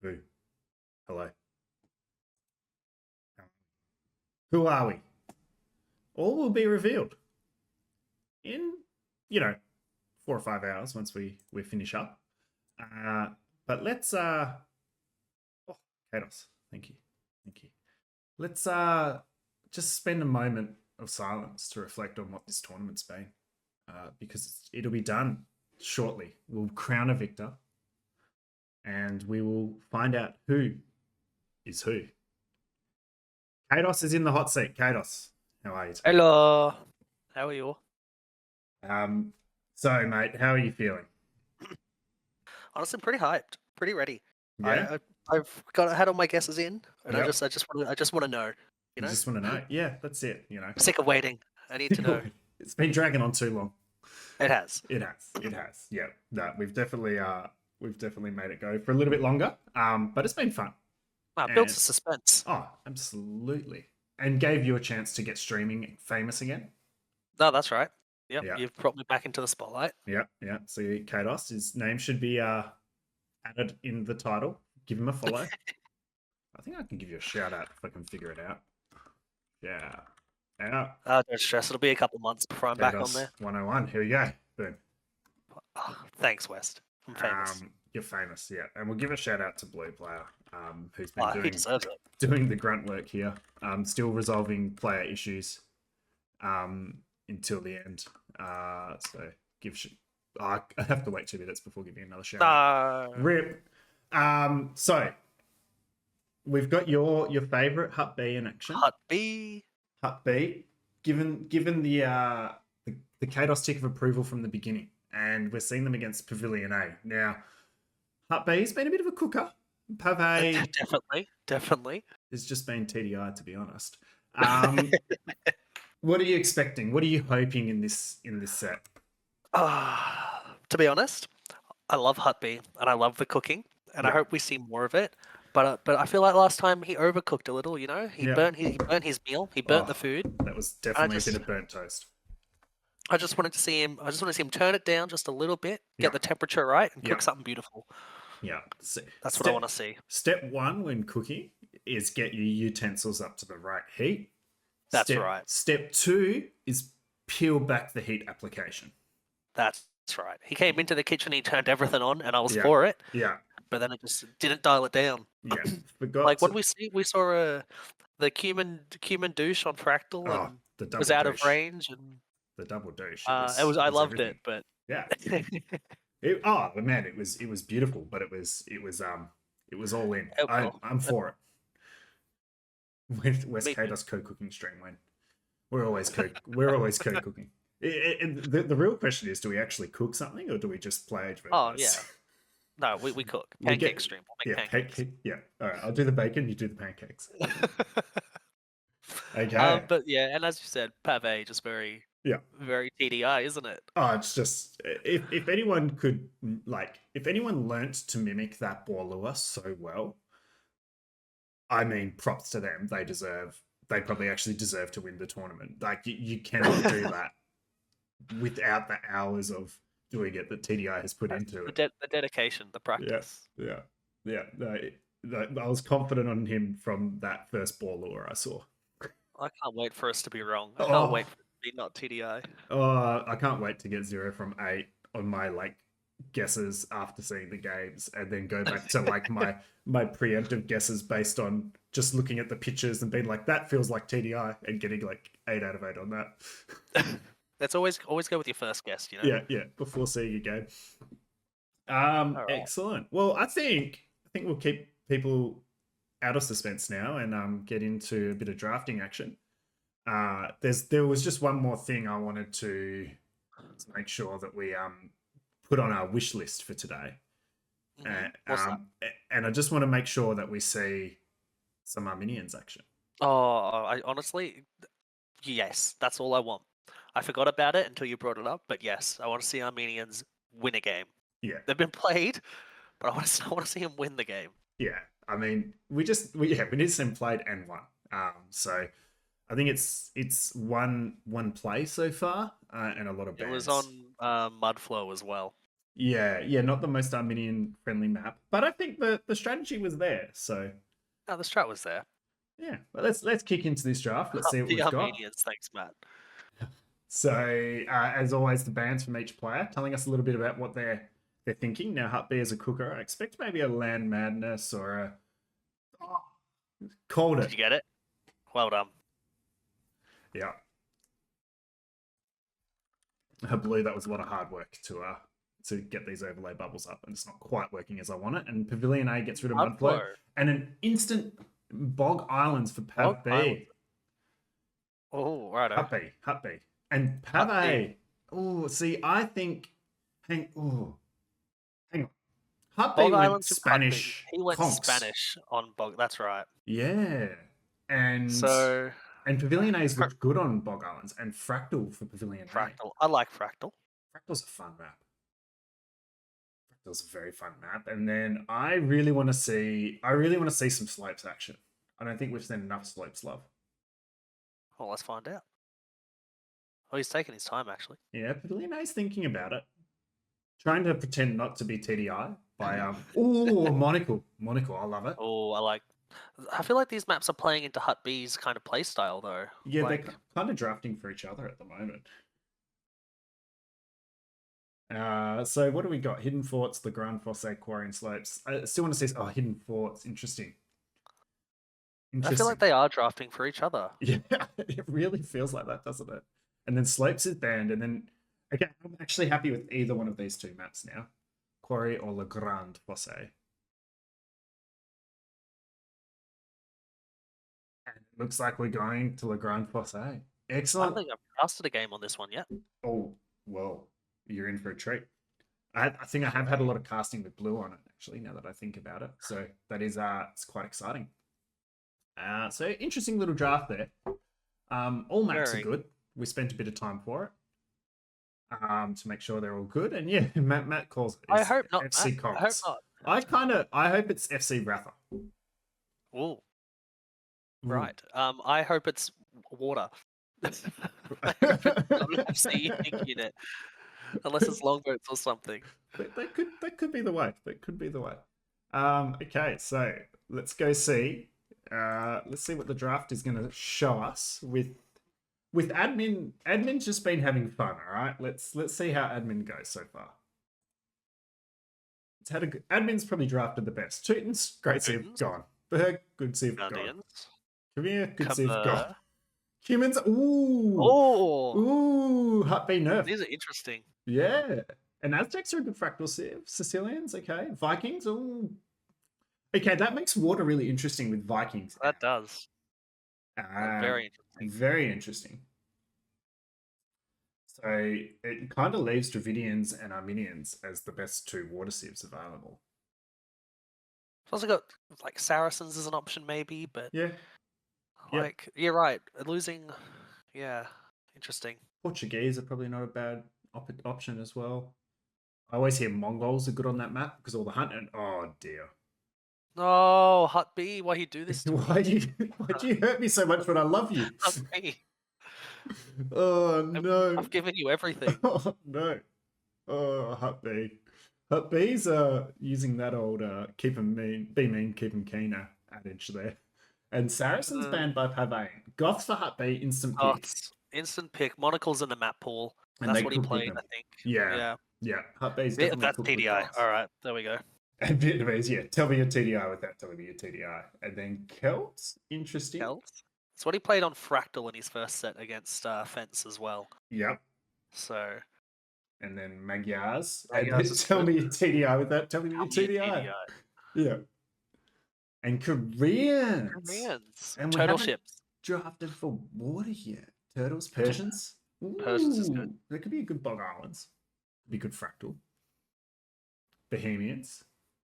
Who? Hello. Who are we? All will be revealed in, you know, 4 or 5 hours once we finish up. But let's oh, Kados, thank you. Thank you. Let's just spend a moment of silence to reflect on what this tournament's been. Because it'll be done shortly. We'll crown a victor and we will find out who is who. Kados is in the hot seat. Kados, how are you? Hello. How are you? So, mate, how are you feeling? Honestly, pretty hyped, pretty ready. Yeah, I've had all my guesses in, and Yep. I just want to know. You just want to know. Yeah, that's it. You know, I'm sick of waiting. I need to know. It's been dragging on too long. It has. It has. Yeah. No, we've definitely made it go for a little bit longer. But it's been fun. Wow, built to suspense. Oh, absolutely. And gave you a chance to get streaming famous again. No, that's right. Yep, Yeah. You've brought me back into the spotlight. Yeah. So Kados, his name should be added in the title. Give him a follow. I think I can give you a shout out if I can figure it out. Yeah. Don't stress. It'll be a couple months before I'm back on there. 101. Here we go. Boom. Oh, thanks, West. I'm famous. You're famous, yeah. And we'll give a shout out to Blue Player, who's been He deserves it. doing the grunt work here. Still resolving player issues until the end. So I have to wait 2 minutes before giving another shout out. Rip. So we've got your favorite Hut B in action. Hut B. Given the Kados tick of approval from the beginning, and we're seeing them against Pavilion A. Now, Hut B's been a bit of a cooker. Pave Definitely. has just been TDI, to be honest. What are you expecting? What are you hoping in this set? To be honest, I love Hut B and I love the cooking, and I hope we see more of it. But I feel like last time he overcooked a little. You know, he burnt his meal. He burnt the food. That was definitely a bit of burnt toast. I just wanted to see him. Turn it down just a little bit, get the temperature right, and cook something beautiful. Yeah, that's what I want to see. Step 1 when cooking is get your utensils up to the right heat. That's right. Step 2 is peel back the heat application. That's right. He came into the kitchen, he turned everything on, and I was for it. Yeah. But then it just didn't dial it down. Yeah. What did we see? We saw the cumin douche on Fractal, and the was out of range, and the double douche. I loved it, but yeah. Man, it was beautiful, but it was all in. I'm for it. With West Kados co-cooking stream when we're always co-cooking. The real question is, do we actually cook something, or do we just play Age of Empires? No, we cook. Pancake stream. We'll make pancakes. All right, I'll do the bacon, you do the pancakes. Okay. But yeah, and as you said, Pave just very TDI, isn't it? Oh, it's just if anyone could if anyone learnt to mimic that Borlua so well, I mean, props to them. They probably actually deserve to win the tournament. Like you cannot do that without the hours of doing it that TDI has put into it. The dedication, the practice. Yeah. I was confident on him from that first Borlua I saw. I can't wait for us to be wrong. I can't wait for it to be not TDI. I can't wait to get 0 from 8 on my guesses after seeing the games, and then go back to my preemptive guesses based on just looking at the pictures and being like, that feels like TDI, and getting 8 out of 8 on that. That's always go with your first guess, you know. Yeah, before seeing a game. Right. Excellent. Well, I think we'll keep people out of suspense now and get into a bit of drafting action. There was just one more thing I wanted to make sure that we put on our wish list for today. And I just want to make sure that we see some Arminians action. I honestly, yes, that's all I want. I forgot about it until you brought it up, but yes, I want to see Armenians win a game. Yeah, they've been played, but I want to see them win the game. Yeah, I mean, we need to see them played and won. So I think it's one play so far, and a lot of bans. It was on Mudflow as well. Yeah, not the most minion friendly map, but I think the strategy was there. So No, the strat was there. yeah, but let's kick into this draft. Let's see what The we've got. Armenians, thanks, Matt. So as always, the bands from each player telling us a little bit about what they're thinking. Now, Hut B as a cooker, I expect maybe a Land Madness or a called Did it. you get it? Well done. Yeah. Her blue, that was a lot of hard work to get these overlay bubbles up, and it's not quite working as I want it. And Pavilion A gets rid of Mudflow, and an instant Bog Islands for Pav B. Oh, right. Hut B. And Pav A. Oh, see, I think. Hang on. Hut B Bog went Islands Spanish. He went conks. Spanish on Bog. That's right. Yeah. And so Pavilion A's looked good on Bog Islands, and Fractal for Pavilion Fractal. A. I like Fractal. Fractal's a fun map. Fractal's a very fun map. And then I really want to see some slopes action. I don't think we've seen enough slopes love. Well, let's find out. Oh, he's taking his time actually. Yeah, Pavilion A's thinking about it. Trying to pretend not to be TDI by oh Monocle. I love it. Oh, I feel like these maps are playing into Hut B's kind of play style though. Yeah, they're kind of drafting for each other at the moment. So what do we got? Hidden Forts, the Grand Fosse, Quarry and Slopes. I still want to see Hidden Forts. Interesting. I feel like they are drafting for each other. Yeah, it really feels like that, doesn't it? And then Slopes is banned, and then again, I'm actually happy with either one of these two maps now. Quarry or Le Grand Fosse. And it looks like we're going to Le Grand Fosse. Excellent. I don't think I've casted a game on this one yet. Oh, well, you're in for a treat. I think I have had a lot of casting with blue on it, actually, now that I think about it. So that is it's quite exciting. So interesting little draft there. All maps are good. We spent a bit of time for it. To make sure they're all good. And yeah, Matt calls it. I hope not. FC I hope not. I hope it's FC Ratha. Oh. Right. I hope it's water. FC unit. Unless it's longboats or something. That could be the way. That could be the way. Okay, so let's go see. Let's see what the draft is going to show us with admin. Admin's just been having fun. All right, let's see how admin goes so far. It's had admin's probably drafted the best. Teuton's great Civ gone. Berg good Civ gone. Kavir good Civ gone. Humans, ooh, Hut B nerf. These are interesting. Yeah, and Aztecs are a good Fractal Civ. Sicilians, okay. Vikings, ooh. Okay, that makes water really interesting with Vikings. That does. Very interesting. Very interesting. So it kind of leaves Dravidians and Armenians as the best two water civs available. It's also got like Saracens as an option, maybe, but yeah, like you're right. Losing, yeah, interesting. Portuguese are probably not a bad option as well. I always hear Mongols are good on that map because all the hunt and oh dear. No, Hut B, why you do this to why do you hurt me so much when I love you? Hut B. Oh no. I've given you everything. Oh no. Oh, Hut B. Hut B's using that old keep 'em mean, be mean, keep 'em keen adage there. And Saracen's banned by Pavane. Goths for Hut B, instant pick. Instant pick. Monocle's in the map pool. And that's what he played, I think. Yeah. Hut B's definitely that's TDI. All right, there we go. And Vietnamese, yeah. Tell me your TDI without telling me your TDI. And then Celts, interesting. Celts? That's what he played on Fractal in his first set against Fence as well. Yep. So. And then Magyars. Tell me your TDI without telling me your TDI. Yeah. And Koreans. And turtle ships. Drafted for water here. Turtles, Persians. Persians is good. That could be a good Bog Islands. Could be good Fractal. Bohemians.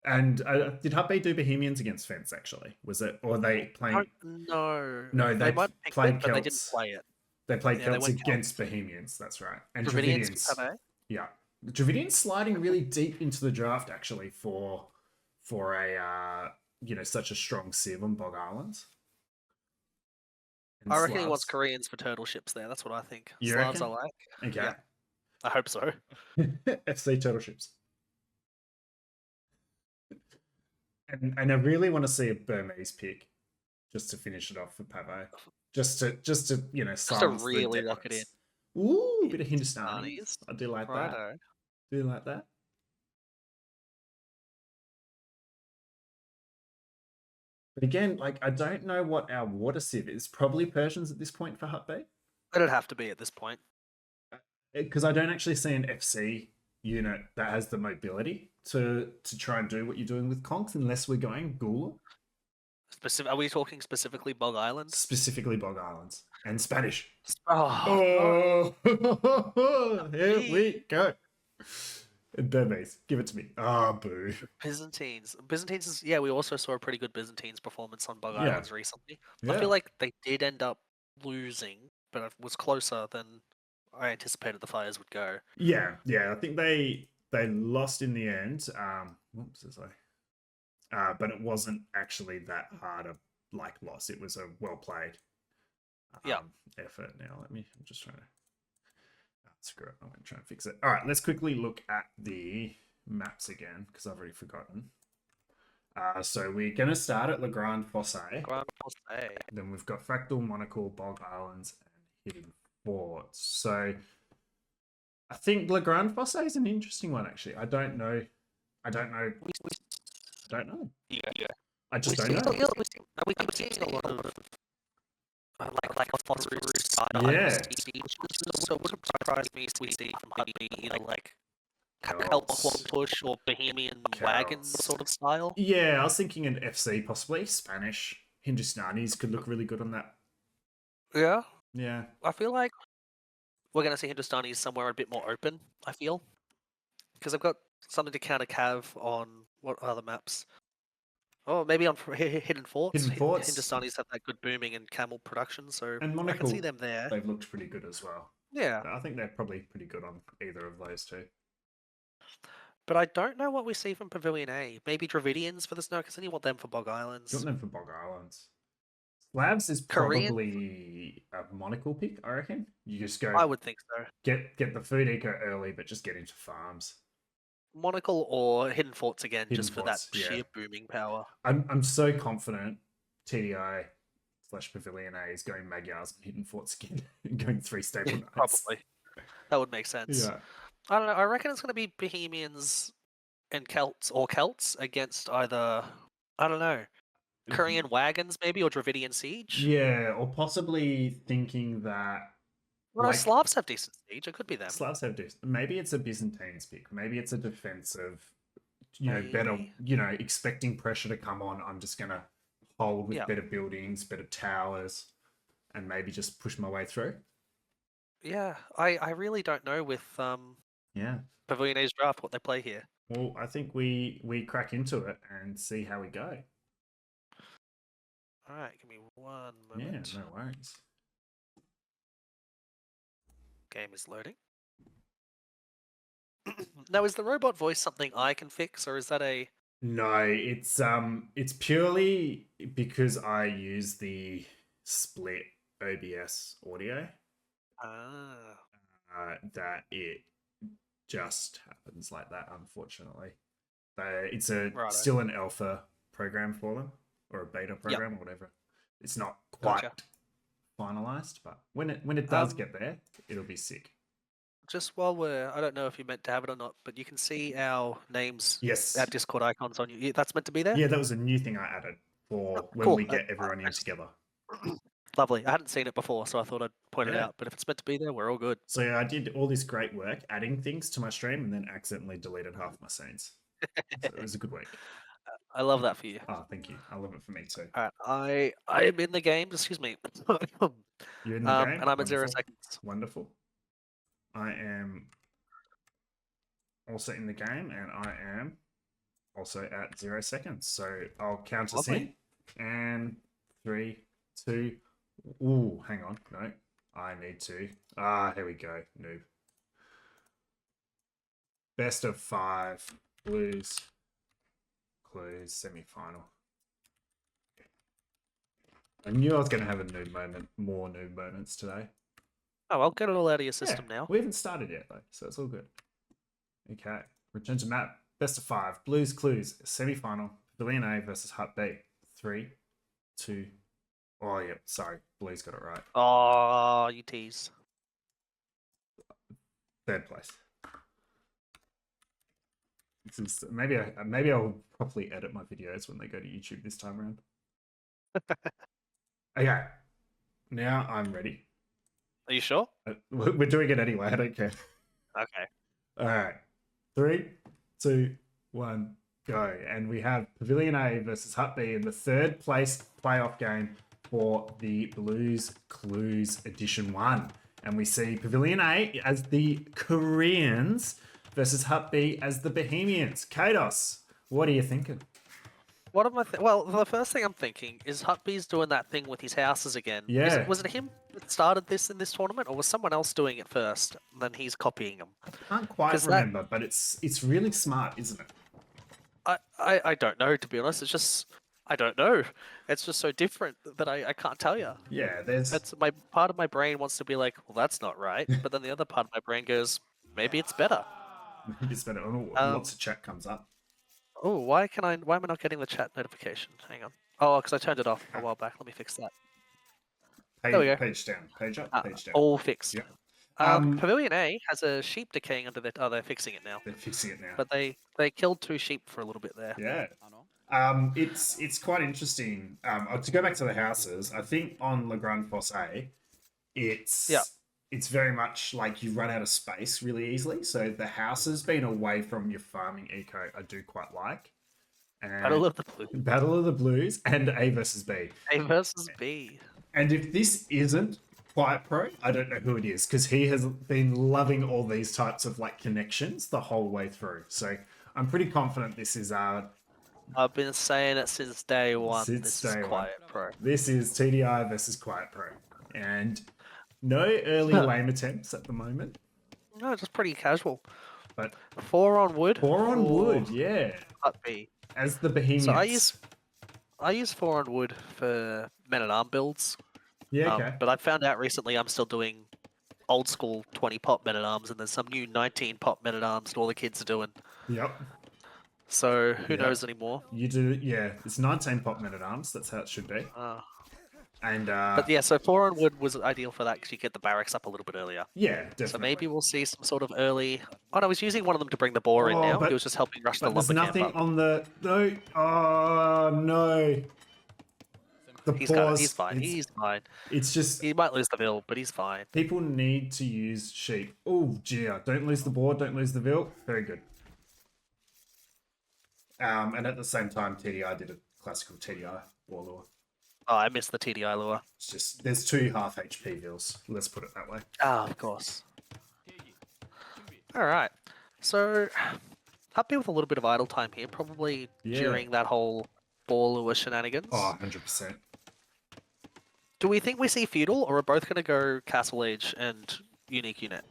And did Hut B do Bohemians against Fence, actually? Was it, or they playing? No, they might played it, Celts. but they didn't play it. They played Celts against Bohemians, that's right. And Dravidians. Yeah. Dravidians sliding really deep into the draft, actually, for a, such a strong Civ on Bog Islands. I reckon he wants Koreans for turtle ships there. That's what I think. Slavs I like. Okay. Yeah. I hope so. FC turtle ships. And I really want to see a Burmese pick just to finish it off for Pavo. Just to Just to silence the really lock it in. doubts. Ooh, a bit of Hindustani. Hindustanis. I do like that. Righto. Do like that. But again, like I don't know what our water sieve is. Probably Persians at this point for Hut B. It'd have to be at this point. Because I don't actually see an FC unit that has the mobility to try and do what you're doing with conks unless we're going Gula. Are we talking specifically Bog Island? Specifically Bog Islands and Spanish. Oh, Oh, here we go. Burmese, give it to me. Ah, boo. Byzantines. Byzantines is, yeah, we also saw a pretty good Byzantines performance on Bug Yeah. Islands recently. I Yeah. feel like they did end up losing, but it was closer than I anticipated the Fires would go. Yeah. I think they lost in the end. Whoops, but it wasn't actually that hard a loss. It was a well played effort. Now I'm just trying to screw it. I'm going to try and fix it. All right, let's quickly look at the maps again because I've already forgotten. So we're going to start at Le Grand Fosse. Then we've got Fractal, Monocle, Bog Islands, and Hidden Forts. So I think Le Grand Fosse is an interesting one, actually. I don't know. Yeah. I just don't know. We keep seeing a lot of like a Fosse style. Yeah. So it wouldn't surprise me if we see from Hut B either like Help Push or Bohemian Wagon sort of style. Yeah, I was thinking an FC possibly. Spanish. Hindustanis could look really good on that. Yeah. Yeah. I feel like we're going to see Hindustanis somewhere a bit more open, I feel. Because I've got something to counter Cav on what other maps? Oh, maybe on Hidden Forts. Hidden Forts. Hindustanis have that good booming and camel production, so and Monocle, I can see them there. They've looked pretty good as well. Yeah. I think they're probably pretty good on either of those two. But I don't know what we see from Pavilion A. Maybe Dravidians for the snow, because then you want them for Bog Islands. You want them for Bog Islands. Slavs is probably a Monocle pick, I reckon. You just go. I would think so. Get the food eco early, but just get into farms. Monocle or Hidden Forts again, just for that sheer booming power. I'm so confident TDI / Pavilion A is going Magyars and Hidden Forts again, going 3 staple knights. Probably. That would make sense. Yeah. I don't know. I reckon it's going to be Bohemians and Celts against either, I don't know, Korean Wagons maybe, or Dravidian Siege. Yeah, or possibly thinking that. Well, Slavs have decent siege. It could be them. Slavs have decent. Maybe it's a Byzantines pick. Maybe it's a defensive. Better. Expecting pressure to come on. I'm just gonna hold with better buildings, better towers, and maybe just push my way through. Yeah, I really don't know with Pavilion A's draft what they play here. Well, I think we crack into it and see how we go. All right, give me one moment. Yeah, no worries. Game is loading. Now, is the robot voice something I can fix, or is that a... No, it's purely because I use the split OBS audio. That it just happens like that, unfortunately. It's still an alpha program for them, or a beta program, or whatever. It's not quite finalized, but when it does get there, it'll be sick. Just while I don't know if you meant to have it or not, but you can see our names, yes, our Discord icons on you. That's meant to be there? Yeah, that was a new thing I added for when we get everyone in together. Lovely. I hadn't seen it before, so I thought I'd point it out. But if it's meant to be there, we're all good. So yeah, I did all this great work adding things to my stream and then accidentally deleted half my scenes. So it was a good week. I love that for you. Oh, thank you. I love it for me too. All right, I am in the game. Excuse me. You're in the game? And I'm at 0 seconds. Wonderful. I am also in the game, and I am also at 0 seconds. So I'll count us in. And 3, 2. Ooh, hang on. No, I need to. Here we go. Noob. Best of 5. Blues. Clues. Semi-final. I knew I was going to have a noob moment. More noob moments today. Oh, I'll get it all out of your system now. We haven't started yet, though, so it's all good. Okay. Return to map. Best of 5. Blues Clues. Semi-final. Pavilion A versus Hut B. 3, 2. Oh, yeah. Sorry. Blue's got it right. Oh, you tease. Third place. Maybe I'll properly edit my videos when they go to YouTube this time around. Okay. Now I'm ready. Are you sure? We're doing it anyway. I don't care. Okay. All right. 3, 2, 1, go. And we have Pavilion A versus Hut B in the third place playoff game for the Blues Clues Edition 1. And we see Pavilion A as the Koreans versus Hut B as the Bohemians. Kados, what are you thinking? What am I? Well, the first thing I'm thinking is Hutby's doing that thing with his houses again. Yeah. Was it him that started this in this tournament, or was someone else doing it first? And then he's copying him. I can't quite remember, but it's really smart, isn't it? I don't know, to be honest. It's just I don't know. It's just so different that I can't tell you. Yeah, there's. That's my part of my brain wants to be like, well, that's not right, but then the other part of my brain goes, maybe it's better. Maybe it's better. Oh, lots of chat comes up. Oh, why am I not getting the chat notification? Hang on. Oh, because I turned it off a while back. Let me fix that. There we go. Page down. Page up. Page down. All fixed. Yeah. Pavilion A has a sheep decaying under their. Oh, they're fixing it now. They're fixing it now. But they killed 2 sheep for a little bit there. Yeah. It's quite interesting. To go back to the houses, I think on Le Grand Fosse, it's very much like you run out of space really easily. So the houses being away from your farming eco, I do quite like. And Battle of the Blues. Battle of the Blues and A versus B. A versus B. And if this isn't Quiet Pro, I don't know who it is, because he has been loving all these types of like connections the whole way through. So I'm pretty confident this is I've been saying it since day one. Since this day is one. Quiet Pro. This is TDI versus Quiet Pro. And no early lame attempts at the moment. No, just pretty casual. But 4 on wood. 4 on wood, yeah. Hut B. As the Bohemians. So I use 4 on wood for men at arm builds. Yeah, okay. But I found out recently I'm still doing old school 20 pop men at arms, and there's some new 19 pop men at arms that all the kids are doing. Yep. So who knows anymore? You do, yeah. It's 19 pop men at arms. That's how it should be. And but yeah, so 4 on wood was ideal for that because you get the barracks up a little bit earlier. Yeah, definitely. So maybe we'll see some sort of early. Oh no, I was using one of them to bring the boar in now. He was just helping rush the lumber there's nothing camp up. on the no. Oh no. He's fine. He's fine. It's just he might lose the bill, but he's fine. People need to use sheep. Oh, Gia, don't lose the board, don't lose the bill. Very good. And at the same time, TDI did a classical TDI warlord. Oh, I missed the TDI lure. It's just there's 2 half HP vills. Let's put it that way. Ah, of course. All right. So, happy with a little bit of idle time here, probably during that whole ball lure shenanigans. Oh, 100%. Do we think we see feudal, or are both going to go castle age and unique unit?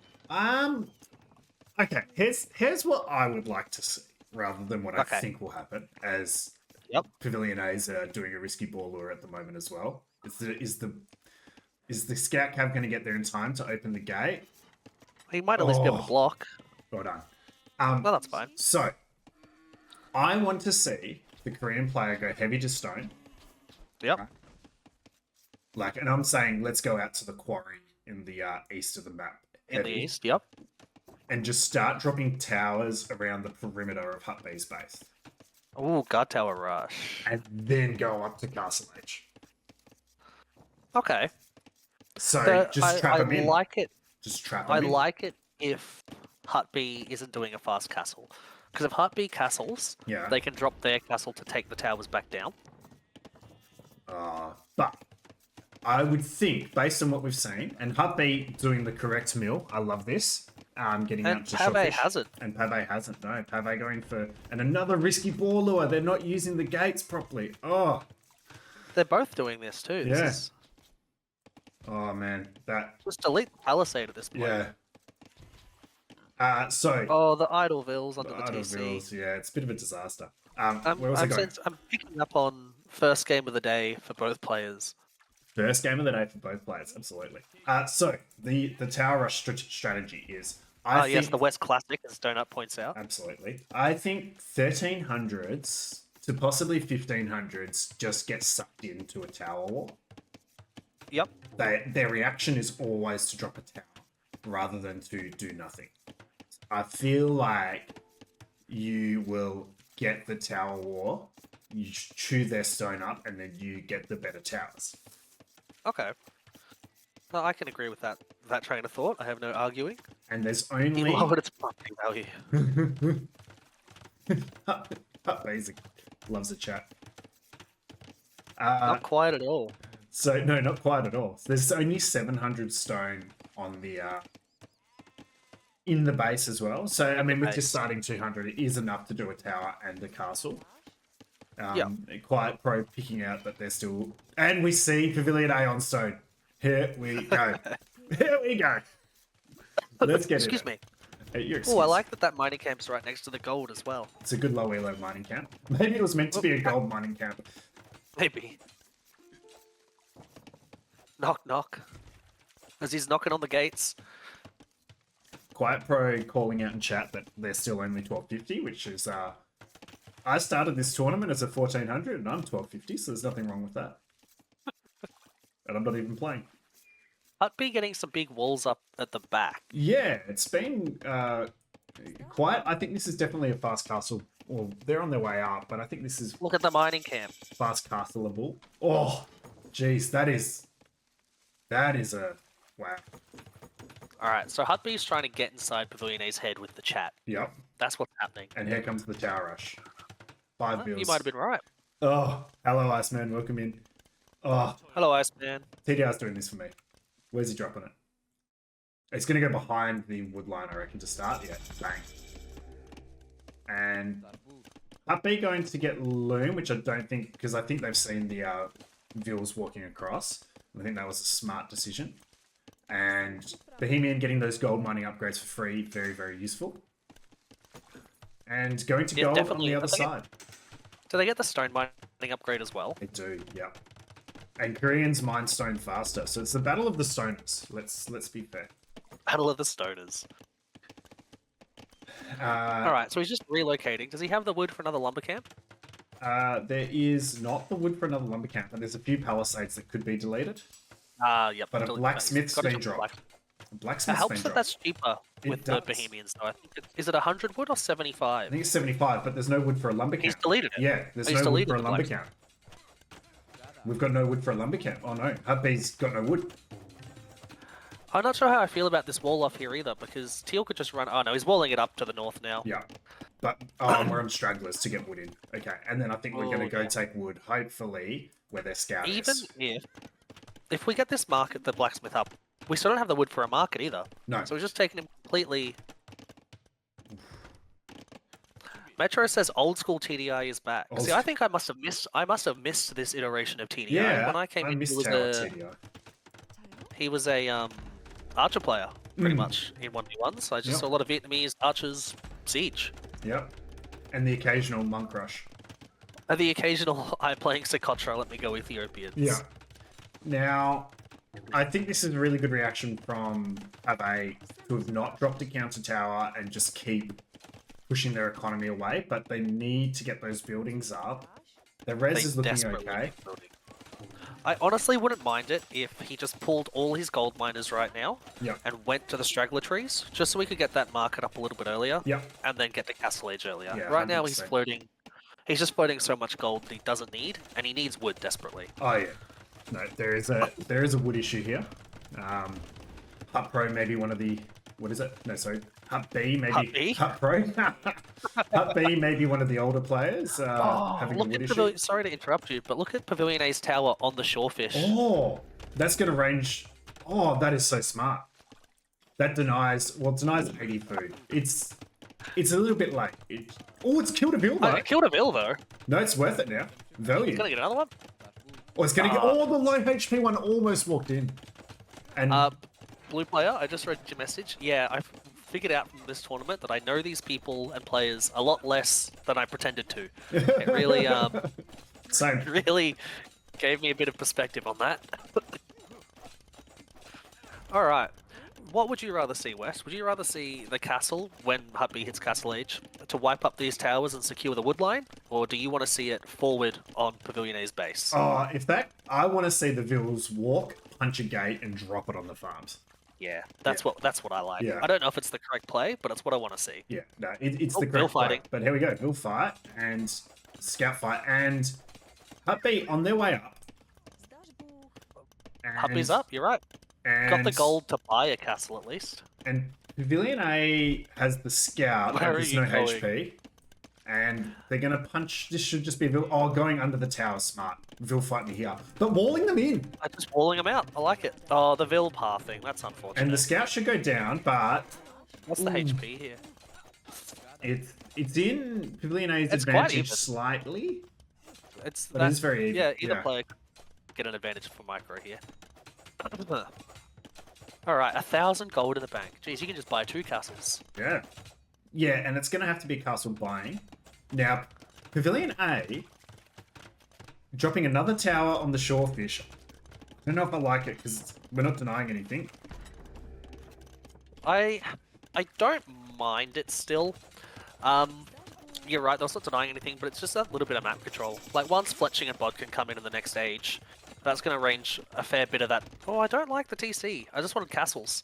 Okay. Here's what I would like to see, rather than what I think will happen. As Pavilion A's are doing a risky ball lure at the moment as well. Is the scout cab going to get there in time to open the gate? He might at least be able to block. Well done. Well, that's fine. So, I want to see the Korean player go heavy to stone. Yep. Right? And I'm saying let's go out to the quarry in the east of the map. In the east, yep. And just start dropping towers around the perimeter of Hut B's base. Oh, guard tower rush. And then go up to Castle Age. Okay. So just trap them in. I like it. Just trap them in. I like it if Hut B isn't doing a fast castle. Because if Hut B castles, they can drop their castle to take the towers back down. But I would think, based on what we've seen, and Hut B doing the correct mill, I love this. Getting and out to Pave hasn't. And Pave hasn't, no. Pave going for... And another risky ball lure. They're not using the gates properly. Oh. They're both doing this too. Yeah. Oh, man. That... Just delete the palisade at this point. Yeah. Oh, the idle vills under the idle TC. vills, yeah. It's a bit of a disaster. I'm picking up on first game of the day for both players. First game of the day for both players, absolutely. So, the tower rush strategy is... Yes, the West Classic, as Donut points out. Absolutely. I think 1300s to possibly 1500s just get sucked into a tower war. Yep. Their reaction is always to drop a tower rather than to do nothing. I feel like you will get the tower war, you chew their stone up, and then you get the better towers. Okay. Well, I can agree with that train of thought. I have no arguing. And there's only... You lowered its property value. Basic. Loves a chat. Not quite at all. So, no, not quite at all. There's only 700 stone on the... in the base as well. So, I mean, with just starting 200, it is enough to do a tower and a castle. Quite pro picking out that they're still... And we see Pavilion A on stone. Here we go. Here we go. Let's get Excuse me. Oh, I like that mining camp's right next to the gold as well. It's a good low elo mining camp. Maybe it was meant to be a gold mining camp. Maybe. Knock, knock. As he's knocking on the gates. Quiet Pro calling out in chat that they're still only 1250, which is... I started this tournament as a 1400 and I'm 1250, so there's nothing wrong with that. And I'm not even playing. I'd be getting some big walls up at the back. Yeah, it's been quite... I think this is definitely a fast castle. Well, they're on their way up, but I think this is... Look at the mining camp. Fast castleable. Oh, jeez, that is a... Wow. Alright, so Hutby's trying to get inside Pavilion A's head with the chat. Yep. That's what's happening. And here comes the tower rush. 5 bills. You might have been right. Oh, hello, Iceman. Welcome in. Oh. Hello, Iceman. TDR's doing this for me. Where's he dropping it? It's going to go behind the wood line, I reckon, to start. Yeah, bang. And Up B going to get Loom, which I don't think... Because I think they've seen the Vils walking across. I think that was a smart decision. And Bohemian getting those gold mining upgrades for free, very, very useful. And going to gold on the other side. Do they get the stone mining upgrade as well? They do, yeah. And Koreans mine stone faster, so it's the battle of the stoners. Let's be fair. Battle of the stoners. Alright, so he's just relocating. Does he have the wood for another lumber camp? There is not the wood for another lumber camp, but there's a few palisades that could be deleted. Yep. But a blacksmith's been dropped. It helps that that's cheaper with the Bohemians, though. I think is it 100 wood or 75? I think it's 75, but there's no wood for a lumber camp. He's deleted it. Yeah, there's no wood for a lumber camp. We've got no wood for a lumber camp. Oh no, Hubby's got no wood. I'm not sure how I feel about this wall off here either, because Teal could just run... Oh no, he's walling it up to the north now. Yeah, but we're on stragglers to get wood in. Okay, and then I think we're going to go take wood, hopefully, where their scout is. Even if we get this market, the blacksmith up, we still don't have the wood for a market either. No. So we're just taking him completely... Metro says old school TDI is back. See, I think I must have missed this iteration of TDI. Yeah, when I came in, he was a archer player, pretty much, in 1v1. So I just saw a lot of Vietnamese archers siege. Yep. And the occasional monk rush. And the occasional I'm playing Socotra, let me go Ethiopians. Yeah. Now, I think this is a really good reaction from Abe to have not dropped a counter tower and just keep pushing their economy away, but they need to get those buildings up. The res is looking okay. I honestly wouldn't mind it if he just pulled all his gold miners right now and went to the straggler trees, just so we could get that market up a little bit earlier, and then get the castle age earlier. Yeah, right now he's floating. He's just floating so much gold that he doesn't need, and he needs wood desperately. Oh yeah. No, there is a wood issue here. Hut Pro maybe one of the... What is it? No, sorry. Hut B, maybe. Hut B? Hut Pro. Hut B, maybe one of the older players having a wood issue. Sorry to interrupt you, but look at Pavilion A's tower on the shorefish. Oh, that's going to range... Oh, that is so smart. That denies... Well, it denies 80 food. It's a little bit late. It's killed a Vil, though. It killed a Vil, though. No, it's worth it now. Value. He's going to get another one? Oh, it's going to get... Oh, the low HP one almost walked in. And... Blue player, I just read your message. Yeah, I figured out from this tournament that I know these people and players a lot less than I pretended to. It really, Same. really gave me a bit of perspective on that. Alright, what would you rather see, West? Would you rather see the castle when Hubby hits castle age to wipe up these towers and secure the wood line, or do you want to see it forward on Pavilion A's base? Oh, I want to see the Vils walk, punch a gate, and drop it on the farms. Yeah, that's what I like. Yeah. I don't know if it's the correct play, but it's what I want to see. Yeah, no, it's Oh, the Vil correct play. fighting. But here we go, Vil fight and Scout fight and Hutby on their way up. Hutby's up. You're right. And, Got the gold to buy a castle at least. And Pavilion A has the Scout, Where and are there's you no going? HP. And they're going to punch. This should just be Vil. Oh, going under the tower, smart. Vil fight me here. But walling them in. I'm just walling them out. I like it. Oh, the Vil pathing. That's unfortunate. And the Scout should go down, but What's the HP here? it's in Pavilion A's It's quite advantage even. slightly. It's But it is very even. Yeah, either Yeah. player could get an advantage for micro here. Alright, 1,000 gold in the bank. Jeez, you can just buy 2 castles. Yeah. Yeah, and it's going to have to be castle buying. Now, Pavilion A, dropping another tower on the shorefish. I don't know if I like it, because we're not denying anything. I don't mind it still. You're right, they're not denying anything, but it's just a little bit of map control. Like, once Fletching and Bod can come in the next stage, that's going to range a fair bit of that. Oh, I don't like the TC. I just wanted castles.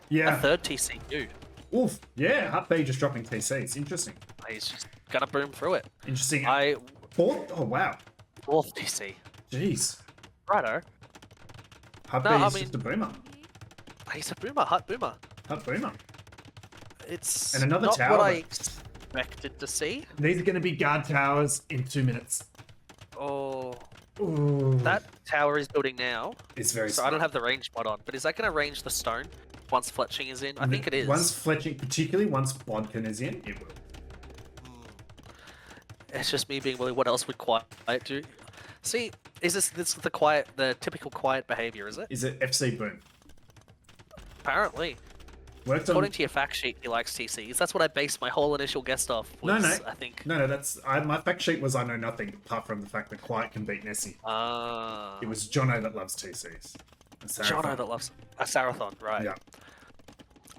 Yeah. A third TC, dude. Oof. Yeah, Hut B just dropping TC. It's interesting. He's just gonna boom through it. Interesting. I Fourth? Oh, wow. fourth TC. Jeez. Righto. Hut No, B I is mean- just a boomer. He's a boomer, Hut boomer. Hut boomer. It's And another not tower what I that- expected to see. These are going to be guard towers in 2 minutes. Oh, Ooh. that tower is building now. is very So I don't have the range mod on, but is that going to range the stone once Fletching is in? I think it is. Once Fletching, particularly once Bodkin is in, it will. It's just me being what else would quiet do? See, is this the typical quiet behavior? Is it? Is it FC Boom? Apparently, Worked on. according to your fact sheet, he likes TCs. That's what I based my whole initial guest off. Was, No. I think. No, that's my fact sheet was I know nothing apart from the fact that Quiet can beat Nessie. Ah. It was Jono that loves TCs. And Jono Sarathon. that loves a Sarathon, right? Yeah.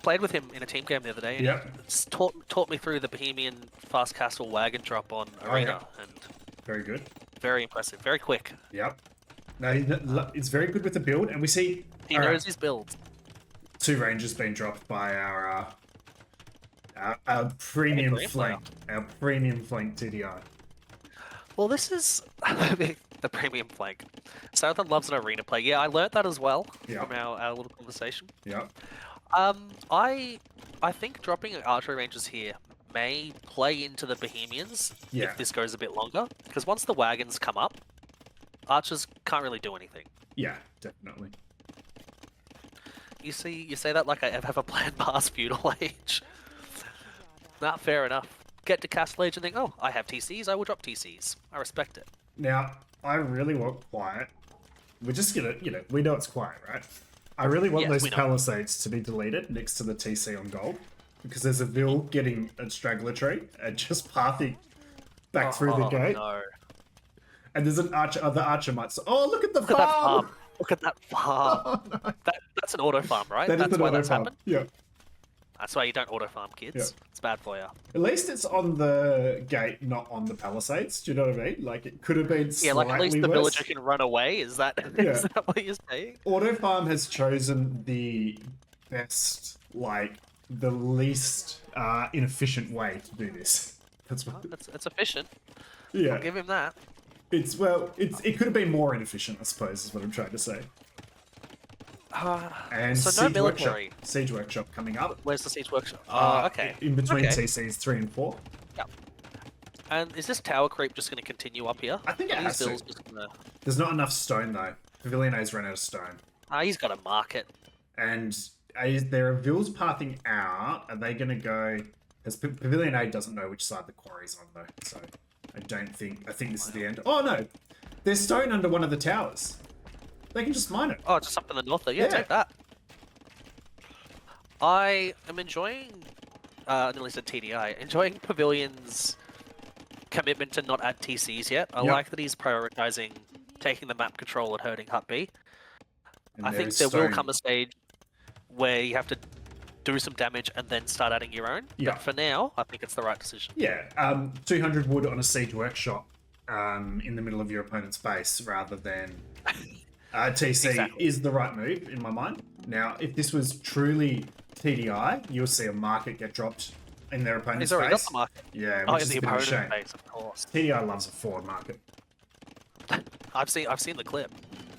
Played with him in a team game the other day. And Yeah. he taught me through the Bohemian fast castle wagon drop on Oh, Arena, and Very good. very impressive, very quick. Yep. No, it's very good with the build, and we see He all knows right, his builds. 2 rangers being dropped by our premium Green flank, our premium flank TDI. Well, this is the premium flank. Sarathon loves an arena play. Yeah, I learnt that as well Yeah. from our little conversation. Yep. I think dropping archery ranges here may play into the Bohemians Yeah. if this goes a bit longer. Because once the wagons come up, archers can't really do anything. Yeah, definitely. You say that like I have a plan past feudal age. Not fair enough. Get to castle age and think, oh, I have TCs, I will drop TCs. I respect it. Now, I really want Quiet. We're just gonna, we know it's Quiet, right? I really want Yes, those we know. palisades to be deleted next to the TC on gold. Because there's a Vil getting a straggler tree and just pathing back through the gate. No. And there's an archer, other archer might say, oh, look at the Look at that farm! farm. Look at that farm. Oh, no. That's an auto farm, right? That is That's an why auto that's farm. happened. Yeah. That's why you don't auto farm, kids. Yeah. It's bad for you. At least it's on the gate, not on the palisades. Do you know what I mean? Like, it could have been Yeah, slightly like at least the worse. villager can run away. Is that Yeah. is that what you're saying? Auto Farm has chosen the best, the least inefficient way to do this. That's what. It's efficient. Yeah, I'll give him that. it could have been more inefficient, I suppose, is what I'm trying to say. And so no Siege military. Workshop, Siege Workshop coming up. Where's the siege workshop? Okay. In between Okay. TCs 3 and 4. And is this tower creep just going to continue up here? I think it Are has these to. bills just gonna... There's not enough stone though. Pavilion A's run out of stone. He's got a market. And there are Vils pathing out. Are they going to go? Because Pavilion A doesn't know which side the quarry's on though, so I think this is the end. Oh no, there's stone under one of the towers. They can just mine it. Oh, just up in the north there. Yeah, Yeah. take that. I am enjoying, I nearly said TDI, enjoying Pavilion's commitment to not add TCs yet. I Yep. like that he's prioritizing taking the map control and hurting Hut B. And I think there's there will stone. come a stage where you have to do some damage and then start adding your own. Yeah. But for now, I think it's the right decision. Yeah, 200 wood on a siege workshop in the middle of your opponent's base rather than TC Exactly. is the right move in my mind. Now, if this was truly TDI, you'll see a market get dropped in their opponent's He's already got base. the market. Yeah, Oh, which in is the a bit of a opponent's shame. base, of course. TDI loves a forward market. I've seen the clip.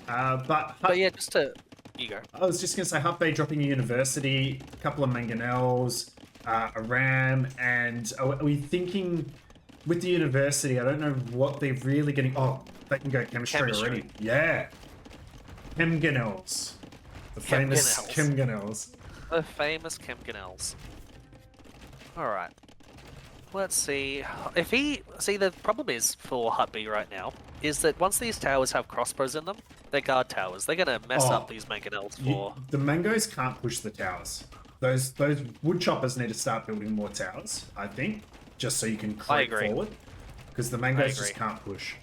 But Yeah, just to you go. I was just going to say, Hutt Bay dropping a university, a couple of mangonels, a ram, and are we thinking with the university? I don't know what they're really getting. Oh, they can go chemistry already. Yeah, chemganels, the famous chemganels. The famous Kempganels. Alright. Let's see. If he... See, the problem is for Hutt B right now, is that once these towers have crossbows in them, they're guard towers. They're going to mess up these mangonels for... The mangoes can't push the towers. Those wood choppers need to start building more towers, I think, just so you can creep forward. Because the mangoes just can't push.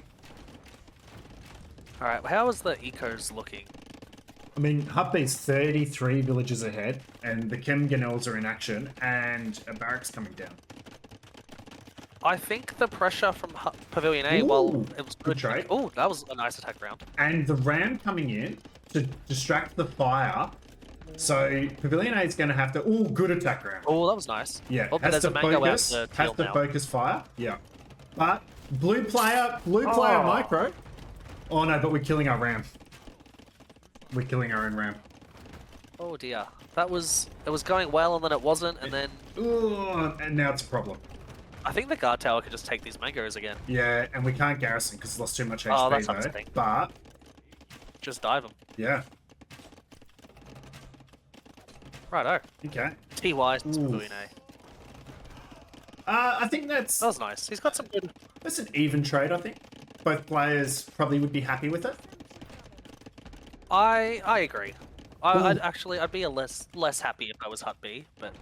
Alright, how is the ecos looking? I mean, Hutt B's 33 villages ahead, and the Chemganels are in action, and a barracks coming down. I think the pressure from Pavilion A, well, it was good. Trade. Oh, that was a nice attack round. And the ram coming in to distract the fire. So Pavilion A is going to have to... Oh, good attack round. Oh, that was nice. Yeah, oh, has to focus. Has to focus fire. Yeah. But blue player micro. Oh no, but we're killing our ram. We're killing our own ram. Oh dear. It was going well and then it wasn't, and then... Ooh, and now it's a problem. I think the guard tower could just take these mangoes again. Yeah, and we can't garrison because it's lost too much HP oh, that's though. upsetting. But... Just dive them. Yeah. Righto. Okay. TY to Pavilion A. I think that was nice. He's got some good... That's an even trade, I think. Both players probably would be happy with it. I agree. I'd be less happy if I was Hutt B, but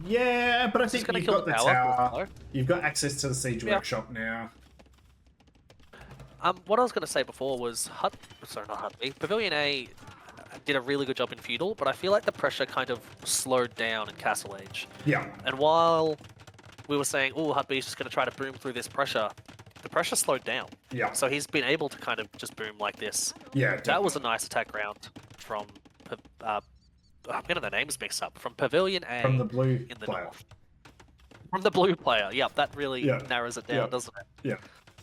yeah, but I think you've got the tower. You've got access to the siege workshop now. What I was going to say before was not Hutt B. Pavilion A did a really good job in feudal, but I feel like the pressure kind of slowed down in Castle Age. Yeah. And while we were saying, oh, Hutt B is just going to try to boom through this pressure, the pressure slowed down. Yeah. So he's been able to kind of just boom like this. Yeah. Definitely. That was a nice attack round from. I'm getting the names mixed up. From Pavilion A from the blue in the player. north. From the blue player. Yep, that really narrows it down, doesn't it?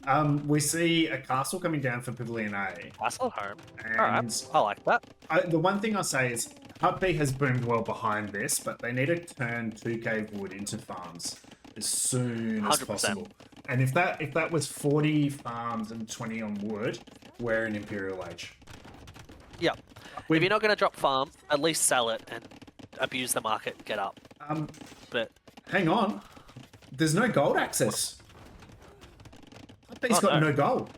Yeah. We see a castle coming down for Pavilion A. Castle at home. And alright, I like that. The one thing I'll say is Hutt B has boomed well behind this, but they need to turn 2k wood into farms as soon as 100%. possible. And if that was 40 farms and 20 on wood, we're in Imperial Age. Yeah. If you're not going to drop farm, at least sell it and abuse the market and get up. But hang on, there's no gold access. Hutt B's got no gold.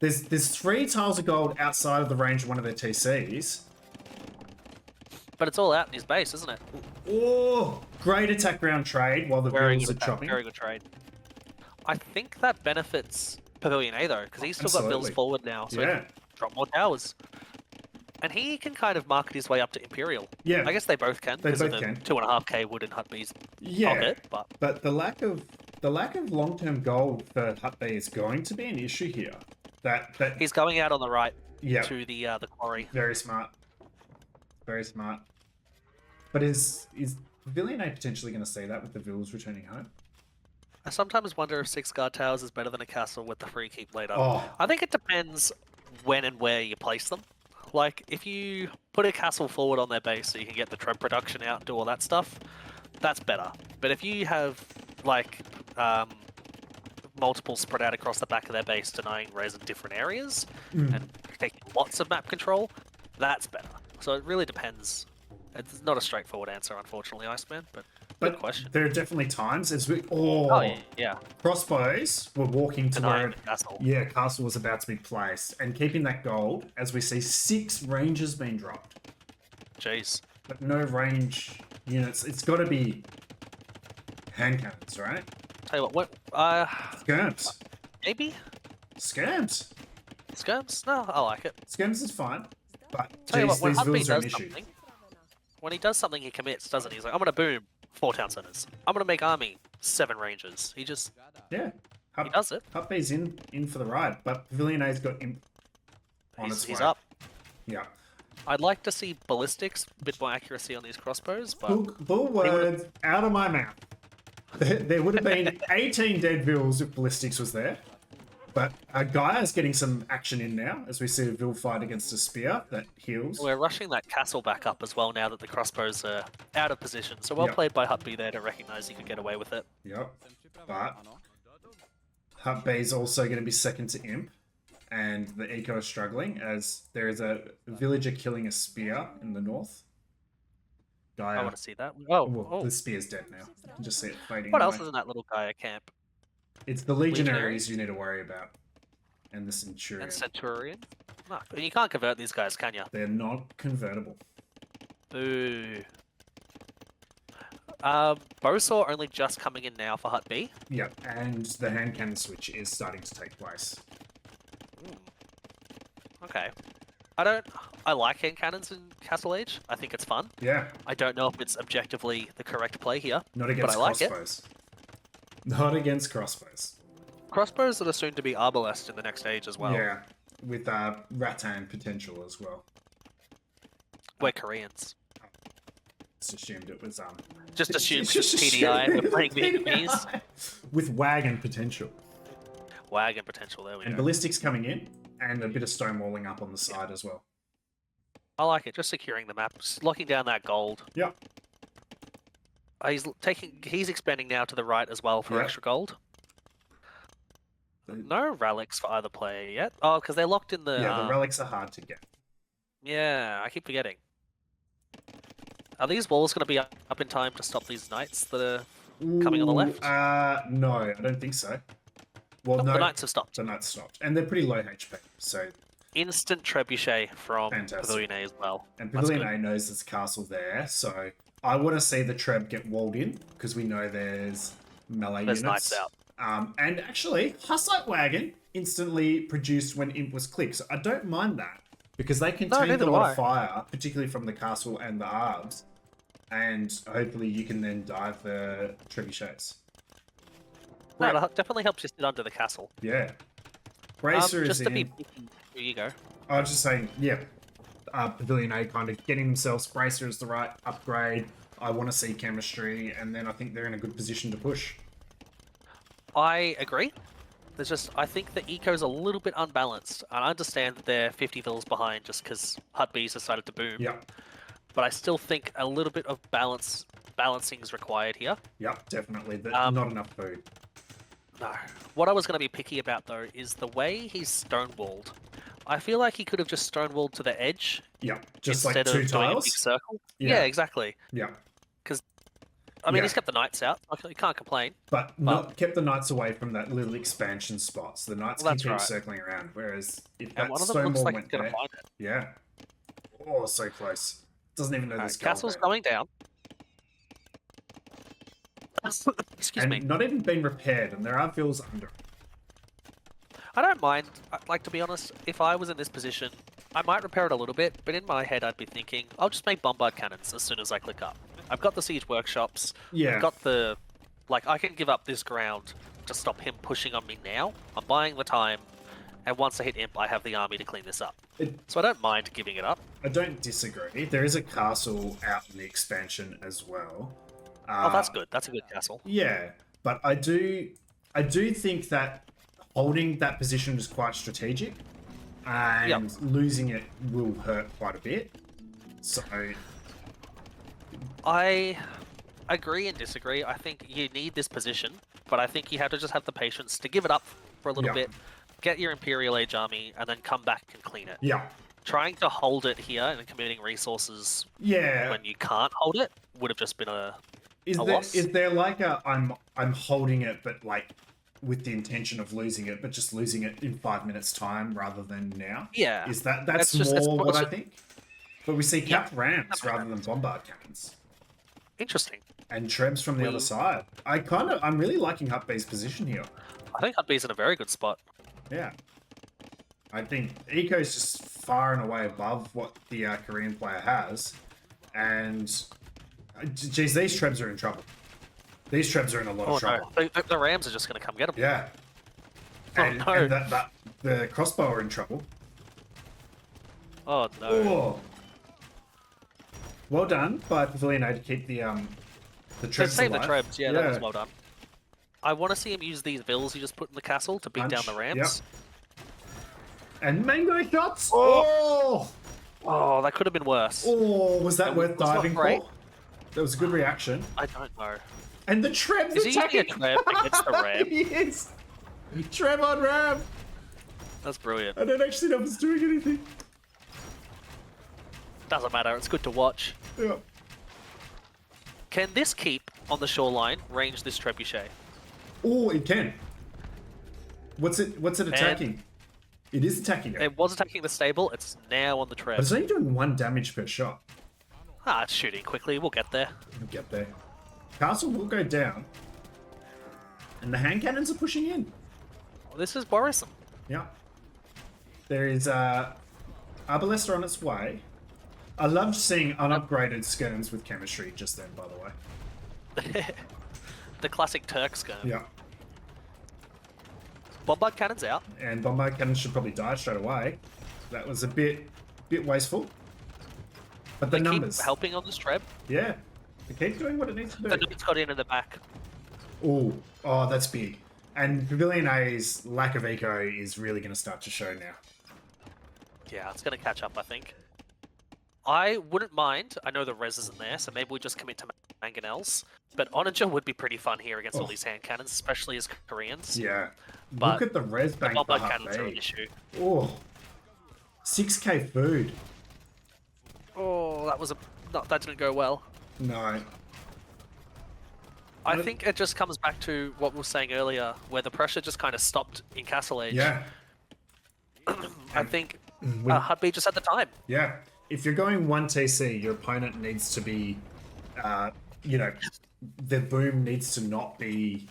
There's 3 tiles of gold outside of the range of one of their TCs. But it's all out in his base, isn't it? Oh, great attack round trade while the bills are chopping. Very good trade. I think that benefits Pavilion A though, because he's still got bills forward now, so he can drop more towers. And he can kind of market his way up to Imperial. Yeah. I guess they both can. They both can. 2.5k wood in Hutt B's pocket, but the lack of long-term gold for Hutt B is going to be an issue here. That he's going out on the right to the quarry. Very smart. Very smart. But is Pavilion A potentially going to see that with the villas returning home? I sometimes wonder if 6 guard towers is better than a castle with the free keep later. Oh. I think it depends when and where you place them. Like, if you put a castle forward on their base so you can get the tread production out and do all that stuff, that's better. But if you have, like, multiple spread out across the back of their base denying res in different areas and taking lots of map control, that's better. So it really depends. It's not a straightforward answer, unfortunately, Iceman, but good question. There are definitely times as we... Crossbows were walking to where... Castle. Yeah, castle was about to be placed. And keeping that gold, as we see 6 ranges being dropped. Jeez. But no range units. It's got to be hand cannons, right? Tell you what Skirms. Maybe? Skirms. Skirms? No, I like it. Skirms is fine. But Tell you what, when these Hutt B villas are an does issue. something, when he does something, he commits, doesn't he? He's like, I'm gonna boom 4 town centers. I'm gonna make army 7 rangers. He just Yeah. he does it. Hut B's in for the ride, but Pavilion A's got him on its He's way. up. Yeah. I'd like to see ballistics, a bit more accuracy on these crossbows, but Bull words out of my mouth. There would have been 18 dead vills if ballistics was there. But Gaia's getting some action in now, as we see a Vil fight against a spear that heals. we're rushing that castle back up as well now that the crossbows are out of position. So well Yep. played by Hutby there to recognise he could get away with it. Yep. But Hut B's also going to be second to Imp, and the Eco is struggling as there is a villager killing a spear in the north. Gaia. I want to see that. Oh, Well, the spear's dead now. You can just see it fading what away. else is in that little guy at camp? It's the legionaries you need to worry about, and the centurion. And Centurion? No, and you can't convert these guys, can you? They're not convertible. Boo. Bowsaw only just coming in now for Hut B. Yep, and the hand cannon switch is starting to take place. Okay. I like hand cannons in Castle Age. I think it's fun. Yeah, I don't know if it's objectively the correct play here, not against but I like it. crossbows. Not against crossbows. Crossbows that are soon to be arbalest in the next age as well. Yeah, with rattan potential as well. We're Koreans. Just assumed it was Just assume it's just PDI, assumed we're playing it was Vietnamese. PDI. With wagon potential. Wagon potential, there we And go. ballistics coming in, and a bit of stonewalling up on the side as well. I like it, just securing the map, just locking down that gold. Yep. He's expanding now to the right as well for Yep. extra gold. The- No relics for either player yet. Oh, because they're locked in the. Yeah, the relics are hard to get. Yeah, I keep forgetting. Are these walls going to be up in time to stop these knights that are coming on the left? No, I don't think so. Well, Oh, no, the knights have stopped. the knights stopped, and they're pretty low HP. So, Instant trebuchet from Fantastic. Pavilion A as well. and That's Pavilion good. A knows there's a castle there, so I want to see the Treb get walled in because we know there's melee There's units. knights out. And actually, Hussite Wagon instantly produced when Imp was clicked, so I don't mind that because they contain neither a do lot I. of fire, particularly from the castle and the Arbs, and hopefully you can then dive the trebuchets. No, that definitely helps you sit under the castle. Yeah. Bracer is just to in. be picky. Here you go. I was just saying, yeah. Pavilion A kind of getting themselves. Bracer is the right upgrade. I want to see chemistry, and then I think they're in a good position to push. I agree. There's just, I think the eco's a little bit unbalanced. I understand that they're 50 vills behind just because Hut B's decided to boom. Yep. But I still think a little bit of balancing is required here. Yep, definitely. Not enough food. No. What I was going to be picky about though is the way he's stonewalled. I feel like he could have just stonewalled to the edge Yep. Just like instead two of doing a big tiles. circle. Yeah. Yeah, exactly. Yep. I mean, Yeah. he's kept the knights out. You can't complain. But not kept the knights away from that little expansion spot, so the knights Well, can that's keep right. circling around. Whereas if And that one of them looks stonewall like went he's going there, to find it. yeah. Oh, so close. Doesn't even know Alright, this goal castle's there. going down. Excuse And me. not even been repaired, and there are vills under. I don't mind. Like, to be honest, if I was in this position, I might repair it a little bit, but in my head I'd be thinking, I'll just make bombard cannons as soon as I click up. I've got the siege workshops. Yeah. I've got the... Like, I can give up this ground to stop him pushing on me now. I'm buying the time, and once I hit Imp, I have the army to clean this up. So I don't mind giving it up. I don't disagree. There is a castle out in the expansion as well. Oh, that's good. That's a good castle. Yeah, but I do think that holding that position is quite strategic, and losing it will hurt quite a bit. So I agree and disagree. I think you need this position, but I think you have to just have the patience to give it up for a little bit, get your Imperial Age army, and then come back and clean it. yeah, Trying to hold it here and committing resources yeah. when you can't hold it would have just been a loss. Is there like a I'm holding it, but like with the intention of losing it, but just losing it in 5 minutes time rather than now? Yeah. Is that's That's just- more it's- what I think? But we see capped rams capped rather than bombard cannons. Interesting. And Trebs from the other side. I'm really liking Hut B's position here. I think Hut B's in a very good spot. Yeah. I think Eco's just far and away above what the Korean player has. And geez, these Trebs are in trouble. These Trebs are in a lot of trouble. No. The Rams are just going to come get them. Yeah. And, no. and the crossbow are in trouble. Oh, no. Oh. Well done by Pavilion A to keep the Trebs Save the alive. Trebs, yeah, that was well done. I want to see him use these vills he just put in the castle to beat down the Rams. Yep. And mango shots! Oh! Oh, that could have been worse. Oh, was that worth diving for? That was a good reaction. I don't know. And the Trebs Is he attacking! using a Treb against the Ram? Yes! Treb on Ram! That's brilliant. I don't actually know if it's doing anything. Doesn't matter, it's good to watch. Yeah. Can this keep on the shoreline range this trebuchet? Oh, it can. What's it attacking? It is attacking it. It was attacking the stable, it's now on the Treb. But it's only doing 1 damage per shot. Ah, it's shooting quickly, we'll get there. We'll get there. Castle will go down. And the hand cannons are pushing in. This is worrisome. Yeah. There is Arbalesta on its way. I loved seeing unupgraded skirms with chemistry just then, by the way. The classic Turk skirm. Yeah. Bombard cannon's out. And bombard cannons should probably die straight away. That was a bit wasteful. But the numbers keep helping on this Treb. Yeah. It keeps doing what it needs to do. The numbers got in the back. Oh, that's big. And Pavilion A's lack of eco is really going to start to show now. Yeah, it's going to catch up, I think. I wouldn't mind. I know the res isn't there, so maybe we just commit to mangonels. But Onager would be pretty fun here against all these hand cannons, especially as Koreans. Yeah. But look at the res bank. The bombard cannons are an issue. Oh, 6k food. Oh, that didn't go well. No. I think it just comes back to what we were saying earlier, where the pressure just kind of stopped in Castle Age. Yeah. I think Hudby just had the time. Yeah. If you're going 1 TC, your opponent needs to be, the boom needs to not be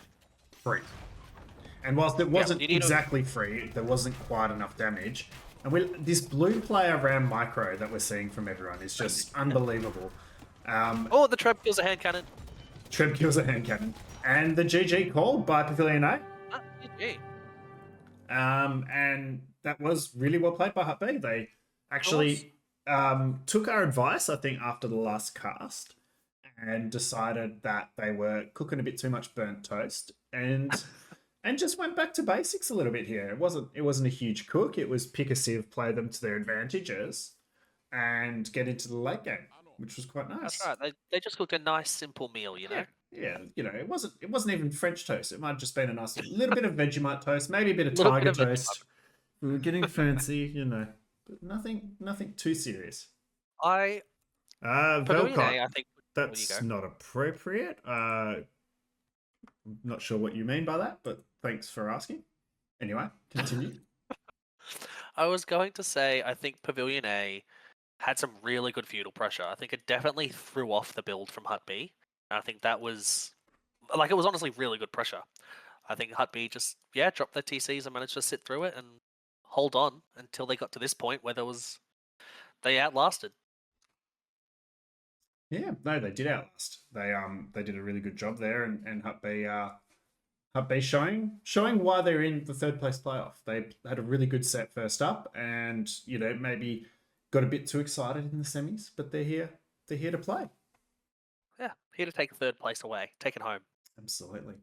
free. And whilst it wasn't exactly free, there wasn't quite enough damage. And this blue player Ram micro that we're seeing from everyone is just unbelievable. The Treb kills a hand cannon. Treb kills a hand cannon. And the GG called by Pavilion A. GG. And that was really well played by Hutby. They actually took our advice, I think, after the last cast and decided that they were cooking a bit too much burnt toast and just went back to basics a little bit here. It wasn't a huge cook. It was pick a sieve, play them to their advantages, and get into the late game, which was quite nice. That's right. They just cooked a nice, simple meal, you know? Yeah, it wasn't even French toast. It might have just been a nice little bit of Vegemite toast, maybe a bit of tiger toast. We were getting fancy, but nothing too serious. Velcot, I think that's not appropriate. I'm not sure what you mean by that, but thanks for asking. Anyway, continue. I was going to say, I think Pavilion A had some really good feudal pressure. I think it definitely threw off the build from Hut B. And I think that was, it was honestly really good pressure. I think Hut B just, dropped their TCs and managed to sit through it and hold on until they got to this point where they outlasted. Yeah, no, they did outlast. They did a really good job there, and Hut B showing why they're in the 3rd place playoff. They had a really good set first up, and maybe got a bit too excited in the semis, but they're here to play. Yeah, here to take 3rd place away, take it home. Absolutely.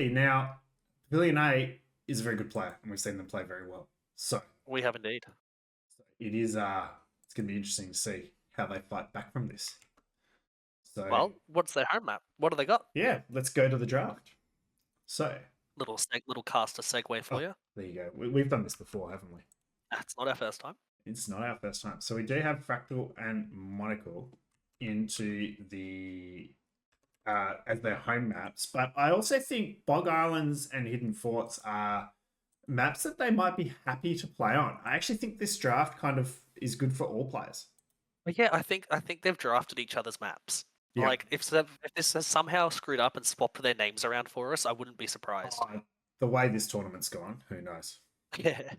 Now, Pavilion A is a very good player, and we've seen them play very well. So we have indeed. It is. It's going to be interesting to see how they fight back from this. So, well, what's their home map? What do they got? Yeah, let's go to the draft. So, little caster segue for you. There you go. We've done this before, haven't we? It's not our first time. It's not our first time. So we do have Fractal and Monocle into the as their home maps, but I also think Bog Islands and Hidden Forts are maps that they might be happy to play on. I actually think this draft kind of is good for all players. Yeah, I think they've drafted each other's maps. Yeah. Like if this has somehow screwed up and swapped their names around for us, I wouldn't be surprised. The way this tournament's gone, who knows? Yeah.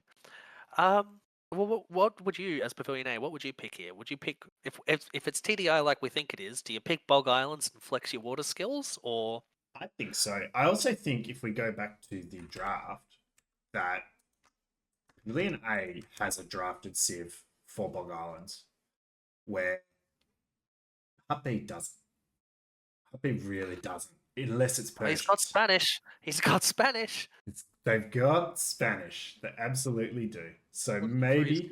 Well, what would you, as Pavilion A, what would you pick here? Would you pick if it's TDI like we think it is? Do you pick Bog Islands and flex your water skills, or I think so. I also think if we go back to the draft, that Pavilion A has a drafted Civ for Bog Islands, where Hut B doesn't. Hut B really doesn't, unless it's oh, he's got Persians. Spanish? He's got Spanish. They've got Spanish. They absolutely do. So Looking for his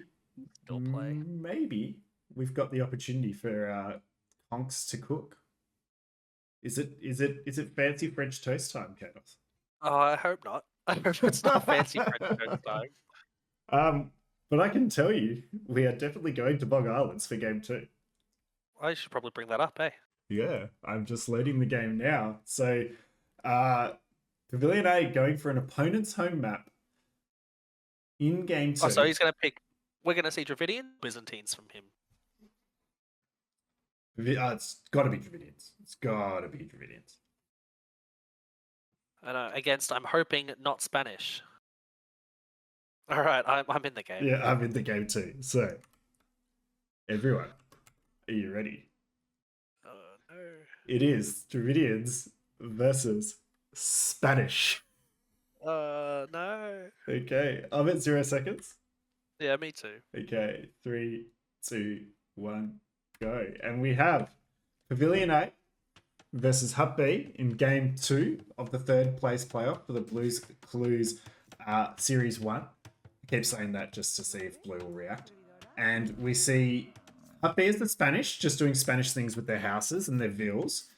skill play. maybe we've got the opportunity for conks to cook. Is it fancy French toast time, Chaos? Oh, I hope not. I hope it's not fancy French toast time. But I can tell you, we are definitely going to Bog Islands for game 2. I should probably bring that up, eh? Yeah, I'm just loading the game now. So, Pavilion A going for an opponent's home map in game 2. Oh, so he's going to pick. We're going to see Dravidian Byzantines from him. It's got to be Dravidians. It's got to be Dravidians. And against, I'm hoping, not Spanish. All right, I'm in the game. Yeah, I'm in the game too. So, everyone, are you ready? No. It is Dravidians versus Spanish. No. Okay, I'm at 0 seconds. Yeah, me too. Okay, 3, 2, 1, go. And we have Pavilion A versus Hut B in game 2 of the 3rd place playoff for the Blues Clues Series 1. I keep saying that just to see if Blue will react. And we see Hut B as the Spanish, just doing Spanish things with their houses and their villas,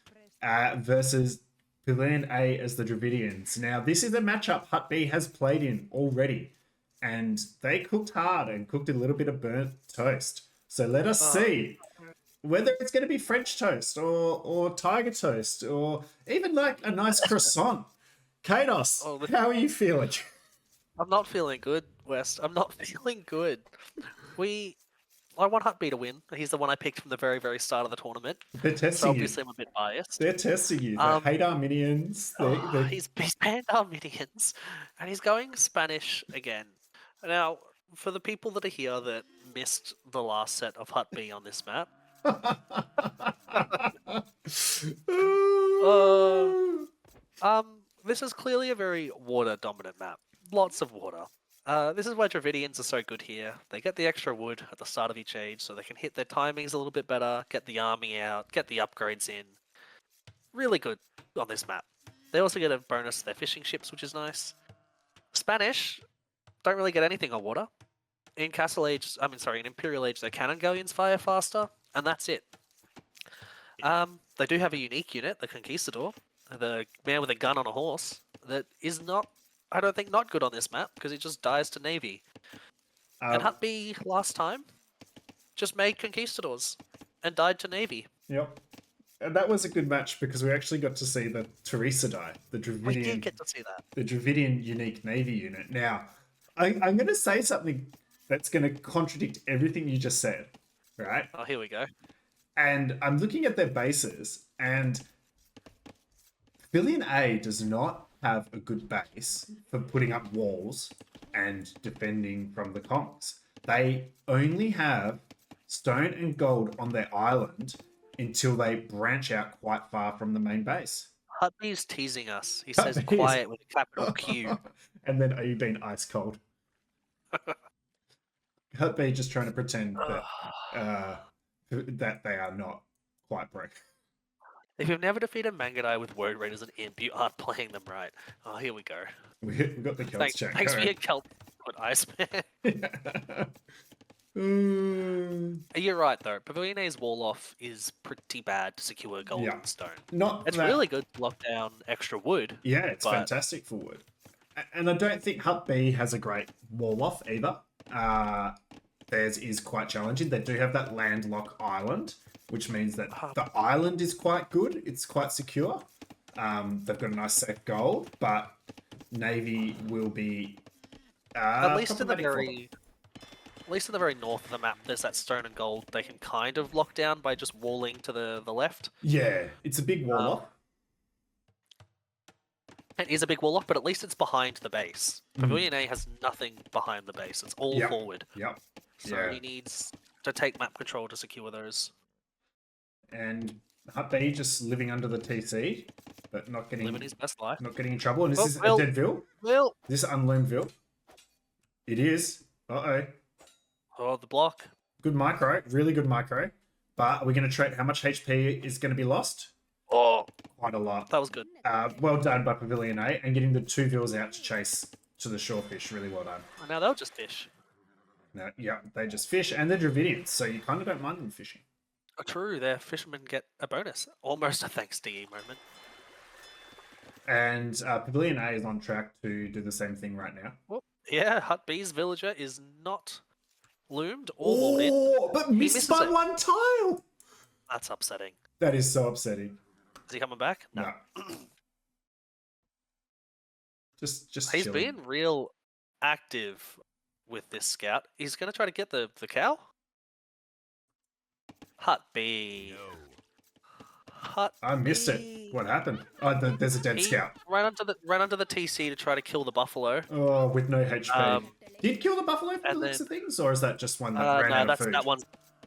versus Pavilion A as the Dravidians. Now, this is a matchup Hut B has played in already, and they cooked hard and cooked a little bit of burnt toast. So let us see whether it's going to be French toast or tiger toast or even like a nice croissant. Kados, how are you feeling? I'm not feeling good, West. I'm not feeling good. I want Hut B to win. He's the one I picked from the very, very start of the tournament. They're testing so obviously I'm a bit biased. They're testing you. They hate our minions. He's banned our minions, and he's going Spanish again. Now, for the people that are here that missed the last set of Hut B on this map, this is clearly a very water-dominant map. Lots of water. This is why Dravidians are so good here. They get the extra wood at the start of each age, so they can hit their timings a little bit better, get the army out, get the upgrades in. Really good on this map. They also get a bonus to their fishing ships, which is nice. Spanish don't really get anything on water. In Castle Age, in Imperial Age, their cannon galleons fire faster, and that's it. They do have a unique unit, the Conquistador, the man with a gun on a horse, that is not, I don't think, not good on this map, because it just dies to Navy. And Hut B last time just made Conquistadors and died to Navy. Yep. And that was a good match because we actually got to see the Teresa die, the Dravidian. We did get to see that. The Dravidian unique Navy unit. Now, I'm going to say something that's going to contradict everything you just said, right? Oh, here we go. And I'm looking at their bases, and Pavilion A does not have a good base for putting up walls and defending from the conks. They only have stone and gold on their island until they branch out quite far from the main base. Hut B is teasing us. He says quiet with a capital Q. And then are you being ice cold? Hut B just trying to pretend that they are not quite broke. If you've never defeated Mangadai with Word Raiders and Imp, you aren't playing them right. Oh, here we go. We got the Celts chat. Thanks for your Celt put Iceman. You're right, though. Pavilion A's wall-off is pretty bad to secure gold and stone. It's really good to lock down extra wood. Yeah, it's fantastic for wood. And I don't think Hut B has a great wall-off either. Theirs is quite challenging. They do have that landlocked island, which means that the island is quite good. It's quite secure. They've got a nice safe gold, but Navy will be at least in the very north of the map, there's that stone and gold they can kind of lock down by just walling to the left. Yeah, it's a big wall off. It is a big warlock, but at least it's behind the base. Pavilion A has nothing behind the base. It's all Yep. forward. Yep. So Yeah. he needs to take map control to secure those. And Hut B just living under the TC, but not getting Living his best life. not getting in trouble. And this Oh, is Vil. a dead Vil. Vil. This is unloomed Vil. It is. Uh-oh. Oh, the block. Good micro. Really good micro. But are we going to trade? How much HP is going to be lost? Oh, Quite a lot. that was good. Well done by Pavilion A, and getting the 2 Vils out to chase to the shorefish. Really well done. Oh, now they'll just fish. No, yeah, they just fish, and they're Dravidians, so you kind of don't mind them fishing. Oh, true, their fishermen get a bonus. Almost a thanks DE moment. And Pavilion A is on track to do the same thing right now. Well, yeah, Hut B's villager is not loomed or walled in. But He missed misses by it. 1 tile! That's upsetting. That is so upsetting. Is he coming back? No. just He's chilling. being real active with this scout. He's going to try to get the cow. Hut B. Hut I missed it. B. What happened? Oh, there's a dead He scout. ran under the TC to try to kill the buffalo. Oh, with no HP. Did kill the buffalo from the and looks then- of things, or is that just one that ran out of food?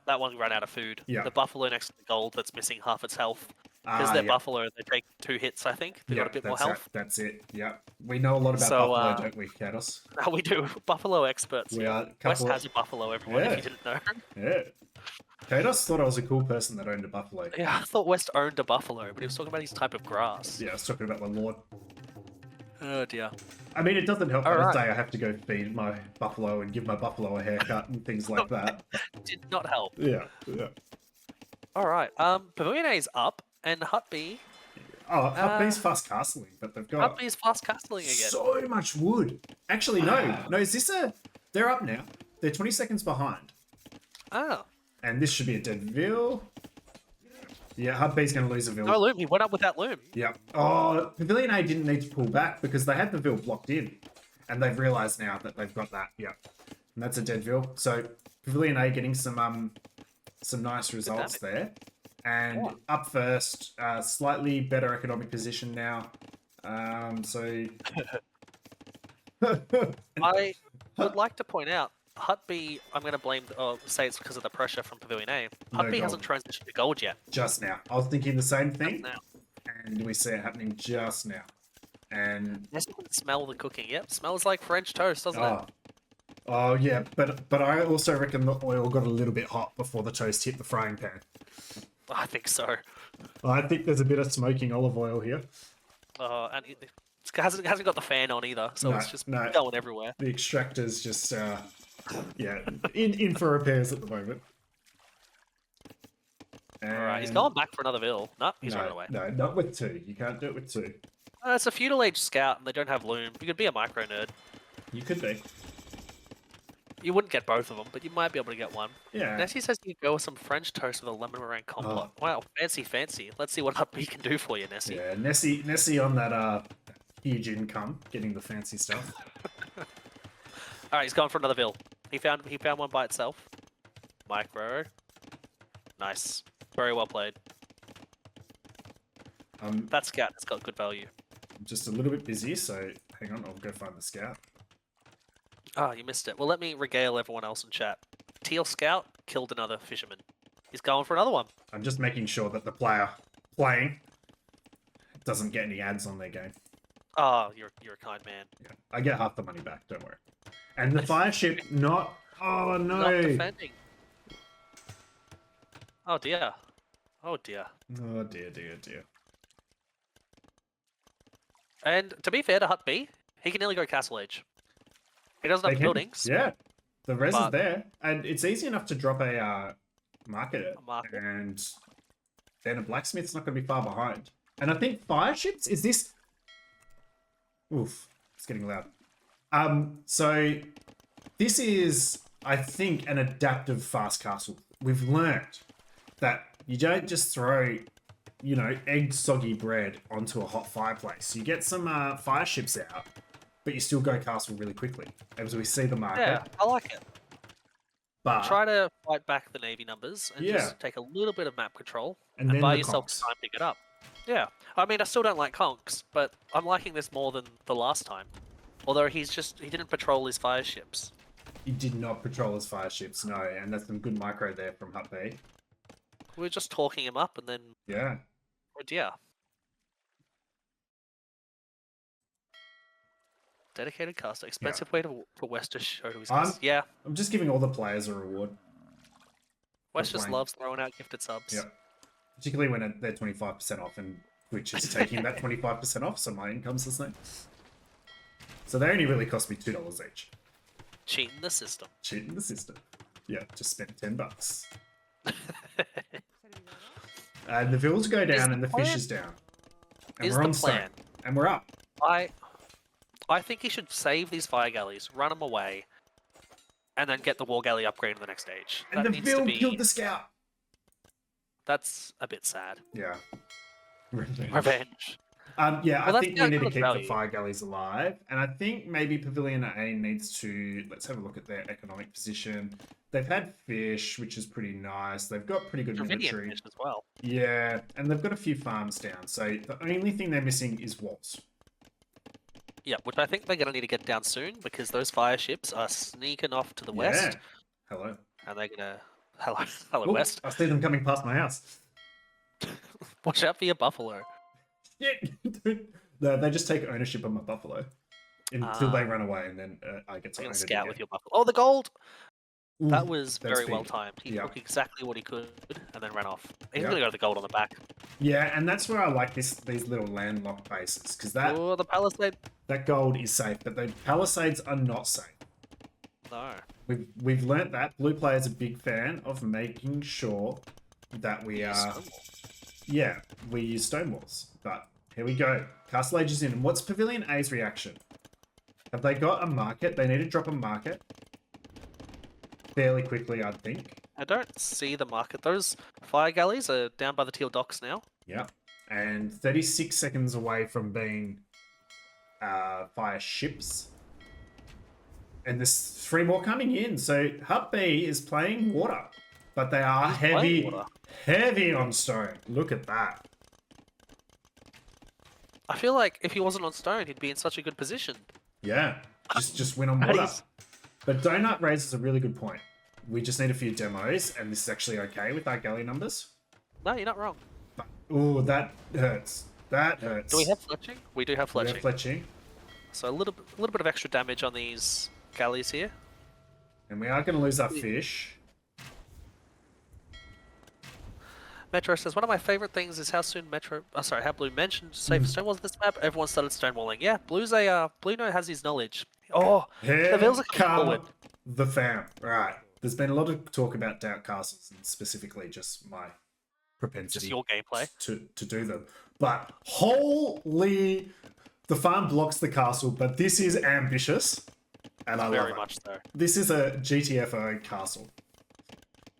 That one ran out of food. Yeah. The buffalo next to the gold that's missing half its health. Because they're buffalo, they take 2 hits, I think. They got a bit more health. That's it. Yeah, we know a lot about So, buffalo, don't we, Kados? Now we do. Buffalo experts. We are a West couple has a buffalo, everyone, Yeah. if you didn't know. Yeah. Kados thought I was a cool person that owned a buffalo. Yeah, I thought West owned a buffalo, but he was talking about his type of grass. Yeah, I was talking about my lord. Oh dear. I mean, it doesn't help that Alright. day I have to go feed my buffalo and give my buffalo a haircut and things like that. Did not help. Yeah. Alright, Pavilion A is up, and Hut B. Oh, Hut B's fast castling, but they've got Hut B is fast castling again. so much wood. Actually, no. No, is this a... They're up now. They're 20 seconds behind. Oh. And this should be a dead Vil. Yeah, Hut B's going to lose a Vil. No loom, he went up with that loom. Yeah. Oh, Pavilion A didn't need to pull back because they had the Vil blocked in. And they've realised now that they've got that. Yeah. And that's a dead Vil. So Pavilion A getting some nice results there. And up first, slightly better economic position now. So... I would like to point out, Hut B, I'm going to blame, say it's because of the pressure from Pavilion A. Hut No B gold. hasn't transitioned to gold yet. Just now. I was thinking the same thing. Now. And we see it happening just now. And... Yes, you can smell the cooking. Yep, smells like French toast, doesn't it? Oh yeah, but I also reckon the oil got a little bit hot before the toast hit the frying pan. I think so. I think there's a bit of smoking olive oil here. And it hasn't got the fan on either, so No, it's just no. going everywhere. The extractor's just yeah, in for repairs at the moment. Alright, he's And- going back for another Vil. No, he's no, running away. No, not with 2. You can't do it with 2. It's a feudal age scout, and they don't have loom. You could be a micro nerd. You could be. You wouldn't get both of them, but you might be able to get one. Yeah. Nessie says you go with some French toast with a lemon meringue compote. Oh. Wow, fancy. Let's see what Hut B can do for you, Nessie. Yeah, Nessie on that huge income, getting the fancy stuff. Alright, he's going for another Vil. He found one by itself. Micro. Nice. Very well played. That scout has got good value. I'm just a little bit busy, so hang on, I'll go find the scout. Oh, you missed it. Well, let me regale everyone else in chat. Teal Scout killed another fisherman. He's going for another one. I'm just making sure that the player playing doesn't get any ads on their game. Oh, you're a kind man. Yeah, I get half the money back, don't worry. And the fire ship not... Oh, no! Not defending. Oh, dear. Oh, dear. Oh, dear. And to be fair to Hut B, he can nearly go Castle Age. He doesn't have buildings. Yeah, the res is but- there. And it's easy enough to drop a market. A market. And then a blacksmith's not going to be far behind. And I think fire ships, is this... Oof, it's getting loud. So this is, I think, an adaptive fast castle. We've learnt that you don't just throw, egg soggy bread onto a hot fireplace. You get some fire ships out, but you still go castle really quickly. As we see the market. Yeah, I like it. But Try to fight back the Navy numbers and Yeah. just take a little bit of map control And and then buy the yourself comps. time to get up. Yeah. I mean, I still don't like conks, but I'm liking this more than the last time. Although he didn't patrol his fire ships. He did not patrol his fire ships, no, and that's some good micro there from Hut B. We were just talking him up, and then Yeah. yeah. Dedicated caster, expensive way for West to show to his guests. Yeah. I'm just giving all the players a reward. West just loves throwing out gifted subs. Yeah. Particularly when they're 25% off and Twitch is taking that 25% off, so my income's the same. So they only really cost me $2 each. Cheating the system. Cheating the system. Yeah, just spent $10. And the vills go down and the fish is down. And we're on stone. And we're up. I think he should save these fire galleys, run them away, and then get the war galley upgrade in the next stage. And the vill killed the scout. That's a bit sad. Yeah. Revenge. Yeah, I think we need to keep the fire galleys alive. And I think maybe Pavilion A needs to... Let's have a look at their economic position. They've had fish, which is pretty nice. They've got pretty good military. Fish as well. Yeah, and they've got a few farms down. So the only thing they're missing is walls. Yeah, which I think they're going to need to get down soon because those fire ships are sneaking off to the west. Hello. And they're going to... Hello, West. I see them coming past my house. Watch out for your buffalo. Yeah, no, they just take ownership of my buffalo until they run away, and then I get to scout with your buffalo. Oh, the gold! Ooh, that was very well timed. He took exactly what he could and then ran off. He's going to go to the gold on the back. Yeah, and that's where I like these little landlocked bases because that. Oh, the palisade. That gold is safe, but the palisades are not safe. No. We've learnt that. Blue player's a big fan of making sure that we are. Yeah, we use stone walls. But here we go. Castle Age is in. And what's Pavilion A's reaction? Have they got a market? They need to drop a market fairly quickly, I think. I don't see the market. Those fire galleys are down by the teal docks now. Yeah. And 36 seconds away from being fire ships. And there's 3 more coming in. So Hut B is playing water. But they are heavy on stone. Look at that. I feel like if he wasn't on stone, he'd be in such a good position. Yeah, just win on water. But donut raises a really good point. We just need a few demos, and this is actually okay with our galley numbers. No, you're not wrong. Oh, that hurts. That hurts. Do we have fletching? We do have fletching. We have fletching. So a little bit of extra damage on these galleys here. And we are going to lose our fish. Metro says, one of my favorite things is how soon how Blue mentioned safe stonewalls this map. Everyone started stonewalling. Yeah, Blue has his knowledge. Oh, the Vills are coming forward. The fam. Right. There's been a lot of talk about Doubt Castles, and specifically just my propensity. Just your gameplay. To do them. But holy... The farm blocks the castle, but this is ambitious. And I love it. Very much so. This is a GTFO castle.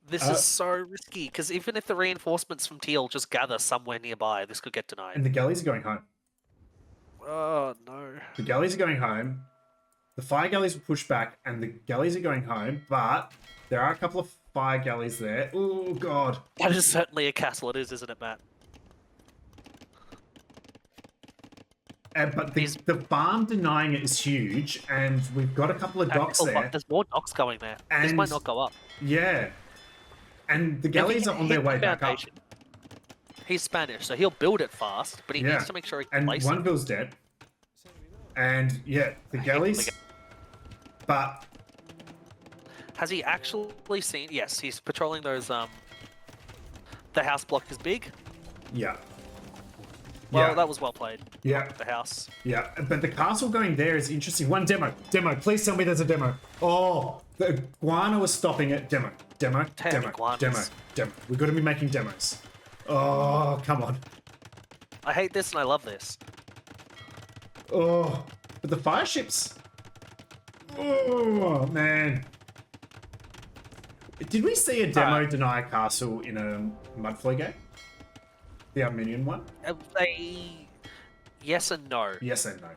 This is so risky, because even if the reinforcements from Teal just gather somewhere nearby, this could get denied. And the galleys are going home. Oh, no. The galleys are going home. The fire galleys will push back, and the galleys are going home, but there are a couple of fire galleys there. Oh, God. That is certainly a castle, it is, isn't it, Matt? But the farm denying it is huge, and we've got a couple of docks there. There's more docks going there. This might not go up. Yeah. And the galleys are on their way back up. He's Spanish, so he'll build it fast, but he needs to make sure he can place it. And one bill's dead. And, yeah, the galleys... But... Has he actually seen... Yes, he's patrolling those, The house block is big. Yeah. Well, that was well played. Yeah. The house. Yeah, but the castle going there is interesting. One demo. Please tell me there's a demo. Oh, the iguana was stopping it. Demo. We've got to be making demos. Oh, come on. I hate this and I love this. Oh, but the fire ships. Oh, man. Did we see a demo deny a castle in a Mudflea game? The Armenian one? Yes and no. Yes and no.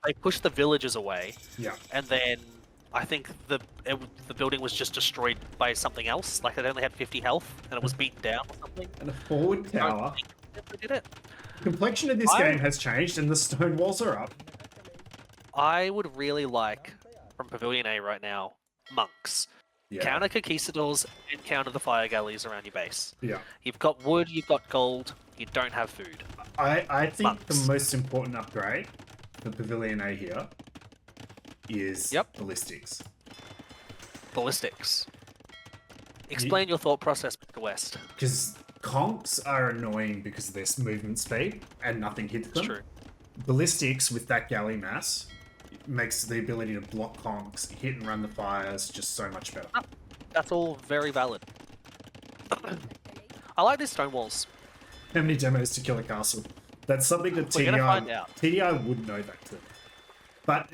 They pushed the villagers away. Yeah. And then I think the building was just destroyed by something else. Like it only had 50 health and it was beaten down or something. And a forward tower. They did it. complexion of this game has changed and the stone walls are up. I would really like, from Pavilion A right now, monks. Yeah. Counter conquistadors and counter the fire galleys around your base. Yeah. You've got wood, you've got gold, you don't have food. I think Monks. the most important upgrade for Pavilion A here is ballistics. Ballistics. Explain your thought process, MCWest. Because conks are annoying because of their movement speed and nothing hits them. It's true. Ballistics with that galley mass makes the ability to block conks, hit and run the fires just so much better. That's all very valid. I like these stone walls. How many demos to kill a castle? That's something that We're gonna find out. TDI would know that too. But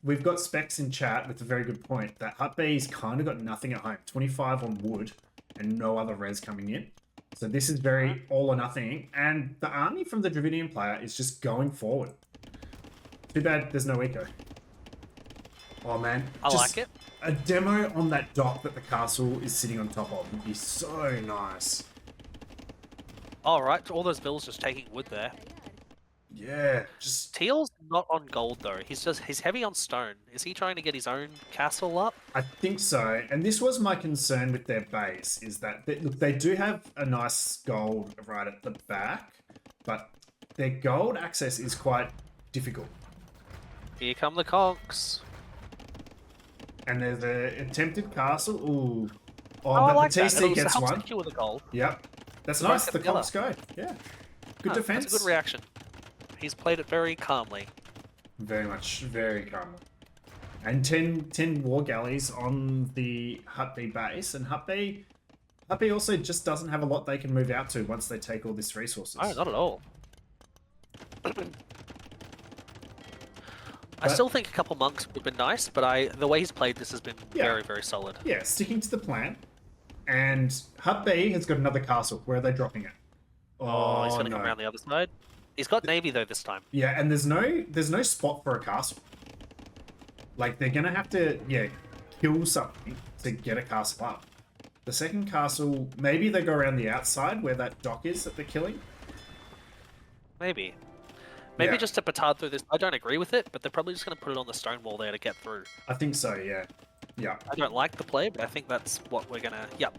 we've got Specs in chat with a very good point that Hut B's kind of got nothing at home. 25 on wood and no other res coming in. So this is very all or nothing. And the army from the Dravidian player is just going forward. Too bad there's no eco. Oh man. I like it. A demo on that dock that the castle is sitting on top of would be so nice. Alright, all those bills just taking wood there. Yeah, just... Teal's not on gold though, he's heavy on stone. Is he trying to get his own castle up? I think so, and this was my concern with their base, is that, look, they do have a nice gold right at the back, but their gold access is quite difficult. Here come the conks. And there's an attempted castle, ooh. Oh, I but like the TC that. gets helps one. secure the gold. Yep, that's Nice nice, the together. conks go, yeah. Good defense. That's a good reaction. He's played it very calmly. Very much, very calmly. And 10 war galleys on the Hut B base, and Hut B also just doesn't have a lot they can move out to once they take all this resources. Oh, not at all. I still think a couple monks would have been nice, but the way he's played this has been very, very solid. Yeah, sticking to the plan. And Hut B has got another castle. Where are they dropping it? Oh, he's going to come around the other side. He's got navy though this time. Yeah, and there's no spot for a castle. Like, they're gonna have to kill something to get a castle up. The second castle, maybe they go around the outside where that dock is that they're killing. Maybe just to petard through this. I don't agree with it, but they're probably just going to put it on the stone wall there to get through. I think so. Yeah. Yeah. I don't like the play, but I think that's what we're gonna. Yep.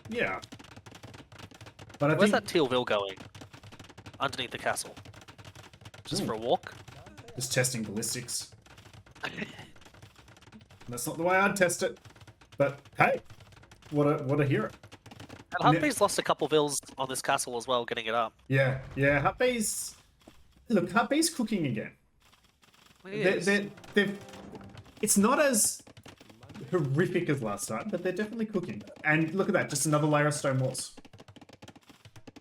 Yeah. But Where's that Tealville going? Underneath the castle. Just for a walk? Just testing ballistics. That's not the way I'd test it. But hey, what a hero. And Hutby's lost a couple vills on this castle as well, getting it up. Yeah, yeah. Hutby's cooking again. It's not as horrific as last time, but they're definitely cooking. And look at that, just another layer of stone walls.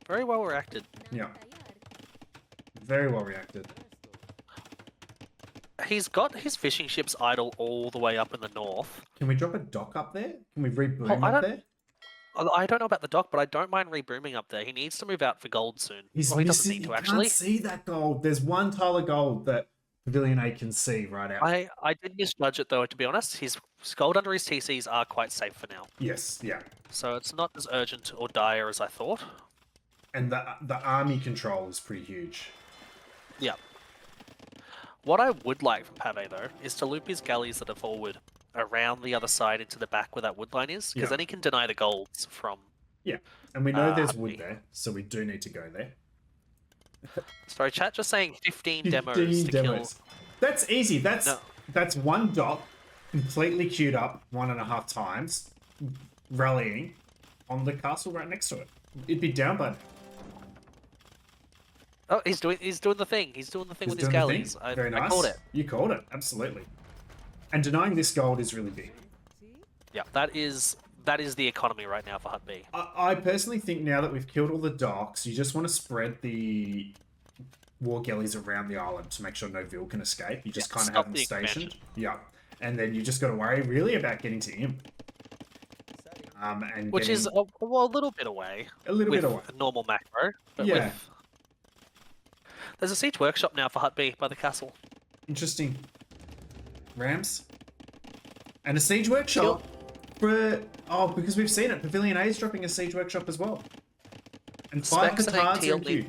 Very well reacted. Yeah. Very well reacted. He's got his fishing ships idle all the way up in the north. Can we drop a dock up there? Can we reboom up there? I don't know about the dock, but I don't mind rebooming up there. He needs to move out for gold soon. He doesn't need to, actually. Can't see that gold. There's one tile of gold that Pavilion A can see right out. I did misjudge it though, to be honest. His gold under his TCs are quite safe for now. Yes, yeah. So it's not as urgent or dire as I thought. And the army control is pretty huge. Yeah. What I would like from Pave though is to loop his galleys that are forward around the other side into the back where that wood line is, because then he can deny the golds from. Yeah, and we know there's wood there, so we do need to go there. Sorry, chat just saying 15 demos to kill. That's easy. That's one dock completely queued up 1.5 times, rallying on the castle right next to it. It'd be down by now. Oh, he's doing the thing. He's doing the thing with his galleys. Very nice. I called it. You called it, absolutely. And denying this gold is really big. Yeah, that is the economy right now for Hut B. I personally think now that we've killed all the docks, you just want to spread the war galleys around the island to make sure no Vil can escape. You just kind of have them stationed. Yeah. And then you just got to worry really about getting to him. Which is a little bit away. A little bit away. Normal macro. But yeah. There's a siege workshop now for Hut B by the castle. Interesting. Rams. And a siege workshop because we've seen it. Pavilion A is dropping a siege workshop as well. And 5 petards are in queue.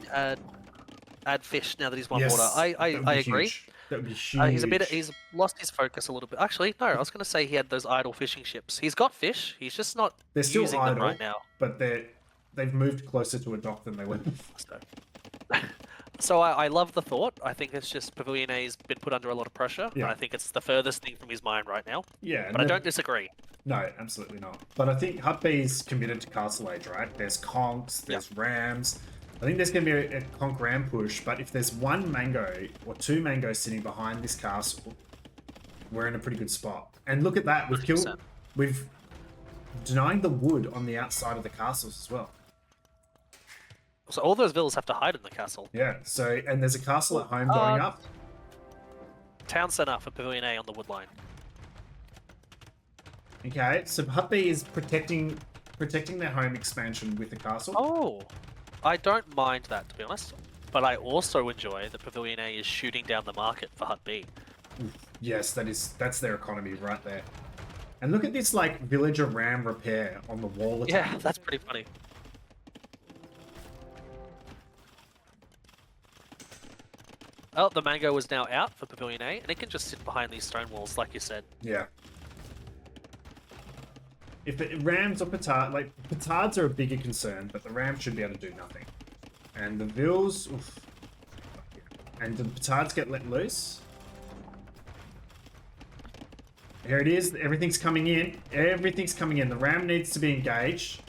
add fish now that he's won Yes, water. that would I be agree. huge. That would be huge. He's lost his focus a little bit. Actually, no, I was going to say he had those idle fishing ships. He's got fish. He's just not They're still using them idle, right now. but they've moved closer to a dock than they were. So I love the thought. I think it's just Pavilion A's been put under a lot of pressure. Yeah. And I think it's the furthest thing from his mind right now. Yeah, But I don't disagree. No, absolutely not. But I think Hut B's committed to Castle Age, right? There's Conks, there's Rams. I think there's going to be a Conk Ram push, but if there's one Mango or two Mangoes sitting behind this castle, we're in a pretty good spot. And look at that, we've denying the wood on the outside of the castles as well. So all those villas have to hide in the castle. Yeah, so, and there's a castle at home going up. Town center for Pavilion A on the wood line. Okay, so Hut B is protecting their home expansion with the castle. Oh, I don't mind that, to be honest. But I also enjoy that Pavilion A is shooting down the market for Hut B. Yes, that's their economy right there. And look at this, like, villager ram repair on the wall attack. Yeah, that's pretty funny. Oh, the Mango is now out for Pavilion A, and it can just sit behind these stone walls, like you said. Yeah. If it rams or petard, like, petards are a bigger concern, but the rams should be able to do nothing. And the vills, oof. And the petards get let loose. Here it is. Everything's coming in. Everything's coming in. The ram needs to be engaged.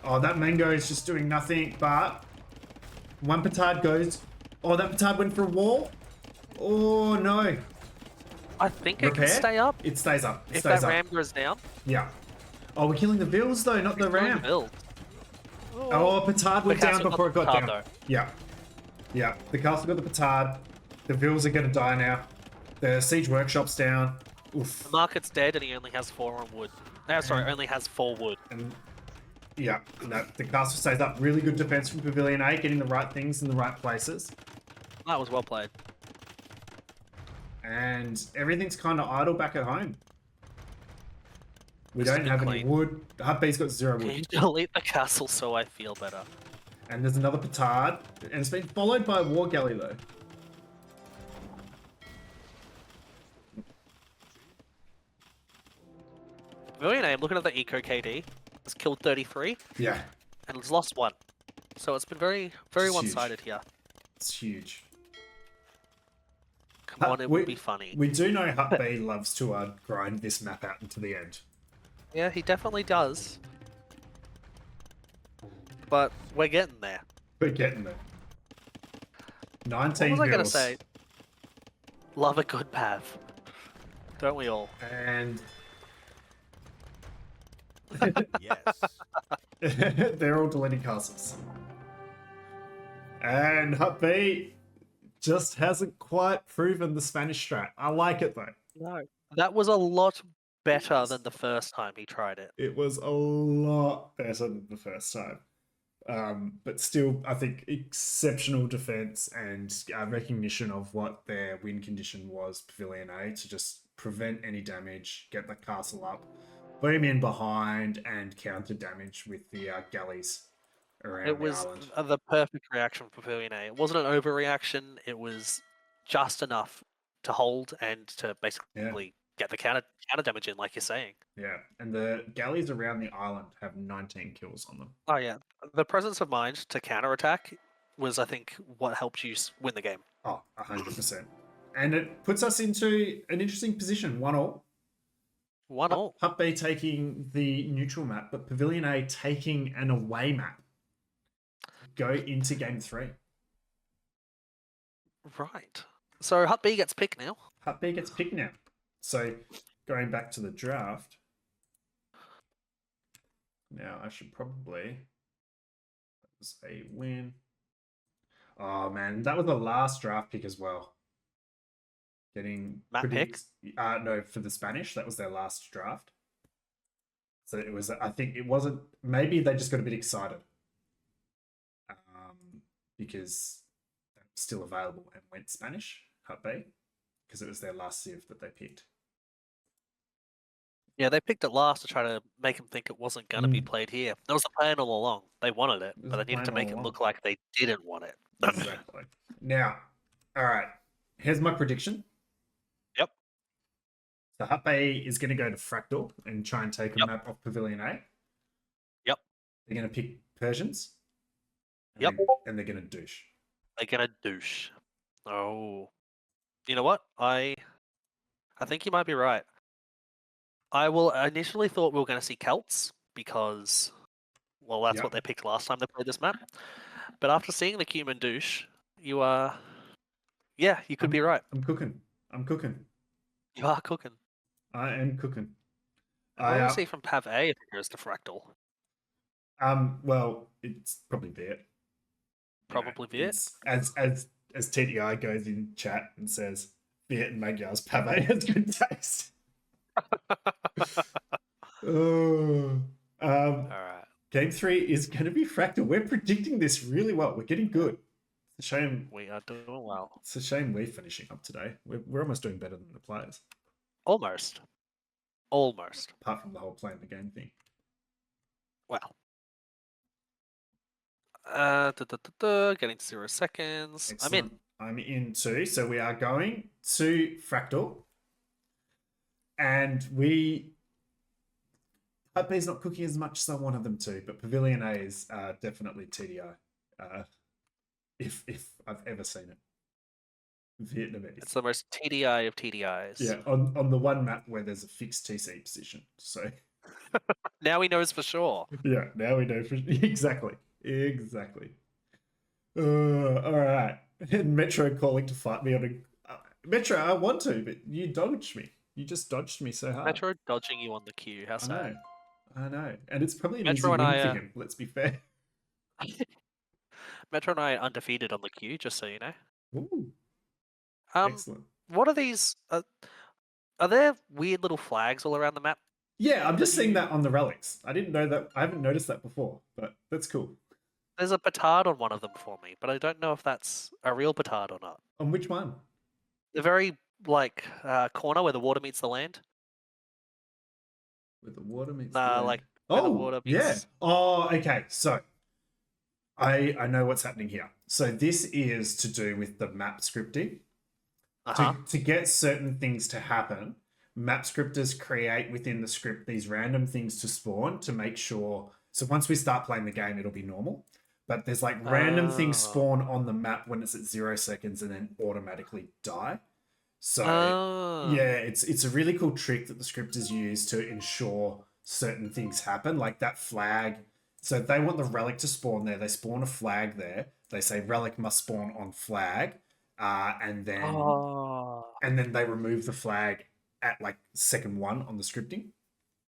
Oh, that Mango is just doing nothing, but one petard goes. Oh, that petard went for a wall. Oh, no. I think it can stay up. It stays up. If that ram goes down. Yeah. Oh, we're killing the vills, though, not the ram. Oh, petard went down before it got down. Though. Yeah. Yeah. The castle got the petard. The vills are going to die now. The siege workshop's down. Oof. The market's dead and he only has 4 on wood. No, sorry, only has 4 wood. And yeah, no, the castle stays up. Really good defense from Pavilion A, getting the right things in the right places. That was well played. And everything's kind of idle back at home. We don't have any wood. Hut B's got 0 wood. Can you delete the castle so I feel better? And there's another petard. And it's been followed by a war galley, though. Pavilion A, I'm looking at the Eco KD. It's killed 33. Yeah. And it's lost 1. So it's been very one-sided here. It's huge. Come on, it would be funny. We do know Hut B loves to grind this map out into the end. Yeah, he definitely does. But we're getting there. We're getting there. 19 What was I going to vills. say? Love a good path. Don't we all? And Yes. they're all deleting castles. And Hut B just hasn't quite proven the Spanish strat. I like it, though. No. That was a lot better than the first time he tried it. It was a lot better than the first time. But still, I think exceptional defense and recognition of what their win condition was, Pavilion A, to just prevent any damage, get the castle up, boom in behind, and counter damage with the galleys around It was the island. the perfect reaction for Pavilion A. It wasn't an overreaction. It was just enough to hold and to basically get the counter damage in, like you're saying. Yeah, and the galleys around the island have 19 kills on them. Oh yeah, the presence of mind to counterattack was, I think, what helped you win the game. Oh, 100%. And it puts us into an interesting position, 1-1. 1-1. Hut B taking the neutral map, but Pavilion A taking an away map. Go into game 3. Right. So Hut B gets picked now. Hut B gets picked now. So going back to the draft. Now I should probably. That was a win. Oh man, that was the last draft pick as well. Getting Map pick? No, for the Spanish, that was their last draft. So it was. I think it wasn't. Maybe they just got a bit excited. Because they're still available and went Spanish, Hut B, because it was their last civ that they picked. Yeah, they picked it last to try to make him think it wasn't going to be played here. That was the plan all along. They wanted it, but they needed to make it look like they didn't want it. Exactly. Now, all right. Here's my prediction. Yep. So Hut Bay is going to go to Fractal and try and take a Yep. map off Pavilion A. Yep. They're going to pick Persians. And Yep. and they're going to douche. They're gonna douche. Oh. You know what? I think you might be right. I initially thought we were going to see Celts because, well, that's Yep. what they picked last time they played this map. But after seeing the Cumin douche, you are, yeah, you could be right. I'm cooking. You are cooking. I am cooking. What do we see from Pav A if it goes to Fractal? Well, it's probably Viet. Probably Viet. As TDI goes in chat and says, Viet and Magyar's Pav A has good taste. Oh. All right. Game 3 is going to be Fractal. We're predicting this really well. We're getting good. It's a shame. We are doing well. It's a shame we're finishing up today. We're almost doing better than the players. Almost. Apart from the whole playing the game thing. Well. Getting to 0 seconds. Excellent. I'm in too. So we are going to Fractal. And Hut Bay's not cooking as much as I wanted them to, but Pavilion A is definitely TDI. If I've ever seen it. Vietnamese. It's the most TDI of TDIs. Yeah, on the one map where there's a fixed TC position. So now he knows for sure. Yeah, now we know for exactly. All right. And Metro calling to fight me on a Metro. I want to, but you dodged me. You just dodged me so hard. Metro dodging you on the queue. How sad. I know, and it's probably an Metro easy and win for him. Let's be fair. Metro and I are undefeated on the queue, just so you know. Ooh. Excellent. What are these? Are there weird little flags all around the map? Yeah, I'm just seeing that on the relics. I didn't know that. I haven't noticed that before, but that's cool. There's a petard on one of them for me, but I don't know if that's a real petard or not. On which one? The very corner where the water meets the land. Where the water meets the land. Like the water meets... yeah. Oh, okay. So I know what's happening here. So this is to do with the map scripting. To get certain things to happen, map scripters create within the script these random things to spawn to make sure. So once we start playing the game, it'll be normal. But there's like random things spawn on the map when it's at 0 seconds and then automatically die. So yeah, it's a really cool trick that the scripters use to ensure certain things happen, like that flag. So they want the relic to spawn there. They spawn a flag there. They say relic must spawn on flag, and then they remove the flag at like second 1 on the scripting.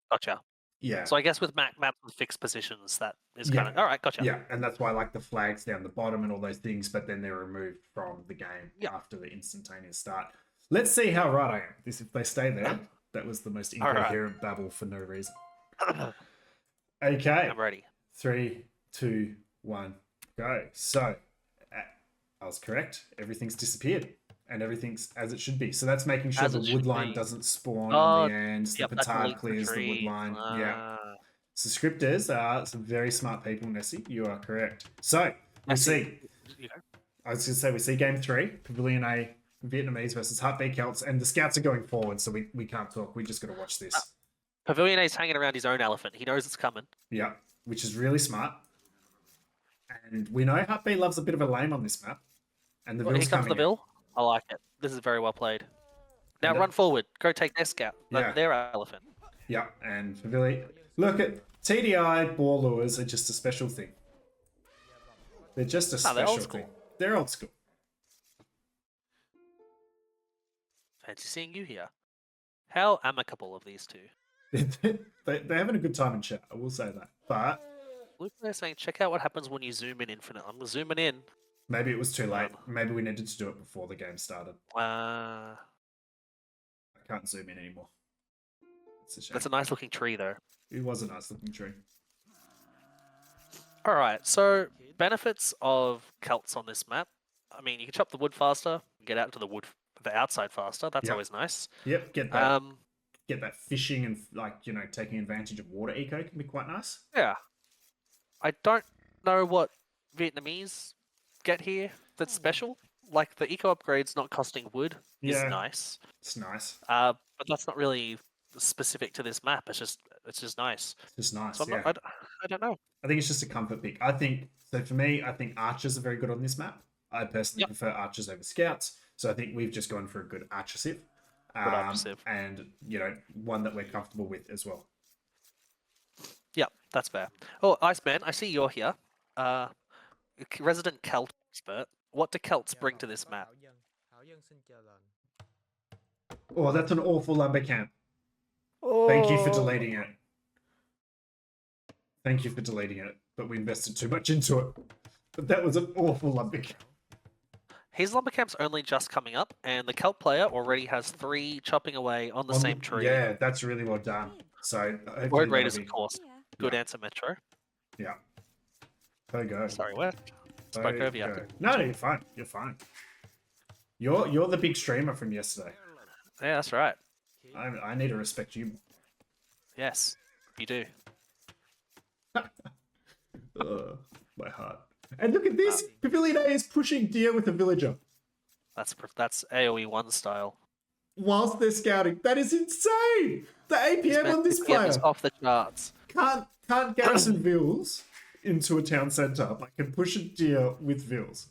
Gotcha. Yeah. So I guess with maps with fixed positions, that is kind of all right. Gotcha. Yeah, and that's why I like the flags down the bottom and all those things, but then they're removed from the game after the instantaneous start. Let's see how right I am. If they stay there, that was the most incoherent babble for no reason. Okay. I'm ready. 3, 2, 1, go. So I was correct. Everything's disappeared. And everything's as it should be. So that's making sure the wood line doesn't spawn on the ends. The petard clears the wood line. Yeah. So scripters are some very smart people, Nessie. You are correct. So we see. I was going to say we see game 3, Pavilion A, Vietnamese versus Hut Bay Celts, and the scouts are going forward, so we can't talk. We just got to watch this. Pavilion A's hanging around his own elephant. He knows it's coming. Yeah, which is really smart. And we know Hut Bay loves a bit of a lame on this map. And the Here comes the Vil. I like it. This is very well played. Now run forward. Go take their scout. Their elephant. Yeah, and Pavilion. Look at TDI ball lures are just a special thing. They're just a special thing. They're old school. Fancy seeing you here. How amicable of these two. They're having a good time in chat, I will say that. But Luke, they're saying, check out what happens when you zoom in infinite. I'm zooming in. Maybe it was too late. Maybe we needed to do it before the game started. I can't zoom in anymore. It's a shame. That's a nice looking tree, though. It was a nice looking tree. All right, so benefits of Celts on this map. I mean, you can chop the wood faster, get out to the outside faster. That's always nice. Yep, get that fishing and taking advantage of water eco can be quite nice. Yeah. I don't know what Vietnamese get here that's special. like the eco upgrades not costing wood is Yeah. nice. It's nice. But that's not really specific to this map. It's just nice. It's just nice. So I'm yeah. not, I don't know. I think it's just a comfort pick. I think so. For me, I think archers are very good on this map. I personally Yep. prefer archers over scouts. So I think we've just gone for a good archer civ. archer civ. And one that we're comfortable with as well. Yeah, that's fair. Oh, Iceman, I see you're here. Resident Celt expert. What do Celts bring to this map? Oh, that's an awful lumber camp. Oh. Thank you for deleting it. Thank you for deleting it. But we invested too much into it. But that was an awful lumber camp. His lumber camp's only just coming up, and the Celt player already has 3 chopping away on the same tree. Yeah, that's really well done. So, Word Raiders, of course. Good answer, Metro. Yeah. Go go. Sorry, what? Spoke over you. No, you're fine. You're fine. You're the big streamer from yesterday. Yeah, that's right. I need to respect you more. Yes, you do. My heart. And look at this! Pavilion A is pushing deer with a villager. That's AoE 1 style. Whilst they're scouting. That is insane! The APM on this player is off the charts. can't garrison vills into a town centre, but can push a deer with vills.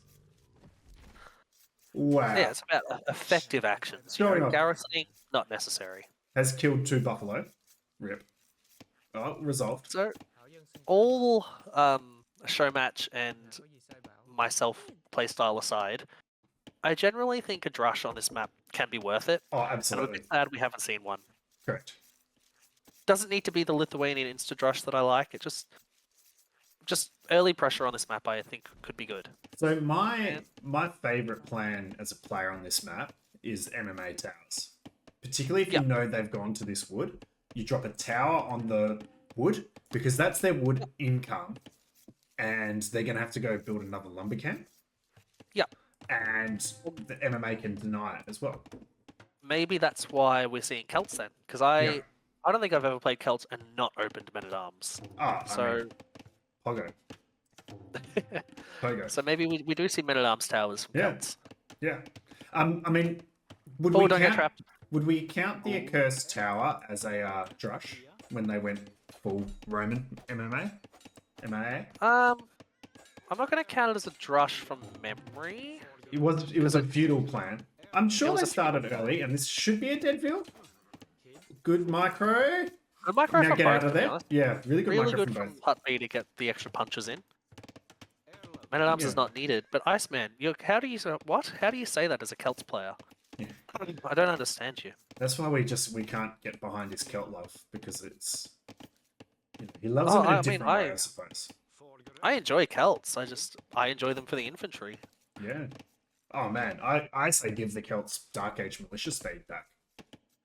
Wow. Yeah, it's about effective actions. Garrisoning, not necessary. Has killed 2 buffalo. Rip. Oh, resolved. So, all show match and myself playstyle aside, I generally think a drush on this map can be worth it. Oh, And I'm a absolutely. bit sad we haven't seen one. Correct. Doesn't need to be the Lithuanian insta drush that I like. It just early pressure on this map I think could be good. So my favorite plan as a player on this map is MMA towers. Particularly if you know they've gone to this wood, you drop a tower on the wood because that's their wood income, and they're gonna have to go build another lumber camp. Yeah. And the MMA can deny it as well. Maybe that's why we're seeing Celts then, because I don't think I've ever played Celts and not opened Men at Arms. Pogo. Pogo. So maybe we do see Men at Arms towers from Celts. Yeah. I mean, would don't get trapped. Would we count the Accursed Tower as a drush when they went full Roman MMA? MMA? I'm not going to count it as a drush from memory. It was a feudal plan. I'm sure they started early, and this should be a dead field. Good micro. Good micro Now from get both, out of there. Yeah, really good really micro good from from both. Hut B to get the extra punches in. Man at Arms is not needed, but Iceman, how do you say that as a Celts player? Yeah. I don't understand you. That's why we can't get behind his Celt love, because it's he loves them in a different way, I suppose. I enjoy Celts. I enjoy them for the infantry. Yeah. Oh man, I say give the Celts Dark Age militia speed back.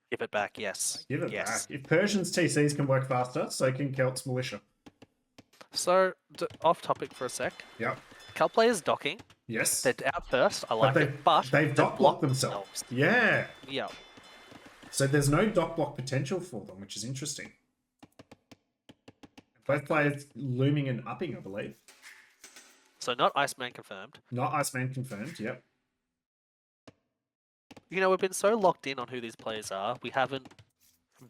Give it back, yes. Give it back. If Persians TCs can work faster, so can Celts militia. So, off topic for a sec. Yep. Celt players docking. Yes. They're out first. I like it, but they've dock blocked themselves. Yeah. Yeah. So there's no dock block potential for them, which is interesting. Both players looming and upping, I believe. So not Iceman confirmed. Not Iceman confirmed, yep. You know, we've been so locked in on who these players are, we haven't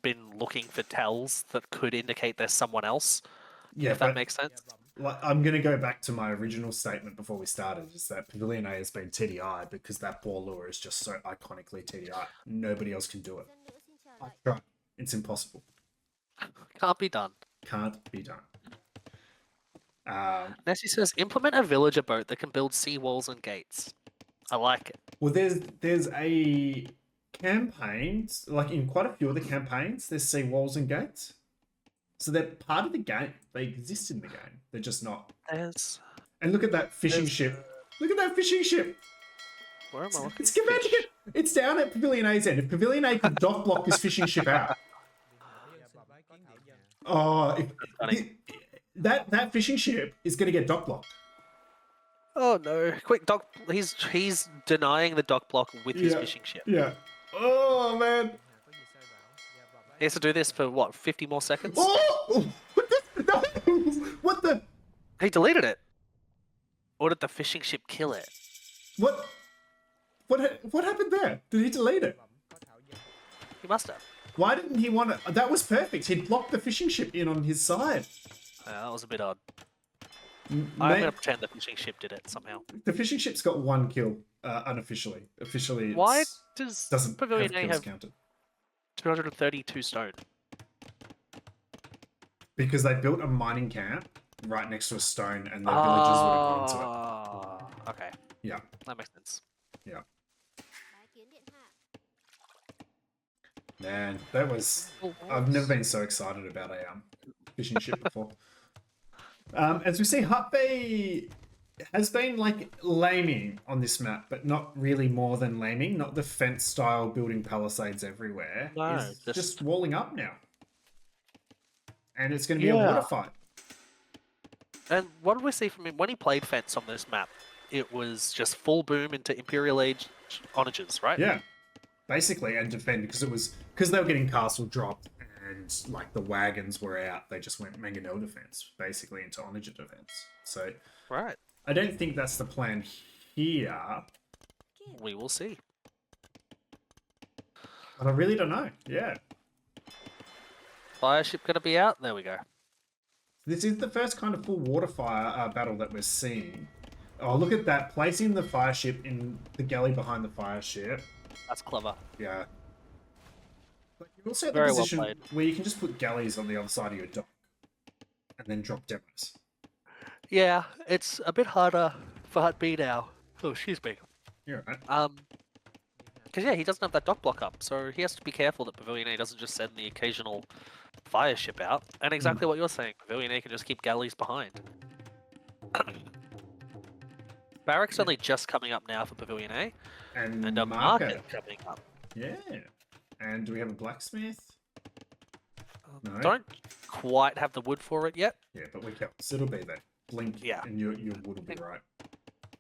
been looking for tells that could indicate there's someone else. Yeah, if that makes sense. I'm going to go back to my original statement before we started, is that Pavilion A has been TDI because that ball lure is just so iconically TDI. Nobody else can do it. I've tried. It's impossible. Can't be done. Can't be done. Nessie says, implement a villager boat that can build seawalls and gates. I like it. Well, there's a campaign, like in quite a few of the campaigns, there's sea walls and gates. So they're part of the game. They exist in the game. They're just not. And look at that fishing ship. Look at that fishing ship. Where am I looking? It's magic. It's down at Pavilion A's end. If Pavilion A could dock block this fishing ship out. Oh, that fishing ship is going to get dock blocked. Oh no! Quick, dock. He's denying the dock block with his fishing ship. Yeah. Oh man. He has to do this for what? 50 more seconds? Oh! No! What the? He deleted it. Or did the fishing ship kill it? What? What happened there? Did he delete it? He must have. Why didn't he want it? That was perfect. He'd blocked the fishing ship in on his side. That was a bit odd. M- I'm ma- going to pretend the fishing ship did it somehow. The fishing ship's got 1 kill unofficially. Officially, Why it's, does doesn't Pavilion have A kills have counted 232 stone? because they built a mining camp right next to a stone, and the villagers would have gone to it. Oh, okay. Yeah, That makes sense. yeah. Man, that was. I've never been so excited about a fishing ship before. As we see, Hut Bay has been like laming on this map, but not really more than laming. Not the fence style building palisades everywhere. No, It's just- just walling up now, and it's going to be a water fight. And what did we see from him when he played fence on this map? It was just full boom into Imperial Age onages, right? Yeah, basically, and defend because they were getting castle dropped and like the wagons were out. They just went mangonel defense basically into onager defense. So Right. I don't think that's the plan here, We will see. but I really don't know. Yeah, Fire ship going to be out? There we go. this is the first kind of full water fire battle that we're seeing. Oh, look at that! Placing the fire ship in the galley behind the fire ship. That's clever. Yeah. But you also have the Very well position played. where you can just put galleys on the other side of your dock and then drop demos. Yeah, it's a bit harder for Hut B now. Oh, excuse me. You're right. Because yeah, he doesn't have that dock block up, so he has to be careful that Pavilion A doesn't just send the occasional fire ship out. And exactly what you're saying, Pavilion A can just keep galleys behind. Barracks only just coming up now for Pavilion A, And, and a market. market coming up. Yeah. And do we have a blacksmith? No. Don't quite have the wood for it yet. Yeah, but we can. So it'll be there. Blink, Yeah. and your wood will be right.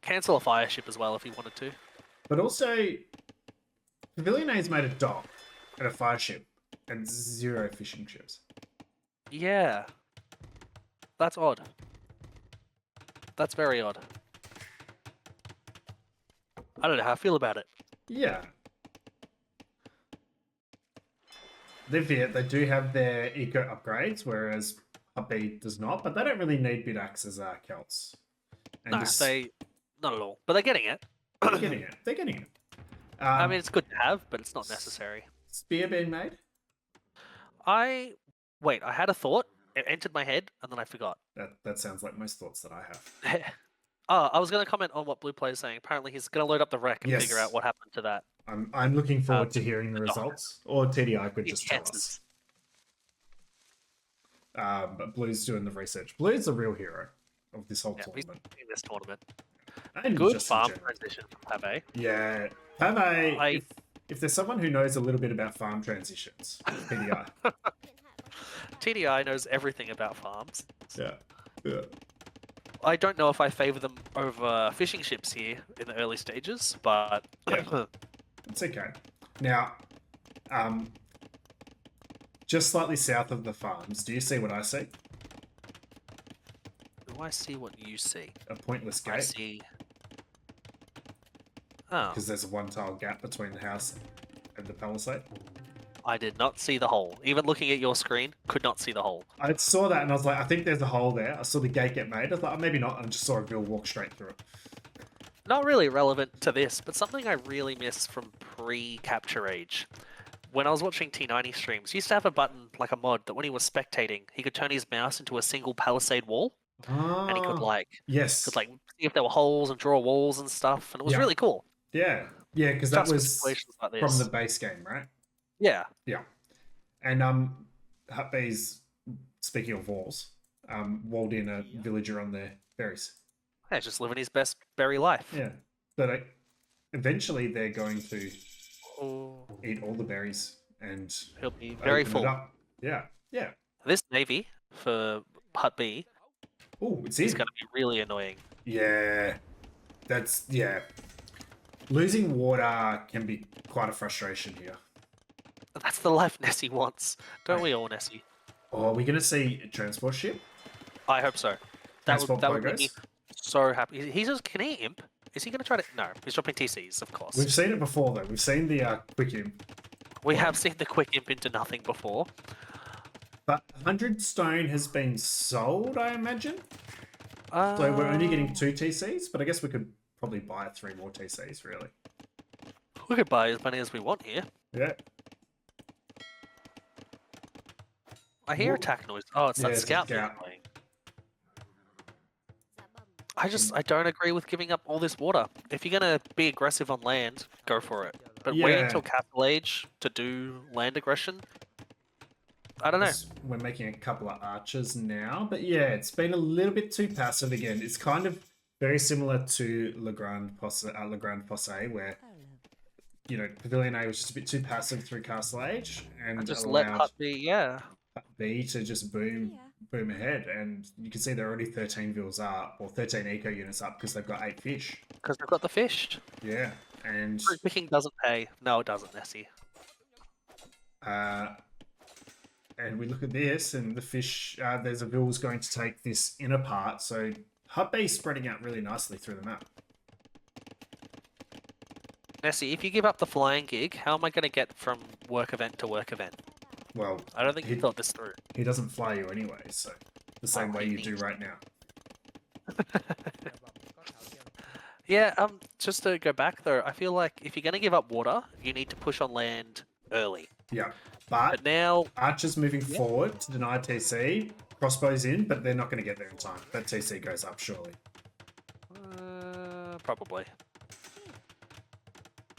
Cancel a fire ship as well if he wanted to. But also, Pavilion A's made a dock and a fire ship and 0 fishing ships. Yeah. That's odd. That's very odd. I don't know how I feel about it. Yeah. They do have their eco upgrades, whereas Hubby does not, but they don't really need bit axes Celts. And No, this- they... Not at all. But they're getting it. they're getting it. They're getting it. I mean, it's good to have, but it's not necessary. Spear being made? Wait, I had a thought. It entered my head, and then I forgot. That sounds like most thoughts that I have. Oh, I was going to comment on what Blue Play is saying. Apparently, he's going to load up the rec and figure Yes. out what happened to that. I'm looking forward to hearing the the dock. results, or TDI could just tell Chances. us. But Blue's doing the research. Blue's the real hero of this whole Yeah, he's tournament. in this tournament. And Good just in farm general. transition from Pave. Yeah. Pave, if there's someone who knows a little bit about farm transitions, it's TDI. TDI knows everything about farms. Yeah. Yeah. I don't know if I favor them over fishing ships here in the early stages, but Yeah. It's okay. Now, just slightly south of the farms, do you see what I see? do I see what you see? A pointless I gate. see. Oh, Because there's a one-tile gap between the house and the palisade. I did not see the hole. Even looking at your screen, could not see the hole. I saw that and I was like, I think there's a hole there. I saw the gate get made. I thought, oh, maybe not. And I just saw a girl walk straight through it. Not really relevant to this, but something I really miss from pre-Capture Age. When I was watching T90 streams, he used to have a button, like a mod, that when he was spectating, he could turn his mouse into a single palisade wall, and he could Yes. see if there were holes and draw walls and stuff, and it was Yeah. really cool. Yeah. Yeah, because that Just for was situations like from this. the base game, right? Yeah. Yeah. And Hutbay's, speaking of walls, walled in a villager on their berries. Yeah, just living his best berry life. Yeah. But eventually they're going to Oh, eat all the berries and he'll be very open it full. up. Yeah. Yeah. This navy for Hut B Oh, it's is in. going to be really annoying. Yeah. Yeah. Losing water can be quite a frustration here. That's the life Nessie wants. Don't we all, Nessie? Oh, are we going to see a transport ship? I hope so. That Transport would make me progress? so happy. He's just, can he imp? Is he going to try to... No, he's dropping TCs, of course. We've seen it before, though. We've seen the quick imp. We have seen the quick imp into nothing before. But 100 stone has been sold, I imagine. So we're only getting 2 TCs, but I guess we could probably buy 3 more TCs, really. We could buy as many as we want here. Yeah. I hear attack noise. Oh, it's that it's a scout. scout. Playing. I don't agree with giving up all this water. If you're gonna be aggressive on land, go for it. But wait until Capital Age to do land aggression. I don't know. We're making a couple of archers now, but yeah, it's been a little bit too passive again. It's kind of very similar to Le Grand Fosse, where you know Pavilion A was just a bit too passive through Castle Age, and just let Hut B, Hut B to just boom ahead. And you can see they're already 13 vills up, or 13 eco units up, because they've got 8 fish. Because they've got the fish. Yeah, and Fruit picking doesn't pay. No, it doesn't, Nessie. And we look at this, and the fish, there's a Vill's going to take this inner part, so Hut B is spreading out really nicely through the map. Nessie, if you give up the flying gig, how am I going to get from work event to work event? Well, I don't think he thought this through. He doesn't fly you anyway, so the same way you do right now. Yeah, just to go back though, I feel like if you're going to give up water, you need to push on land early. Yeah, but now archers moving forward to deny TC, crossbows in, but they're not going to get there in time. That TC goes up surely. Probably.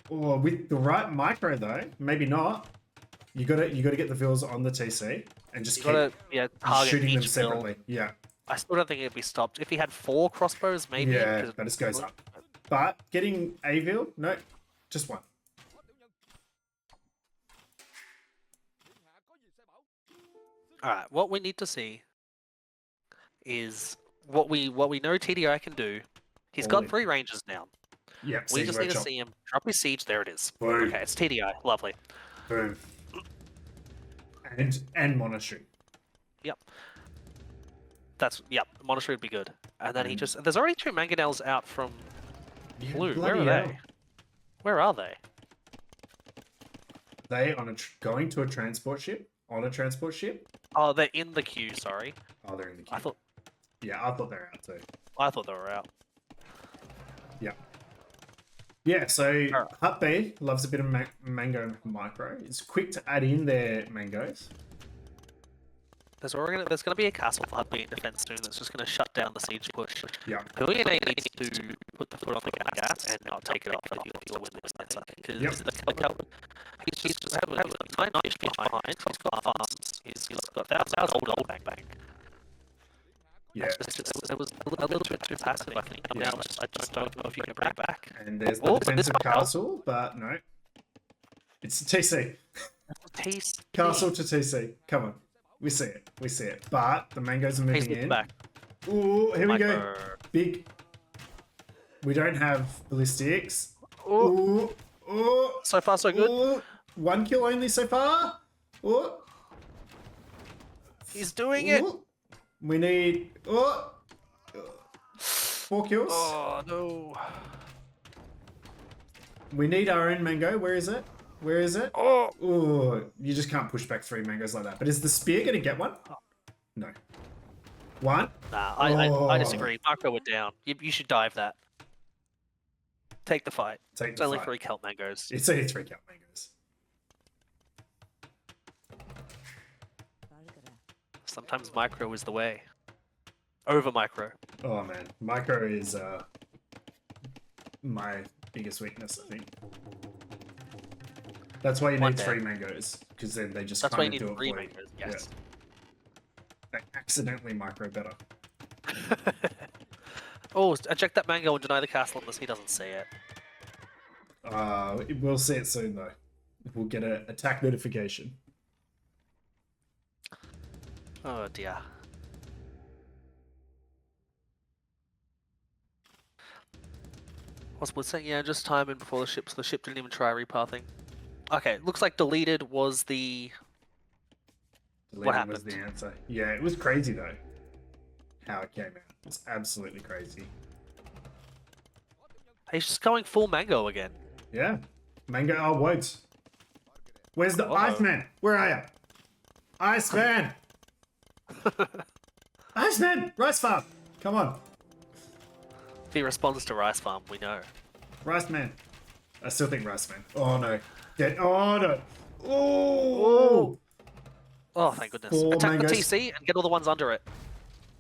Or with the right micro though, maybe not. You gotta get the vills on the TC and just keep shooting them separately. Yeah. I still don't think it'd be stopped. If he had 4 crossbows, maybe. Yeah, but it goes up. But getting a vill, no, just 1. Alright, what we need to see is what we know TDI can do. He's got 3 ranges now. Yeah, we just need to see him drop his siege. There it is. Boom. Okay, it's TDI. Lovely. Boom. And monastery. Yep. Monastery would be good. And then he just... There's already 2 mangonels out from blue. Where are they? Where are they? They going to a transport ship? On a transport ship? Oh, they're in the queue, sorry. Oh, they're in the queue. I thought they were out too. I thought they were out. Yeah. Yeah, so Hut B loves a bit of mango micro. It's quick to add in their mangoes. There's gonna be a castle for Hut B in defense soon that's just gonna shut down the siege push. Yeah. Pavilion A needs to put the foot on the gas and not take it off if you want to win this match. Because he's just having 9 fish behind. He's got farms. He's got thousands of old bang. Yeah. It was a little bit too passive, I think. Now I just don't know if you can bring it back. And there's the defensive castle, but no. It's TC. Castle to TC. Come on. We see it. But the mangoes are moving in. Back. Ooh, here we go. Big. We don't have ballistics. Ooh. Ooh. So far, so good. Ooh. 1 kill only so far. Ooh. He's doing it. We need 4 kills. Oh no. We need our own mango. Where is it? Oh. Ooh, you just can't push back 3 mangoes like that. But is the spear going to get one? No. 1? Nah, I disagree. Marco went down. You should dive that. Take the fight. It's only 3 kelp mangoes. It's only 3 kelp mangoes. Sometimes micro is the way. Over micro. Oh man, micro is my biggest weakness, I think. That's why you need 3 mangoes, because then they just kind of do it for you. Mangoes, yes. Yeah. They accidentally micro better. Oh, eject that mango and deny the castle unless he doesn't see it. We'll see it soon though. We'll get an attack notification. Oh dear. What's saying? Yeah, just time in before the ship, so the ship didn't even try repathing. Okay, looks like deleted was the... What happened? Was the answer. Yeah, it was crazy though. How it came out. It's absolutely crazy. He's just going full mango again. Yeah. Mango. Oh, Wodes. Where's the Iceman? Where are you? Iceman! Iceman! Rice farm! Come on. If he responds to Rice Farm, we know. Rice Man. I still think Rice Man. Oh no. Dead. Oh no. Oh! Oh, thank goodness. Four Attack mangoes. the TC and get all the ones under it.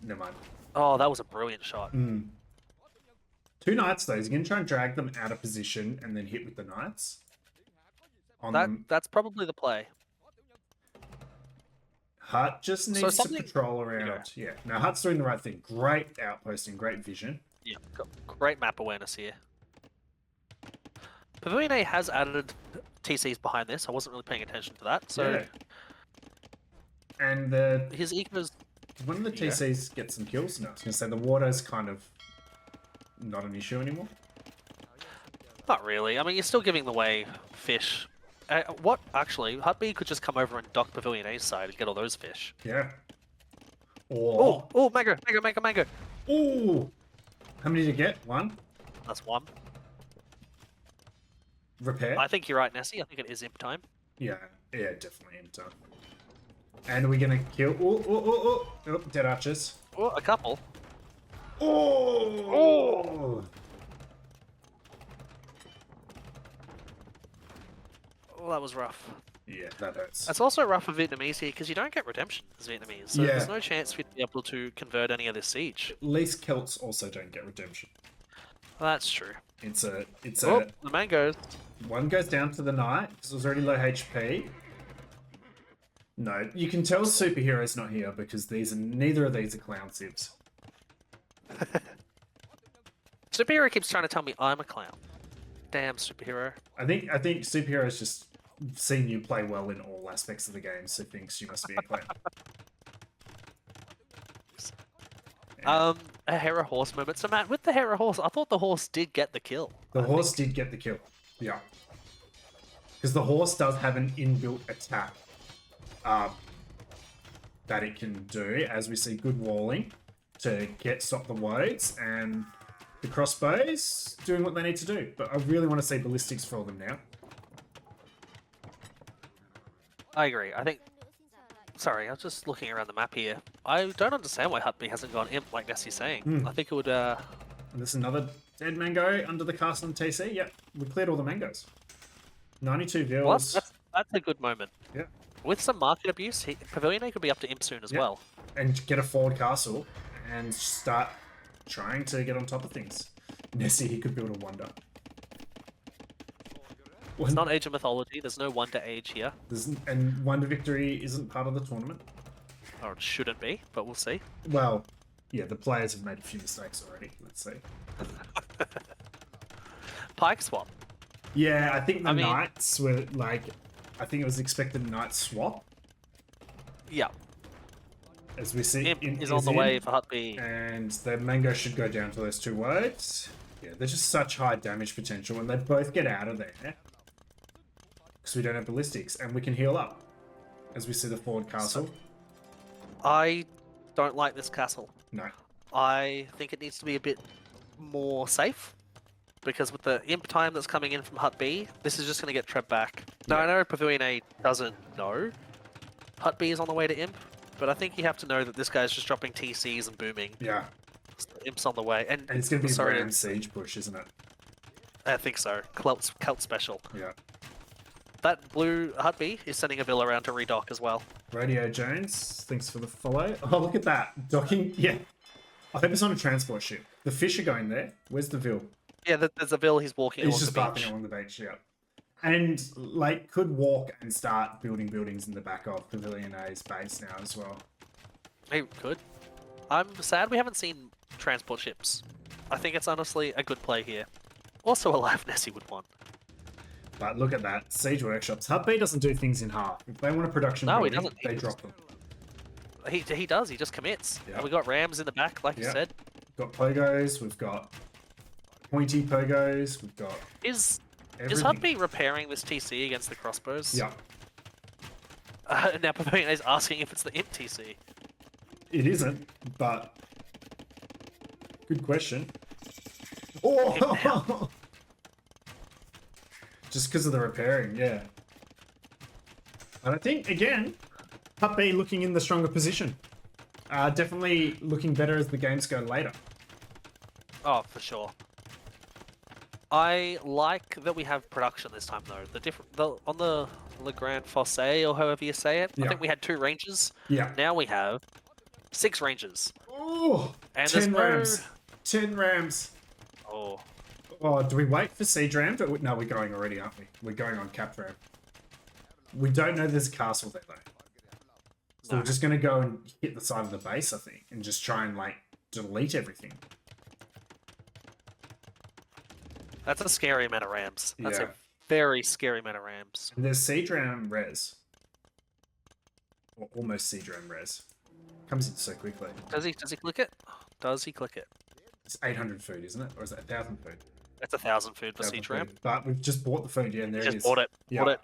Never mind. Oh, that was a brilliant shot. 2 knights though. He's going to try and drag them out of position and then hit with the knights. On them. That's probably the play. Hut just needs to something- patrol around. Yeah. No, Hut's doing the right thing. Great outposting, great vision. Yeah, got great map awareness here. Pavilion A has added TCs behind this. I wasn't really paying attention to that. So Yeah. And his eco's when the TCs get some kills, no, I was going to say the water's kind of not an issue anymore. not really. I mean, you're still giving away fish. What actually? Hut B could just come over and dock Pavilion A's side and get all those fish. Yeah. Or... Oh, mango. Ooh! How many did you get? 1? That's 1. Repair? I think you're right, Nessie. I think it is imp time. Yeah, definitely in time. And we're gonna kill. Oh, dead archers. Oh, a couple. Oh! Oh, that was rough. Yeah, that hurts. It's also rough for Vietnamese here because you don't get redemption as Vietnamese, so Yeah. there's no chance for you to be able to convert any of this siege. At least Celts also don't get redemption. That's true. It's a. Oh, the mangoes. One goes down to the knight because it was already low HP. No, you can tell superhero's not here because neither of these are clown civs. Superhero keeps trying to tell me I'm a clown. Damn, superhero. I think superhero's just seen you play well in all aspects of the game, so thinks you must be a clown. A Hera horse moment. So Matt, with the Hera horse, I thought the horse did get the kill. The horse did get the kill. Yeah. Because the horse does have an inbuilt attack that it can do, as we see good walling to stop the woads, and the crossbows doing what they need to do. But I really want to see ballistics for them now. I agree. I think. Sorry, I was just looking around the map here. I don't understand why Hut B hasn't gone imp like Nessie's saying. I think it would. And there's another dead mango under the castle and TC. Yep, we cleared all the mangoes. 92 vills. Well, that's a good moment. Yeah. With some market abuse, Pavilion A could be up to imp soon as well. And get a forward castle and start trying to get on top of things. Nessie, he could build a wonder. It's not Age of Mythology. There's no Wonder Age here. And Wonder Victory isn't part of the tournament. Or it shouldn't be, but we'll see. Well, yeah, the players have made a few mistakes already. Let's see. Pike swap. Yeah, I think the Knights were like... I think it was expected Knight swap. Yeah. As we see... Imp is on the way for Hut B. And the mango should go down to those 2 words. Yeah, there's just such high damage potential when they both get out of there. Because we don't have ballistics, and we can heal up. As we see the forward castle. I don't like this castle. No. I think it needs to be a bit more safe. Because with the imp time that's coming in from Hut B, this is just going to get trebbed back. Now, I know Pavilion A doesn't know Hut B is on the way to imp, but I think you have to know that this guy's just dropping TCs and booming. Yeah. So imp's on the way. And it's going to be a Ram Siege push, isn't it? I think so. Celt special. Yeah. That blue Hut B is sending a Villa around to redock as well. Radio Jones, thanks for the follow. Oh, look at that. Docking. Yeah. I hope it's on a transport ship. The fish are going there. Where's the Vil? Yeah, there's a Vil. He's walking along the beach. He's just barking along the beach, yeah. And, like, could walk and start building buildings in the back of Pavilion A's base now as well. He could. I'm sad we haven't seen transport ships. I think it's honestly a good play here. Also a live Nessie would want. But look at that. Siege Workshops. Hut B doesn't do things in half. If they want a production building, he doesn't. they drop them. He does. He just commits. Yeah. And we got Rams in the back, like you said. We've got Pogos. We've got pointy Pogos. We've got... Is everything. Hut B repairing this TC against the crossbows? Yeah. Now Pavilion is asking if it's the imp TC. It isn't, but... Good question. Oh! just because of the repairing, yeah. And I think, again, Hut B looking in the stronger position. Definitely looking better as the games go later. Oh, for sure. I like that we have production this time, though. On the Le Grand Fosse, or however you say it, I think we had 2 rangers. Yeah. Now we have 6 rangers. Oh, And 10 rams. 10 rams. Oh. Oh, do we wait for siege rams? No, we're going already, aren't we? We're going on capped ram. We don't know there's a castle there, though. So we're just going to go and hit the side of the base, I think, and just try and, like, delete everything. That's a scary amount of rams. That's a very scary amount of rams. And there's siege ram res. Or almost siege ram res. Comes in so quickly. Does he click it? Does he click it? It's 800 food, isn't it? Or is it 1,000 food? That's 1,000 food for siege ram. But we've just bought the food, yeah, and there it is. Just bought it. Bought it.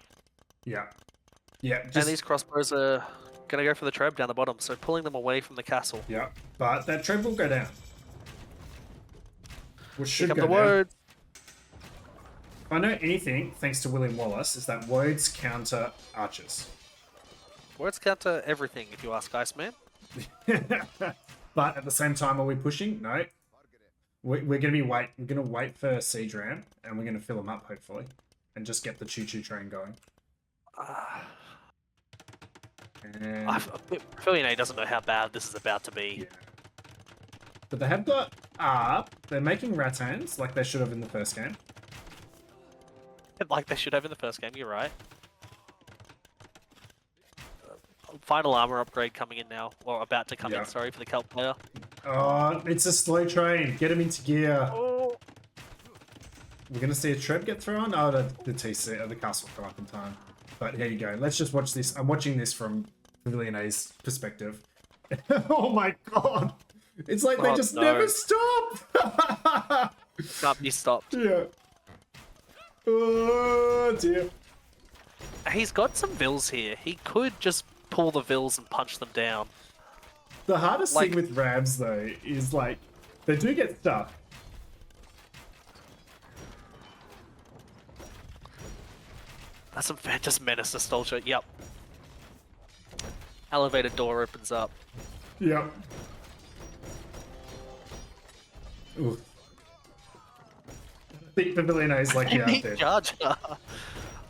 Yeah. Yeah. And these crossbows are going to go for the treb down the bottom, so pulling them away from the castle. Yeah. But that treb will go down. Which should go the down. word. If I know anything, thanks to William Wallace, is that words counter archers. Words counter everything, if you ask Iceman. But at the same time, are we pushing? No. We're going to wait. We're going to wait for siege ram, and we're going to fill them up, hopefully, and just get the choo-choo train going. And... Pavilion A doesn't know how bad this is about to be. Yeah. But they have got they're making rattans like they should have in the first game. Like they should have in the first game, you're right. Final armor upgrade coming in now, or about to come in, sorry, for the Celt player. Oh, it's a slow train. Get him into gear. Oh. We're going to see a treb get thrown. Oh, the TC, the castle come up in time. But here you go. Let's just watch this. I'm watching this from Pavilion A's perspective. Oh my god. It's like they just never stop. Can't be stopped. Yeah. Oh dear. He's got some vills here. He could just pull the vills and punch them down. The hardest thing with rams, though, is like they do get stuck. That's some just menace nostalgia. Yep. Elevator door opens up. Yep. Ooh. I think Pavilion A is like out there. Jar Jar.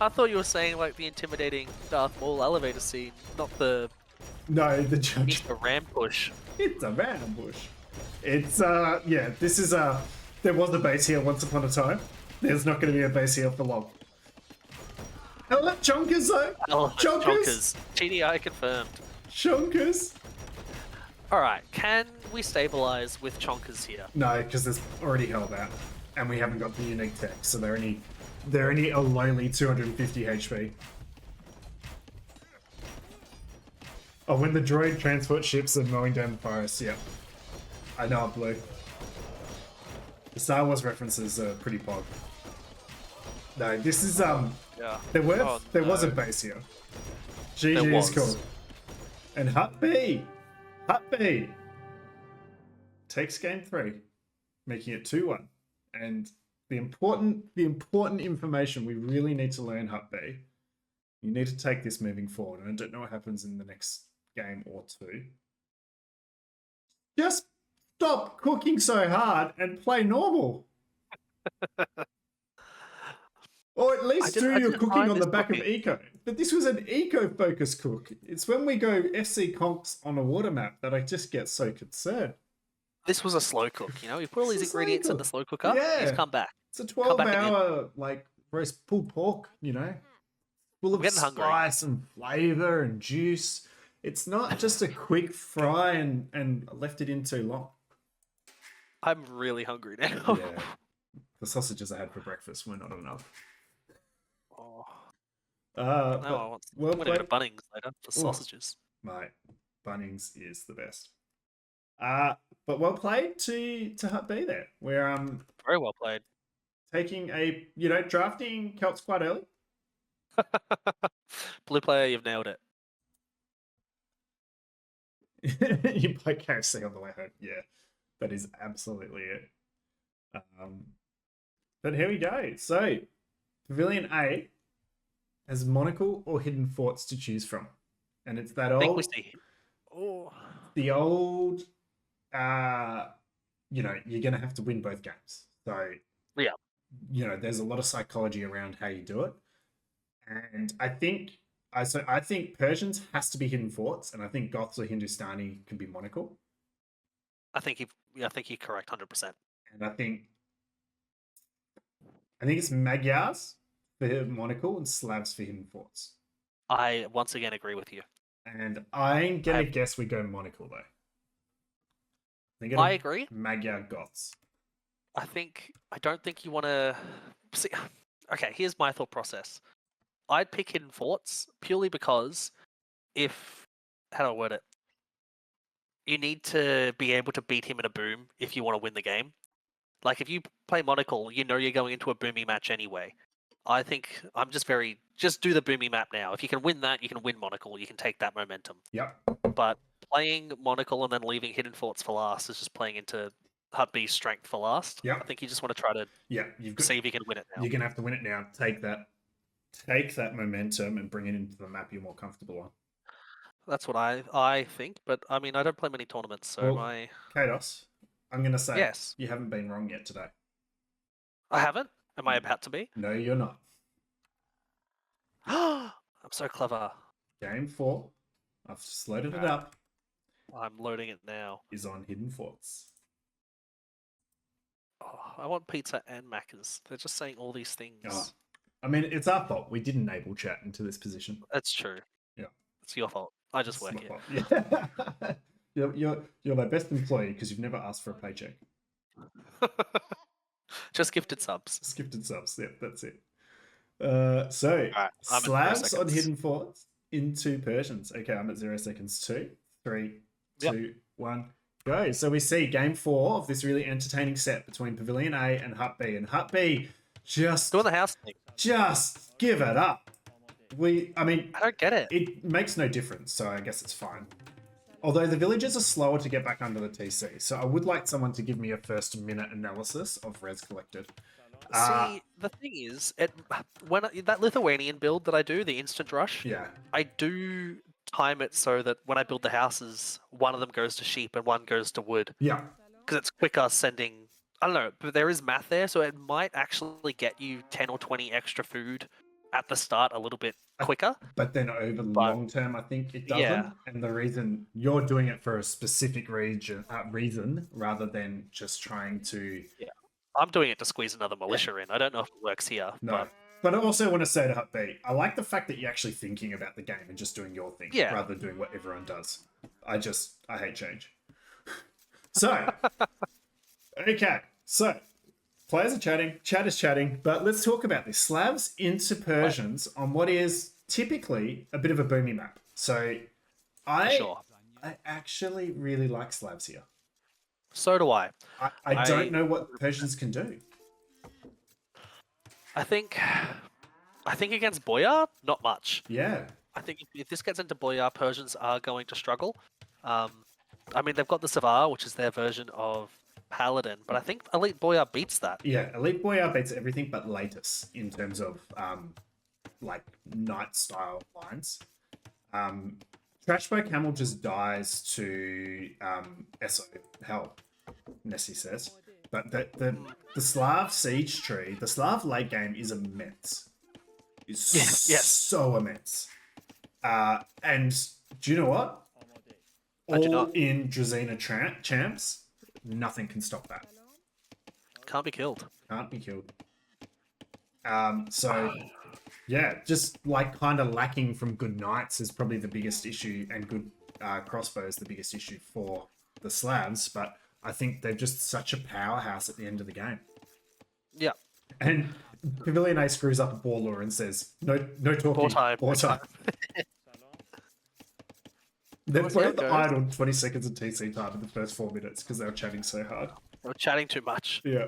I thought you were saying like the intimidating Darth Maul elevator scene, not the. No, the judge. It's a ram push. It's a ram push. It's yeah. This is there was a base here once upon a time. There's not going to be a base here for long. Hello, Chonkers though. Chonkers. TDI confirmed. Chonkers. All right. Can we stabilize with Chonkers here? No, because there's already Hellbat, and we haven't got the unique tech, so they're only a lowly 250 HP. Oh, when the droid transport ships are mowing down the forest, yeah. I know, Blue. The Star Wars references are pretty pog. No, this is yeah. There was a base here. GG is cool. And Hut B takes game 3, making it 2-1. And the important information we really need to learn, Hut B, you need to take this moving forward. And I don't know what happens in the next game or 2. Just stop cooking so hard and play normal. Or at least do your cooking on the back of eco. But this was an eco-focused cook. It's when we go FC conks on a water map that I just get so concerned. This was a slow cook, you know? You put all these ingredients in the slow cooker, he's come back. It's a 12-hour, like, roast pulled pork, you know? Full of spice and flavour and juice. It's not just a quick fry and left it in too long. I'm really hungry now. Yeah. The sausages I had for breakfast were not enough. Oh. I'm going to go to Bunnings later for sausages. Mate, Bunnings is the best. But well played to Hut B there. We're very well played. Taking drafting Celts quite early. Blue player, you've nailed it. You play KFC on the way home. Yeah, that is absolutely it. But here we go. So, Pavilion A has monocle or hidden forts to choose from, and it's that I think we old, see. Oh, the old. You're gonna have to win both games. So yeah. there's a lot of psychology around how you do it, and I think Persians has to be hidden forts, and I think Goths or Hindustani can be monocle, I think you're correct, 100%. and I think it's Magyars for monocle and Slavs for hidden forts. I once again agree with you. And I'm gonna guess we go monocle though. I agree. Magyar Goths. I don't think you want to see. Okay, here's my thought process. I'd pick hidden forts purely because how do I word it? You need to be able to beat him in a boom if you want to win the game. Like if you play monocle, you're going into a boomy match anyway. I think I'm just do the boomy map now. If you can win that, you can win monocle. You can take that momentum. Yep. But playing monocle and then leaving hidden forts for last is just playing into Hut B's strength for last. Yep. I think you just want to try to see if you can win it now. You're gonna have to win it now. Take that momentum and bring it into the map you're more comfortable on. That's what I think, but I mean I don't play many tournaments, so Kados, I'm gonna say yes. You haven't been wrong yet today. I haven't? Am I about to be? No, you're not. I'm so clever. Game 4, I've just loaded it up. I'm loading it now. Is on hidden forts. Oh, I want pizza and Macca's. They're just saying all these things. Oh, I mean, it's our fault. We didn't enable chat into this position. That's true. Yeah, it's your fault. I just work here. Yeah. you're my best employee because you've never asked for a paycheck. Just gifted subs. Just gifted subs. Yeah, that's it. So right, Slavs on hidden forts into Persians. Okay, I'm at 0 seconds. 2, 3, 2, 1, go. So we see game 4 of this really entertaining set between Pavilion A and Hut B, and Hut B just doing the house thing. Just give it up. I don't get it. It makes no difference, so I guess it's fine. Although the villagers are slower to get back under the TC, so I would like someone to give me a first minute analysis of res collected. See, the thing is, that Lithuanian build that I do, the instant rush, I do time it so that when I build the houses, one of them goes to sheep and one goes to wood. Yeah. Because it's quicker sending. I don't know, but there is math there, so it might actually get you 10 or 20 extra food at the start a little bit quicker. But then over the long term, I think it doesn't. Yeah. And the reason you're doing it for a specific reason rather than just trying to. Yeah. I'm doing it to squeeze another militia in. I don't know if it works here. No. But I also want to say to Hut B, I like the fact that you're actually thinking about the game and just doing your thing rather than doing what everyone does. I hate change. So, okay. So, players are chatting, chat is chatting, but let's talk about this. Slavs into Persians on what is typically a bit of a boomy map. So, I actually really like Slavs here. So do I. I don't know what Persians can do. I think against Boyar, not much. Yeah. I think if this gets into Boyar, Persians are going to struggle. I mean, they've got the Savar, which is their version of Paladin, but I think Elite Boyar beats that. Yeah, Elite Boyar beats everything but Latus in terms of like knight style lines. Trashbow Camel just dies to SO Hell, Nessie says. But the Slav siege tree, the Slav late game is immense. It's so immense. And do you know what? All in Drazina champs, nothing can stop that. Can't be killed. Can't be killed. So, yeah, just like kind of lacking from good knights is probably the biggest issue, and good crossbows the biggest issue for the Slavs. But I think they're just such a powerhouse at the end of the game. Yeah. And Pavilion A screws up a ball lure and says, no talking. Ball time. They played the idle 20 seconds of TC time in the first 4 minutes because they were chatting so hard. They were chatting too much. Yeah.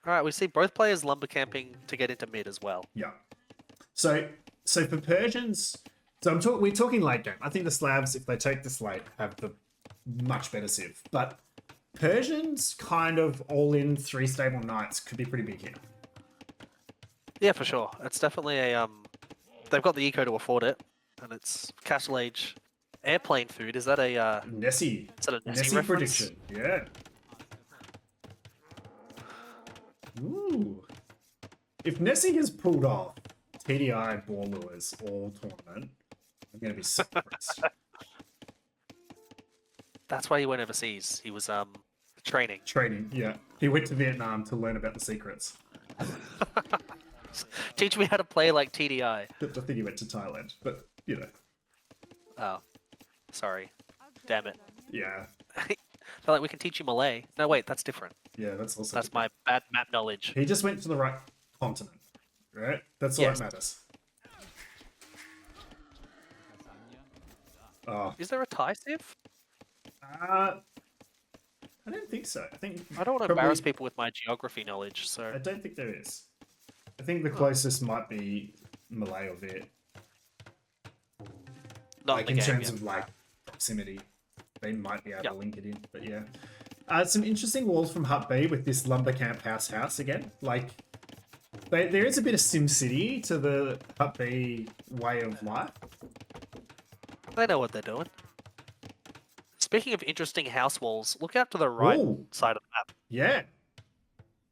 All right, we see both players lumber camping to get into mid as well. Yeah. So for Persians, we're talking late game. I think the Slavs, if they take this late, have the much better civ. But Persians kind of all in 3 stable knights could be pretty big here. Yeah, for sure. It's definitely a They've got the eco to afford it, and it's Castle Age airplane food. Is that a Nessie. is that a Nessie Nessie reference? prediction. Yeah. Ooh. If Nessie has pulled off TDI ball lures all tournament, I'm going to be so impressed. That's why he went overseas. He was training. Training, yeah. He went to Vietnam to learn about the secrets. Teach me how to play like TDI. I think he went to Thailand, but, you know. Oh, sorry. Damn it. Yeah. They're like, we can teach you Malay. No, wait, that's different. Yeah, that's also That's different. my bad map knowledge. He just went to the right continent, right? That's all Yes. that matters. Oh. Is there a Thai civ? I don't think so. I think I don't want to embarrass people with my geography knowledge, so... I don't think there is. I think the closest might be Malay or Viet. Not Like in the game, terms yeah. of like proximity, they might be able Yep. to link it in. But yeah, some interesting walls from Hut B with this lumber camp house again. Like there is a bit of SimCity to the Hut B way of life. They know what they're doing. Speaking of interesting house walls, look out to the right Ooh. side of the map. Yeah.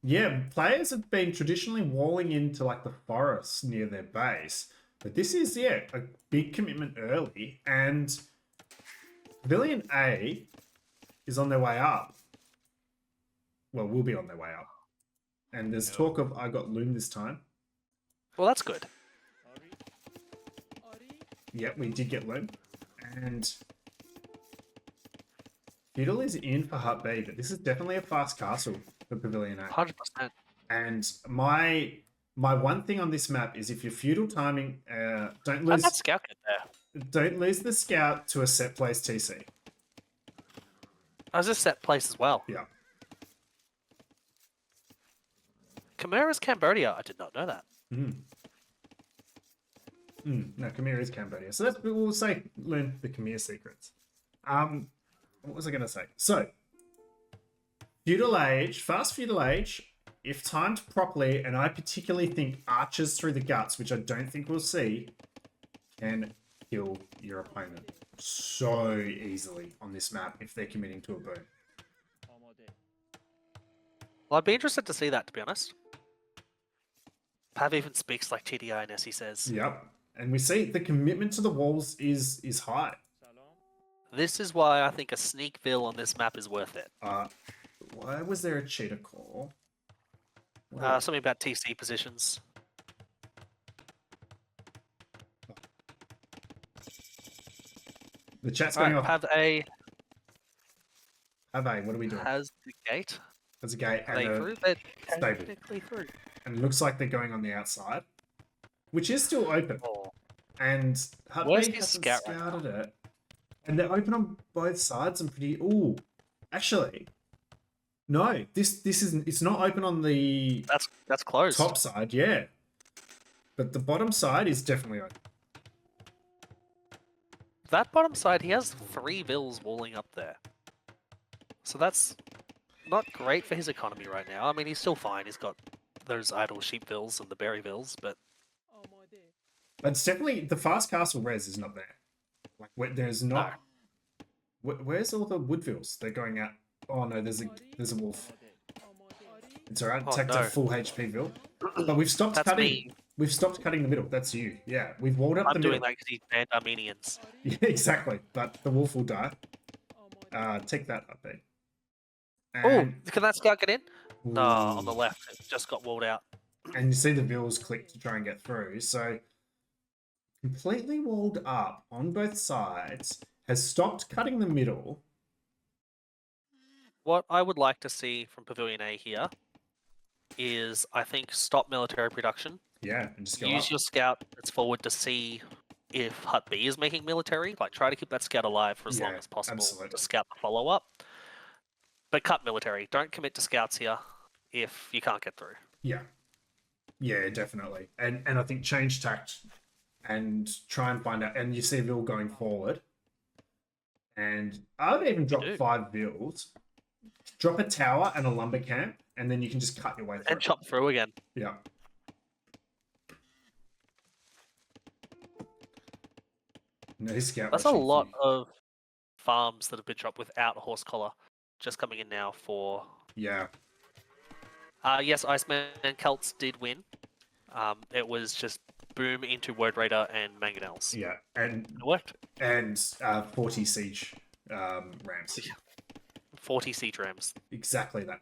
Yeah, players have been traditionally walling into like the forests near their base. But this is, yeah, a big commitment early. And Pavilion A is on their way up. Well, will be on their way up. And there's talk of I got Loom this time. Well, that's good. Yep, we did get Loom. And Feudal is in for Hut B, but this is definitely a fast castle for Pavilion A. 100%. And my one thing on this map is if you're feudal timing, don't lose. That scout kit there. Don't lose the scout to a set place TC. I was just set place as well. Yeah. Chimera's Cambodia. I did not know that. No, Khmer is Cambodia. So that's we'll say learn the Khmer secrets. What was I going to say? So, feudal age, fast feudal age. If timed properly, and I particularly think archers through the guts, which I don't think we'll see, can kill your opponent so easily on this map if they're committing to a boom. Well, I'd be interested to see that, to be honest. Pav even speaks like TDI and he says. Yep. And we see the commitment to the walls is high. This is why I think a sneakville on this map is worth it. Why was there a cheater call? Something about TC positions. The chat's going off. Pav A Have A, what are we doing? has the gate. There's a gate Are they and through? a They're stable. technically through. And it looks like they're going on the outside, which is still open. Oh. And Hut Where's B his hasn't scout right scouted it. And they're open on both sides and pretty... Ooh, actually, no, this isn't... It's not open on the That's closed. top side, yeah. But the bottom side is definitely open. That bottom side, he has 3 vills walling up there. So that's not great for his economy right now. I mean, he's still fine. He's got those idle sheep vills and the berry vills, but... But it's definitely... The fast castle res is not there. Like, there's not... No. Where's all the woodvilles? They're going out... Oh, no, there's a wolf. It's alright, Oh, take no. a full HP vill. But we've stopped That's cutting... me. We've stopped cutting the middle. That's you. Yeah, we've walled up the I'm middle. doing that because he's banned Armenians. Yeah, exactly. But the wolf will die. Take that up there. Oh, can that scout get in? No, on the Ooh. left. It just got walled out. And you see the vills click to try and get through. So completely walled up on both sides. Has stopped cutting the middle. What I would like to see from Pavilion A here is, I think, stop military production. Yeah, and just go Use up. your scout that's forward to see if Hut B is making military. Like, try to keep that scout alive for as long Yeah, as possible absolutely. to scout the follow-up. But cut military. Don't commit to scouts here if you can't get through. Yeah. Yeah, definitely. And I think change tact and try and find out. And you see Vill going forward. And I would even drop do. 5 Vills. Drop a tower and a lumber camp. And then you can just cut your way through. And chop through again. Yeah. No scout That's a rushing for lot you. of farms that have been dropped without a horse collar. Just coming in now for. Yeah. Yes, Iceman and Celts did win. It was just boom into Word Raider and Mangonels. Yeah. And It worked. 40 siege rams. 40 siege rams. Exactly that.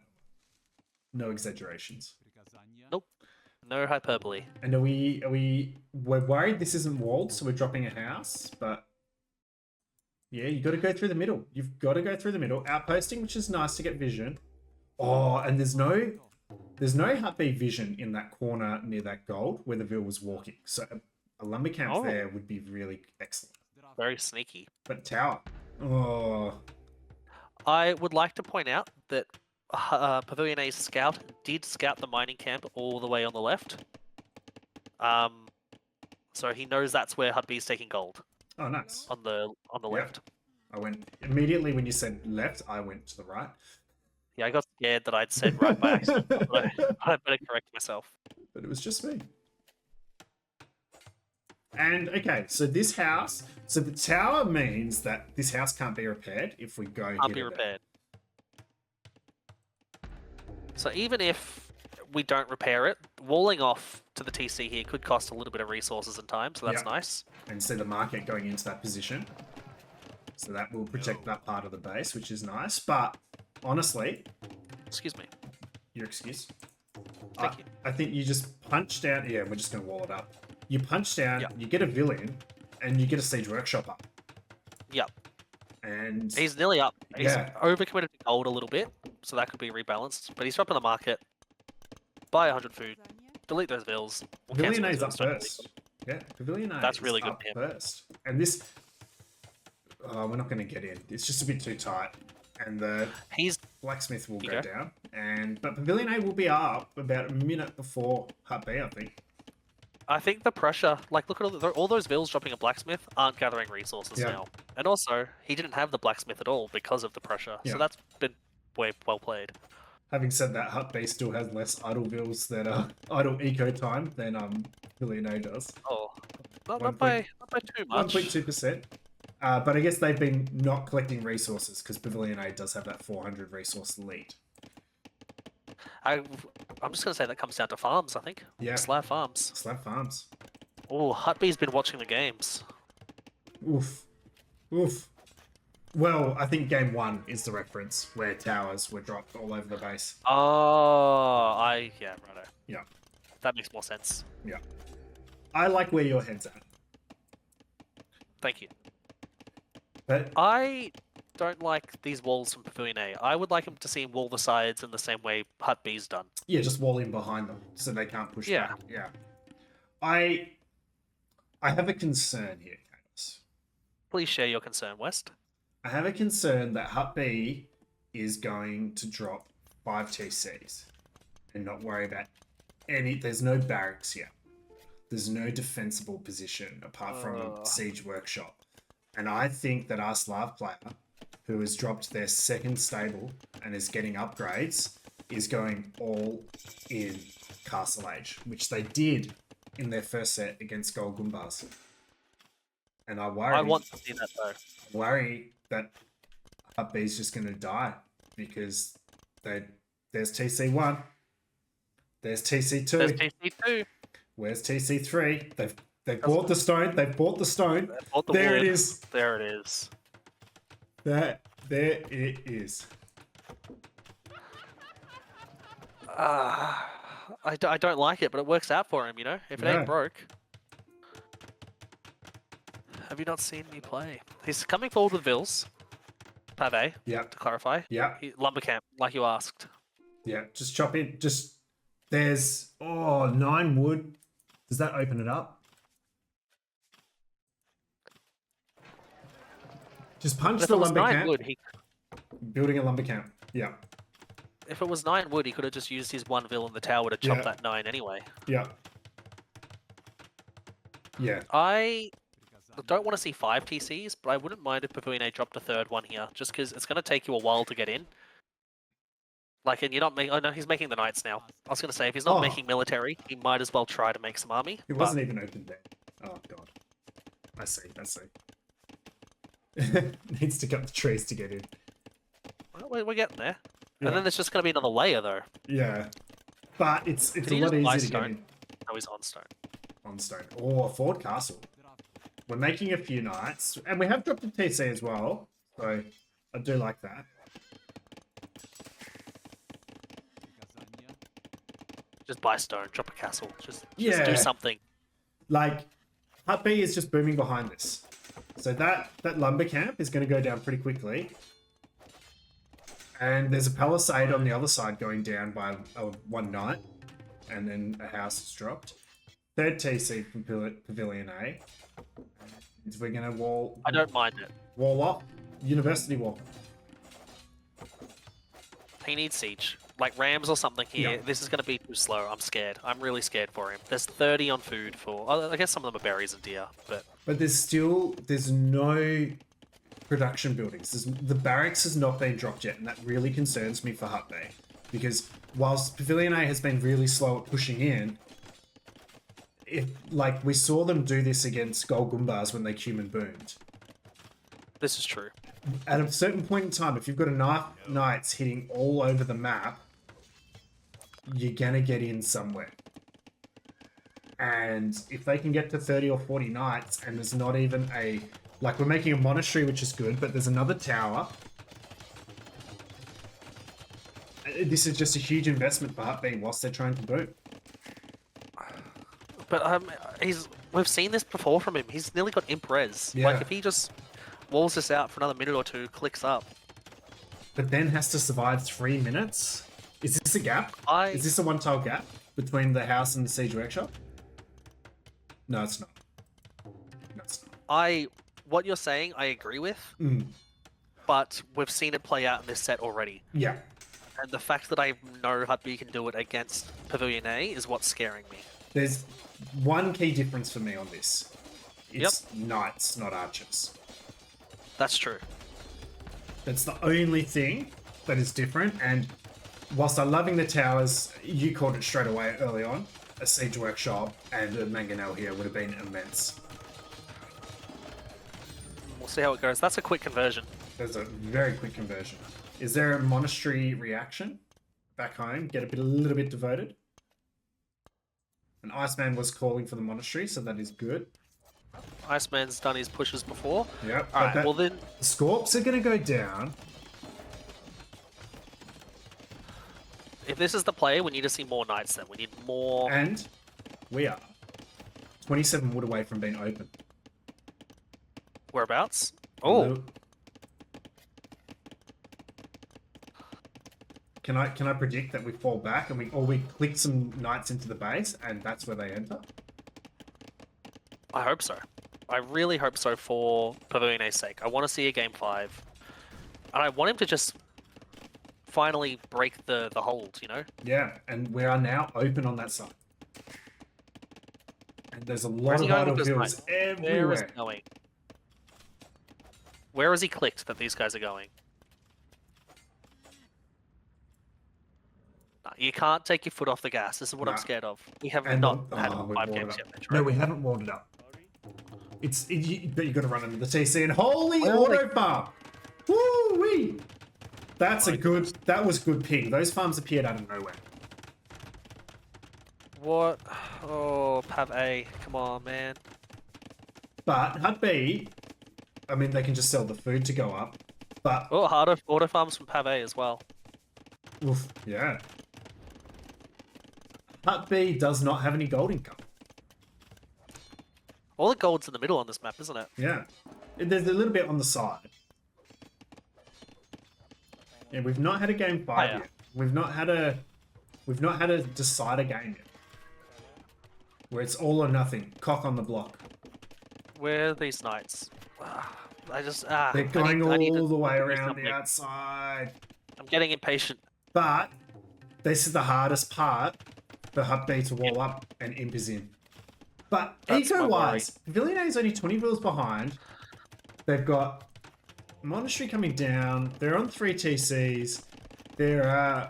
No exaggerations. Nope. No hyperbole. And we're worried this isn't walled, so we're dropping a house, but yeah, you got to go through the middle. You've got to go through the middle. Outposting, which is nice to get vision. Oh, and there's no Hut B vision in that corner near that gold where the Vil was walking. So a lumber camp there would be really excellent. Very sneaky. But tower. Oh. I would like to point out that Pavilion A's scout did scout the mining camp all the way on the left. So he knows that's where Hut B is taking gold. Oh, nice. On the left. I went immediately when you said left. I went to the right. Yeah, I got scared that I'd said right by accident. But I better correct myself. But it was just me. And okay, so this house, so the tower means that this house can't be repaired if we go. Can't be repaired. So even if we don't repair it, walling off to the TC here could cost a little bit of resources and time, so that's nice. And see the market going into that position. So that will protect that part of the base, which is nice. But honestly... Excuse me. Your excuse? Thank you. I think you just punch down... Yeah, we're just going to wall it up. You punch down, you get a villain, and you get a siege workshop up. Yep. And... He's nearly up. He's overcommitted to gold a little bit, so that could be rebalanced. But he's dropping the market. Buy 100 food. Delete those bills. Pavilion A's up first. Yeah, Pavilion A. That's really good up first. And this... we're not going to get in. It's just a bit too tight. And the blacksmith will go down. But Pavilion A will be up about a minute before Hut B, I think. I think the pressure, like, look at all those vills dropping a blacksmith aren't gathering resources now. And also, he didn't have the blacksmith at all because of the pressure. So that's been well played. Having said that, Hut B still has less idle vills that are idle eco time than Pavilion A does. Oh, not by too much. 1.2%. But I guess they've been not collecting resources because Pavilion A does have that 400 resource lead. I'm just going to say that comes down to farms, I think. Yeah. Slab farms. Slab farms. Oh, Hut B's been watching the games. Oof. Oof. Well, I think game 1 is the reference where towers were dropped all over the base. Oh, yeah, righto. Yeah. That makes more sense. Yeah. I like where your head's at. Thank you. But I don't like these walls from Pavilion A. I would like him to see him wall the sides in the same way Hut B's done. Yeah, just wall in behind them so they can't push back. Yeah. I have a concern here, Chaos. Please share your concern, West. I have a concern that Hut B is going to drop 5 TCs and not worry about any... There's no barracks here. There's no defensible position apart from a siege workshop. And I think that our Slav player, who has dropped their second stable and is getting upgrades, is going all in Castle Age, which they did in their first set against Gold Gumbars. And I worry... I want to see that, though. I worry that Hut B is just going to die because there's TC1. There's TC2. There's TC2. Where's TC3? They've bought the stone. They've bought the stone. There it is. There it is. There it is. I don't like it, but it works out for him, you know? If it ain't broke. Have you not seen me play? He's coming forward with Vils. Pave. Yeah. To clarify. Yeah. Lumber camp, like you asked. Yeah. Just chop in. There's 9 wood. Does that open it up? Just punch the lumber camp. Wood, Building a lumber camp. Yeah. If it was 9 wood, he could have just used his 1 Vil in the tower to chop that 9 anyway. Yeah. Yeah. I don't want to see 5 TCs, but I wouldn't mind if Pavilion A dropped a 3rd one here, just because it's going to take you a while to get in. Like, and you're not making... Oh, no, he's making the knights now. I was going to say, if he's not making military, he might as well try to make some army. It wasn't even open there. Oh, God. I see. Needs to cut the trees to get in. Well, we're getting there. Yeah. And then there's just going to be another layer, though. Yeah. But it's Can a he lot just buy easier to get stone? in No, he's on stone. on stone. Or a Ford Castle. We're making a few knights. And we have dropped a TC as well. So I do like that. Just buy stone, drop a castle. Just Yeah. do something. Like, Hut B is just booming behind this. So that lumber camp is going to go down pretty quickly. And there's a palisade on the other side going down by one knight. And then a house is dropped. Third TC from Pavilion A. And we're going to wall... I don't mind it. Wall up. University wall. He needs siege. Like Rams or something here. Yeah. This is going to be too slow. I'm scared. I'm really scared for him. There's 30 on food for... I guess some of them are berries and deer, but... But there's no production buildings. The barracks has not been dropped yet, and that really concerns me for Hut Bay. Because whilst Pavilion A has been really slow at pushing in, like we saw them do this against Gold Gumbars when they human boomed. This is true. At a certain point in time, if you've got enough knights hitting all over the map, you're gonna get in somewhere. And if they can get to 30 or 40 knights, and there's not even a... Like, we're making a monastery, which is good, but there's another tower. This is just a huge investment for Hut B whilst they're trying to boot. But we've seen this before from him. He's nearly got imp res. Yeah. Like if he just walls this out for another minute or two, clicks up. But then has to survive 3 minutes? Is this a gap? Is this a one-tile gap between the house and the siege workshop? No, it's not. No, it's not. What you're saying, I agree with. But we've seen it play out in this set already. Yeah. And the fact that I know Hut B can do it against Pavilion A is what's scaring me. There's one key difference for me on this. It's knights, not archers. That's true. That's the only thing that is different. And whilst I'm loving the towers, you called it straight away early on. A siege workshop and a mangonel here would have been immense. We'll see how it goes. That's a quick conversion. There's a very quick conversion. Is there a monastery reaction back home? Get a little bit devoted. An Iceman was calling for the monastery, so that is good. Iceman's done his pushes before. Yep. Alright, well then... The Scorps are going to go down. If this is the play, we need to see more knights then. We need more... And we are 27 wood away from being open. Whereabouts? Oh! Can I predict that we fall back and we click some knights into the base and that's where they enter? I hope so. I really hope so for Pavilion A's sake. I want to see a game 5. And I want him to just finally break the hold, you know? Yeah, and we are now open on that side. And there's a lot Where's of he going idle with this fields knight? Where is everywhere. he going? Where has he clicked that these guys are going? No, you can't take your foot off the gas. This is what I'm scared of. We have not had 5 games yet. No, we haven't warmed it up. But you got to run into the TC and holy auto farm! Woo-wee! That was good ping. Those farms appeared out of nowhere. What? Oh, Pav A. Come on, man. But Hut B, I mean, they can just sell the food to go up. But oh, harder auto farms from Pav A as well. Oof, yeah. Hut B does not have any gold income. All the gold's in the middle on this map, isn't it? Yeah. There's a little bit on the side. Yeah, we've not had a game 5 yet. We've not had a decider game yet. Where it's all or nothing. Cock on the block. Where are these knights? They're going all the way around the outside. I'm getting impatient. But this is the hardest part for Hut B to wall up and imp is in. But eco-wise, Pavilion A is only 20 vills behind. They've got Monastery coming down. They're on 3 TCs. They're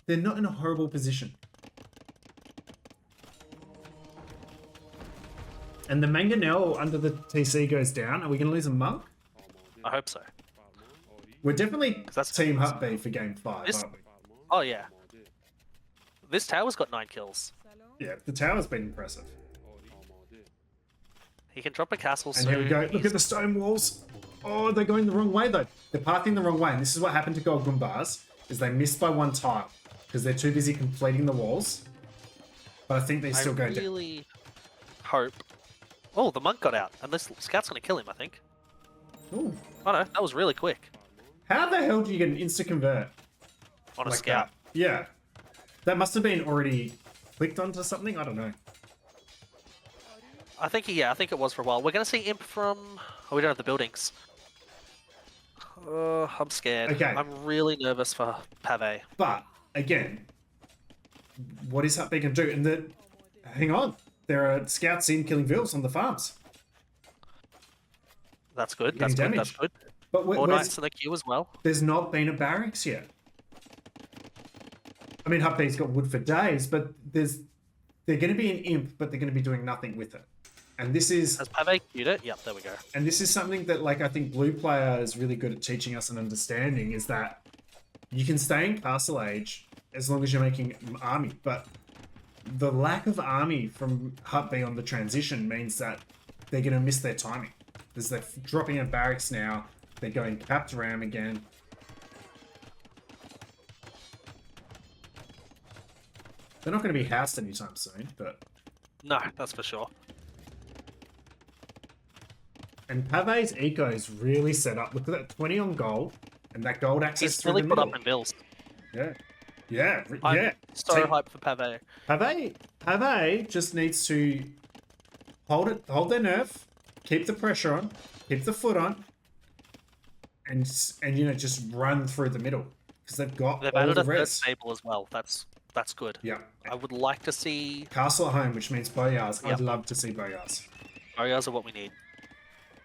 not in a horrible position. And the Mangonel under the TC goes down. Are we going to lose a monk? I hope so. We're definitely That's Team Hut B for game 5, This- aren't we? Oh yeah. This tower's got 9 kills. Yeah, the tower's been impressive. He can drop a castle And soon. here we go. Look at the stone walls. Oh, they're going the wrong way, though. They're pathing the wrong way. And this is what happened to Gold Gumbars, is they missed by 1 tile because they're too busy completing the walls. But I think they still go down. I really hope... Oh, the monk got out. And this scout's going to kill him, I think. Ooh. Oh no, that was really quick. How the hell do you get an insta-convert On a like scout. that? Yeah. That must have been already clicked onto something. I don't know. I think it was for a while. We're going to see Imp from... Oh, we don't have the buildings. I'm scared. Okay. I'm really nervous for Pave. But, again, what is Hut B going to do? And hang on. There are scouts in killing Vils on the farms. That's good. Getting That's good. damaged. That's good. But More knights in the queue as well. there's not been a barracks yet. I mean, Hut B's got wood for days, but they're going to be an imp, but they're going to be doing nothing with it. And this is Has Pave queued it? Yep, there we go. and this is something that, like, I think Blue Player is really good at teaching us and understanding, is that you can stay in Castle Age as long as you're making an army, but the lack of army from Hut B on the transition means that they're going to miss their timing. Because they're dropping in barracks now, they're going capped ram again. They're not going to be housed anytime soon, but... No, that's for sure. And Pave's eco is really set up. Look at that 20 on gold, and that gold access He's through really the put middle. up in bills. Yeah. Yeah, I'm yeah. so Take- hyped for Pave. Pave just needs to hold their nerve, keep the pressure on, keep the foot on, and you know, just run through the middle because they've got They've all added the a third res. stable as well. That's good. Yeah. I would like to see Castle at home, which means Boyars. Yep. I'd love to see Boyars. areas are what we need.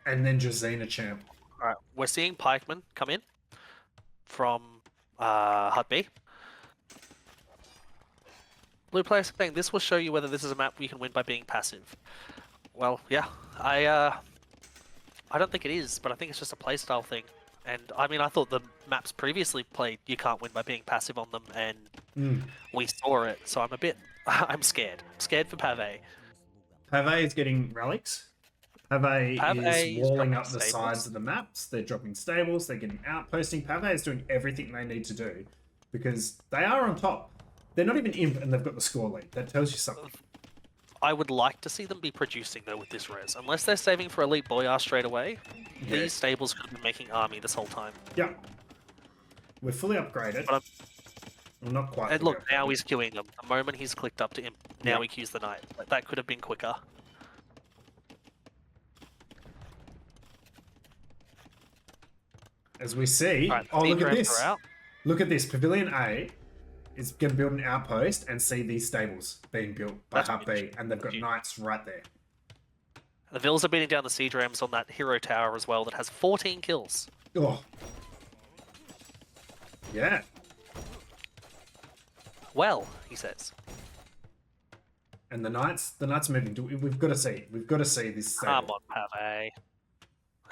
And then Josina champ. All right, we're seeing pikemen come in from Hut B. Blue player saying this will show you whether this is a map we can win by being passive. Well, yeah, I don't think it is, but I think it's just a playstyle thing. And I mean, I thought the maps previously played you can't win by being passive on them, and we saw it. So I'm a bit, I'm scared. I'm scared for Pave. Pave is getting relics. Pave is walling dropping up the stables. sides of the maps. They're dropping stables. They're getting outposting. Pave is doing everything they need to do because they are on top. They're not even imp, and they've got the score lead. That tells you something. I would like to see them be producing though with this res. Unless they're saving for Elite Boyar straight away, Yeah. these stables could have been making army this whole time. Yeah. We're fully upgraded. But Well, not quite. And fully look, now upgraded. he's queuing them. The moment he's clicked up to imp, now Yeah. he queues the knight. Like, that could have been quicker. As we see. Alright, Oh, look at Ramps this. are out. Look at this. Pavilion A is going to build an outpost and see these stables being built by That's Hut B, huge. and they've got Huge. knights right there. The Vils are beating down the siege rams on that hero tower as well that has 14 kills. Oh. Yeah. Well, he says. And the knights moving. We've got to see. We've got to see this stable. Come on, Pave.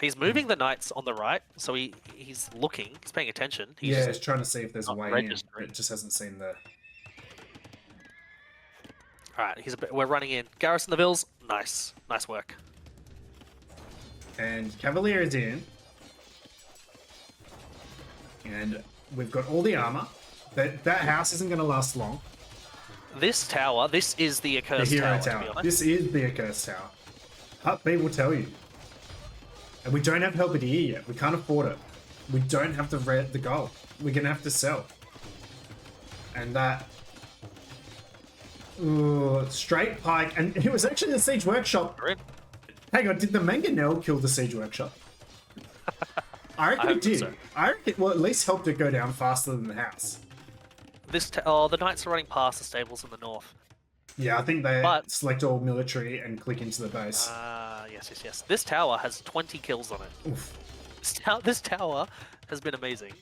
He's moving the knights on the right, so he's looking, he's paying attention. He's Yeah, just- it's trying to see if there's a not way in. registering. It just hasn't seen the... Alright, we're running in. Garrison the Vils, nice. Nice work. And Cavalier is in. And we've got all the armor. That house isn't going to last long. This tower, this is the The accursed hero tower, to be tower. honest. This is the accursed tower. Hut B will tell you. And we don't have Helpedier yet. We can't afford it. We don't have the gold. We're going to have to sell. And that... Ooh, straight pike. And it was actually the Siege Workshop. We're in. Hang on, did the Mangonel kill the Siege Workshop? I reckon I it hope did. so. I reckon, well, at least helped it go down faster than the house. The knights are running past the stables in the north. Yeah, I think they But- select all military and click into the base. Yes. This tower has 20 kills on it. Oof. This tower has been amazing.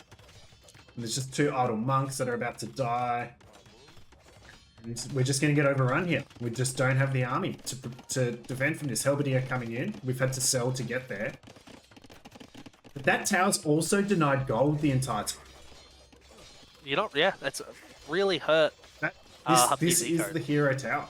And there's just 2 idle monks that are about to die. And we're just going to get overrun here. We just don't have the army to defend from this. Helvetia coming in. We've had to sell to get there. But that tower's also denied gold the entire time. You don't. Yeah, that's really hurt. This is the hero tower.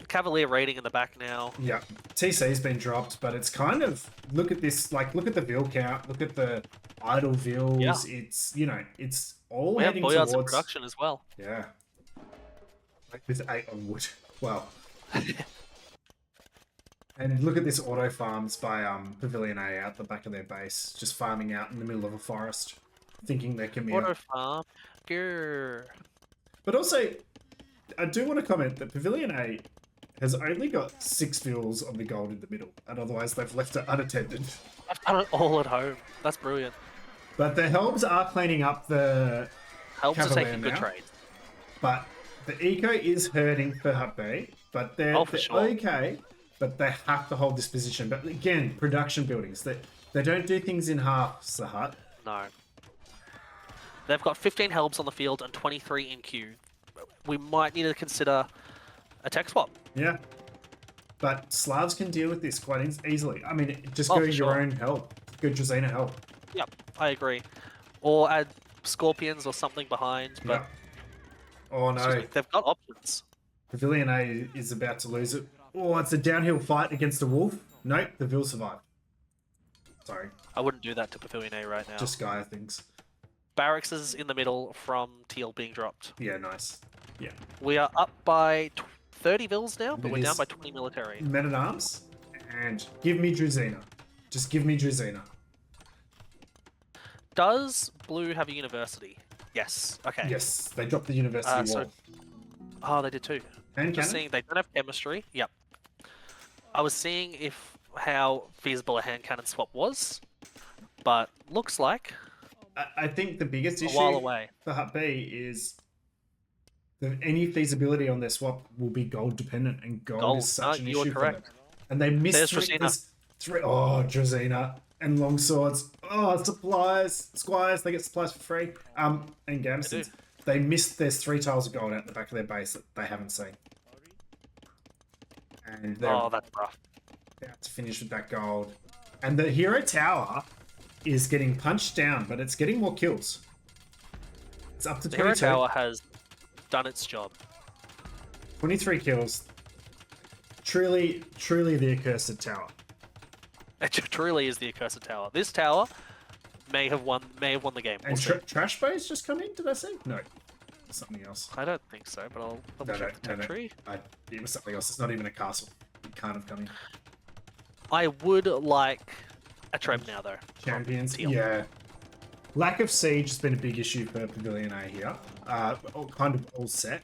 Cavalier raiding in the back now. Yeah, TC's been dropped, but it's kind of, look at this, like, look at the Vil count, look at the idle Vils. Yeah. It's, you know, it's all heading towards... We have Boyards in production as well. Yeah. Like with 8 on wood. Well. And look at this auto farms by Pavilion A out the back of their base, just farming out in the middle of a forest, thinking they can be... Auto farm. Grrr. But also, I do want to comment that Pavilion A has only got 6 Vils on the gold in the middle, and otherwise they've left it unattended. I've done it all at home. That's brilliant. But the Helms are cleaning up the Helms are taking now, good trades. But the eco is hurting for Hut B, but they're okay, but they have to hold this position. But again, production buildings, they don't do things in halves, the Hut. No. They've got 15 Helms on the field and 23 in queue. We might need to consider a tech swap. Yeah. But Slavs can deal with this quite easily. I mean, just go your own help. Go Drazina help. Yep, I agree. Or add Scorpions or something behind. But yep. Oh no. They've got options. Pavilion A is about to lose it. Oh, it's a downhill fight against the Wolf. Nope, the Vil survived. Sorry. I wouldn't do that to Pavilion A right now. Just Gaia things. Barracks is in the middle from Teal being dropped. Yeah, nice. Yeah. We are up by 30 Vils now, but we're down by 20 military. Men at Arms, and give me Drazina. Just give me Drazina. Does Blue have a university? Yes. Okay. Yes, they dropped the university wall. Oh, they did too. And cannon? Seeing they don't have chemistry. Yep. I was seeing how feasible a hand cannon swap was, but looks like I think the biggest issue for Hut B is that any feasibility on their swap will be gold dependent, and gold is such an issue for them. And they missed three. Oh, Drazina and longswords. Oh, supplies, squires. They get supplies for free. And Gamsons. They missed. There's 3 tiles of gold out the back of their base that they haven't seen. And they're that's rough. About to finish with that gold. And the hero tower is getting punched down, but it's getting more kills. It's up to 22. The hero tower has done its job. 23 kills. Truly the accursed tower. It truly is the accursed tower. This tower may have won the game. And Trash Bay's just come in, did I say? No. Something else. I don't think so, but I'll double check the tech tree. It was something else. It's not even a castle. It can't have come in. I would like a Treb now, though. Champions, yeah. Lack of siege has been a big issue for Pavilion A here. Kind of all set.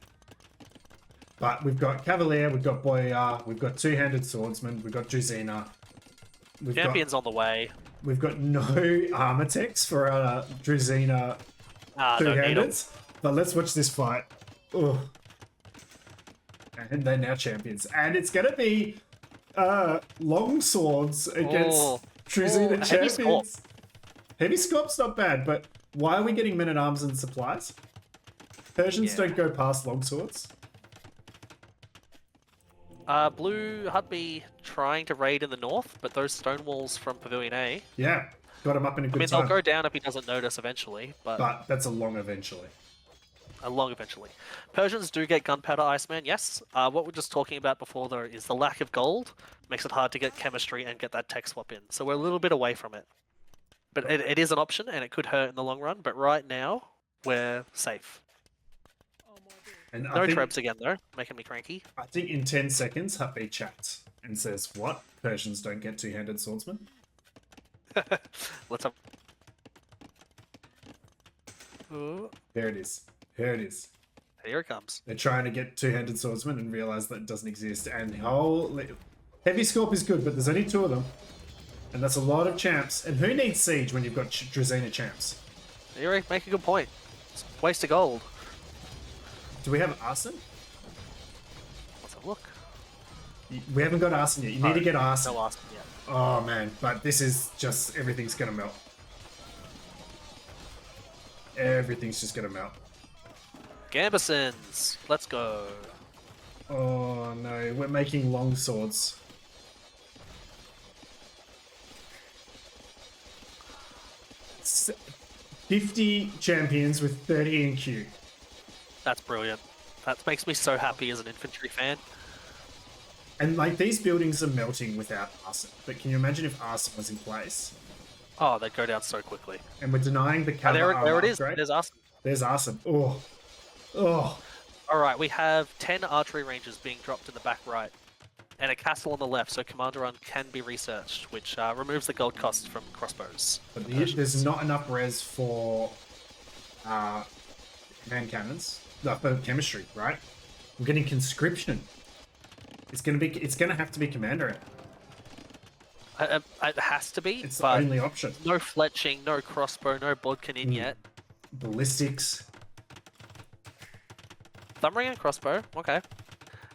But we've got Cavalier, we've got Boyar, we've got Two-Handed Swordsman, we've got Drazina. Champions on the way. We've got no armor techs for our Drazina Two-Handeds. But let's watch this fight. Ugh. And they're now champions. And it's going to be long swords against Drazina champions. Heavy Scorp's not bad, but why are we getting men at arms and supplies? Persians don't go past long swords. Blue Hut B trying to raid in the north, but those stone walls from Pavilion A. Yeah, got him up in a good time. They'll go down if he doesn't notice eventually, but that's a long eventually. Persians do get gunpowder Iceman, yes. What we're just talking about before, though, is the lack of gold makes it hard to get chemistry and get that tech swap in. So we're a little bit away from it. But it is an option, and it could hurt in the long run. But right now, we're safe. And no Trebs again, though, making me cranky. I think in 10 seconds, Hut B chats and says, what? Persians don't get Two-Handed Swordsman? Let's have... There it is. Here it is. Here it comes. They're trying to get Two-Handed Swordsman and realize that it doesn't exist. And holy... Heavy Scorp is good, but there's only 2 of them. And that's a lot of champs. And who needs siege when you've got Drazina champs? You make a good point. It's a waste of gold. Do we have Arson? Let's have a look. We haven't got Arson yet. You need to get Arson. No Arson yet. Oh, man. But this is just... Everything's going to melt. Everything's just going to melt. Gambesons, let's go. Oh no, we're making long swords. S 50 champions with 30 in queue. That's brilliant. That makes me so happy as an infantry fan. And like these buildings are melting without arson. But can you imagine if arson was in place? Oh, they go down so quickly. And we're denying the Oh, cover there it is. upgrade. There's arson. There's arson. Oh. Oh. Alright, we have 10 archery ranges being dropped in the back right. And a castle on the left, so Commander Run can be researched, which removes the gold cost from crossbows. But there's not enough res for hand cannons. No, for chemistry, right? I'm getting conscription. It's gonna have to be Commander. It has to be. It's the only option. No fletching, no crossbow, no bodkin in yet. Ballistics. Thumbring and crossbow, okay.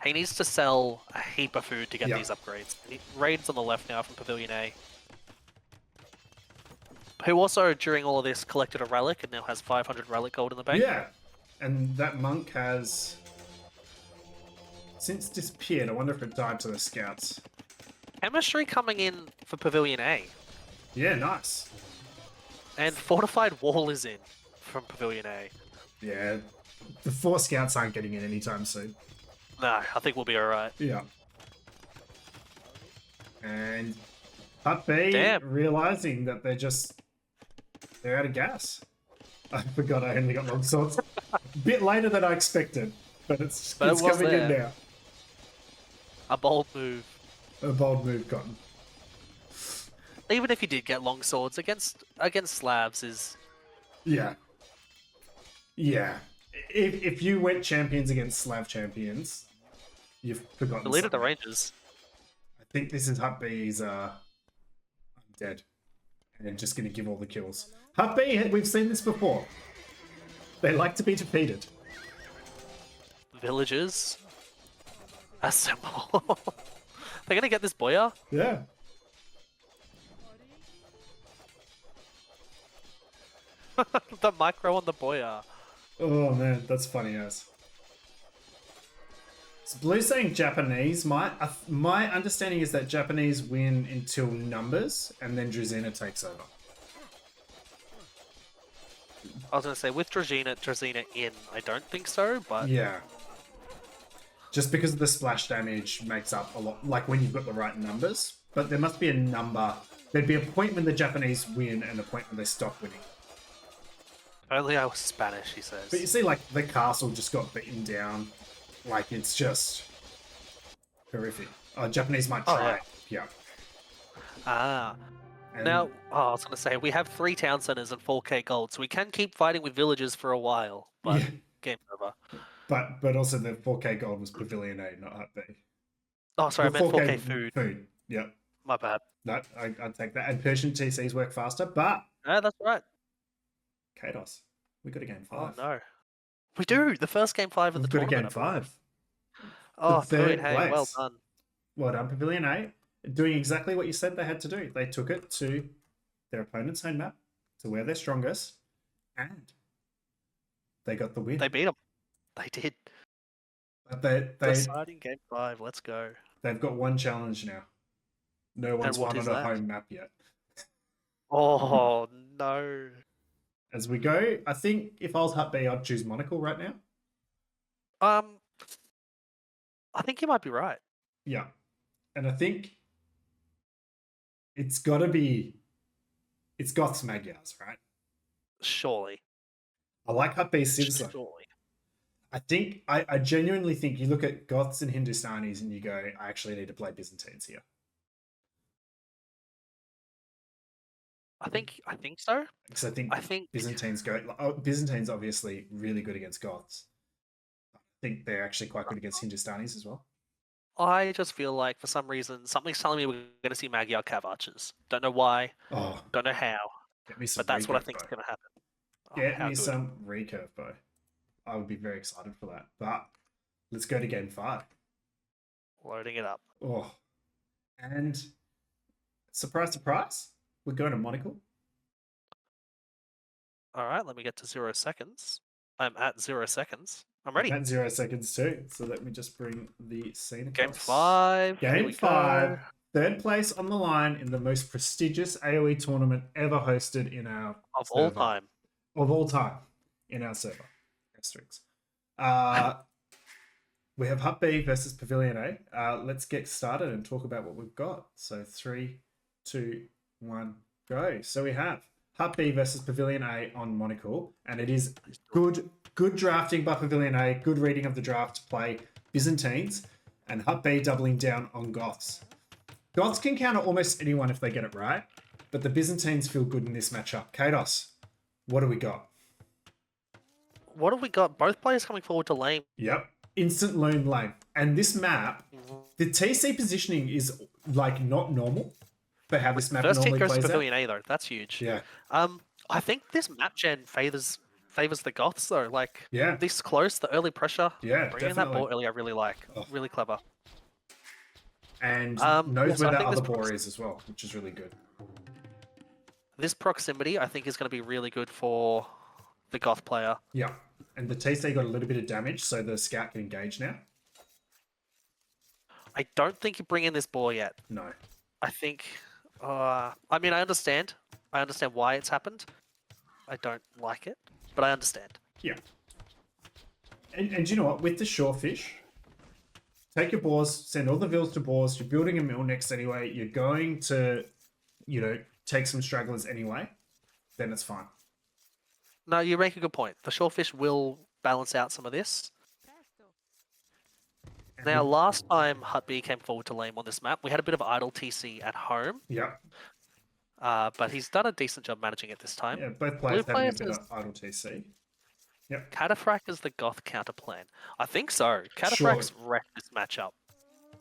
He needs to sell a heap of food to get these upgrades. Raids on the left now from Pavilion A. Who also, during all of this, collected a relic and now has 500 relic gold in the bank. Yeah, and that monk has since disappeared. I wonder if it died to the scouts. Chemistry coming in for Pavilion A. Yeah, nice. And Fortified Wall is in from Pavilion A. Yeah, the 4 scouts aren't getting in anytime soon. No, I think we'll be alright. Yeah. And Hut B realizing that they're out of gas. I forgot I only got long swords. A bit later than I expected, but it's coming in now. A bold move. A bold move, Cotton. Even if you did get long swords against Slavs is... Yeah. Yeah. If you went champions against Slav champions, you've forgotten deleted the Rangers. I think this is Hut B's I'm dead. And just gonna give all the kills. Hut B, we've seen this before. They like to be defeated. Villagers. Assemble. They're gonna get this boya? Yeah. The micro on the boya. Oh man, that's funny as. So Blue saying Japanese. My understanding is that Japanese win until numbers, and then Drazina takes over. I was gonna say with Drazina in, I don't think so, but yeah. Just because the splash damage makes up a lot, like when you've got the right numbers. But there must be a number. There'd be a point when the Japanese win and a point when they stop winning. Only I was Spanish, he says. But you see, like, the castle just got beaten down. Like, it's just horrific. Japanese might try. Yeah. Ah. And now, I was going to say, we have 3 town centers and 4k gold, so we can keep fighting with villagers for a while, but game over. But also the 4k gold was Pavilion A, not Hut B. Oh, sorry, I meant 4k food. Food, yeah. My bad. No, I'd take that. And Persian TCs work faster, but... No, that's right. Kados. We got a game 5. Oh, no. We do! The first game 5 of the tournament. We got a game 5. Oh, Pavilion A, well done. Well done, Pavilion A. Doing exactly what you said they had to do. They took it to their opponent's home map, to where they're strongest, and they got the win. They beat them. They did. But they deciding game 5, let's go. They've got one challenge now. No one's won on a home map yet. Oh, no. As we go, I think if I was Hut B, I'd choose Monocle right now. I think you might be right. Yeah. And I think it's got to be... It's Goths Magyars, right? Surely. I like Hut B Civs. Surely. I genuinely think you look at Goths and Hindustanis and you go, I actually need to play Byzantines here. I think so. Because I think Byzantines Byzantines obviously really good against Goths. I think they're actually quite good against Hindustanis as well. I just feel like for some reason something's telling me we're going to see Magyar Cav archers. Don't know why. Oh, don't know how. But that's what I think is going to happen. Get me some recurve, bow. I would be very excited for that. But let's go to game 5. Loading it up. Oh, and surprise, surprise, we're going to Monocle. All right, let me get to 0 seconds. I'm at 0 seconds. I'm ready. At 0 seconds too. So let me just bring the scene Game across. 5. Here Game we 5. go. Third place on the line in the most prestigious AoE tournament ever hosted in our Of all server. time. Of all time in our server. Asterisks. We have Hut B versus Pavilion A. Let's get started and talk about what we've got. So 3, 2, 1, go. So we have Hut B versus Pavilion A on Monocle, and it is good drafting by Pavilion A, good reading of the draft to play Byzantines, and Hut B doubling down on Goths. Goths can counter almost anyone if they get it right, but the Byzantines feel good in this matchup. Kados, what do we got? What have we got? Both players coming forward to lane. Yep. Instant loon lane. And this map, the TC positioning is like not normal for how this map First hit normally goes to plays out. Pavilion A though. That's huge. Yeah. I think this map gen favors the Goths though. Like, Yeah. this close, the early pressure. Yeah, Bringing definitely. that ball early, I really like. Oh. Really clever. And so knows where I that think other this boar is as well, which is really good. This proximity, I think, is going to be really good for the Goth player. Yeah. And the TC got a little bit of damage, so the scout can engage now. I don't think you bring in this ball yet. No. I think... I mean, I understand. I understand why it's happened. I don't like it, but I understand. Yeah. And you know what? With the shorefish, take your boars, send all the vills to boars. You're building a mill next anyway. You're going to, take some stragglers anyway. Then it's fine. No, you make a good point. The shorefish will balance out some of this. Now, last time Hut B came forward to lane on this map, we had a bit of idle TC at home. Yeah. But he's done a decent job managing it this time. Yeah, both players having a bit players of idle TC. Yep. Cataphract is the Goth counter plan. I think so. Cataphract's wrecked this matchup.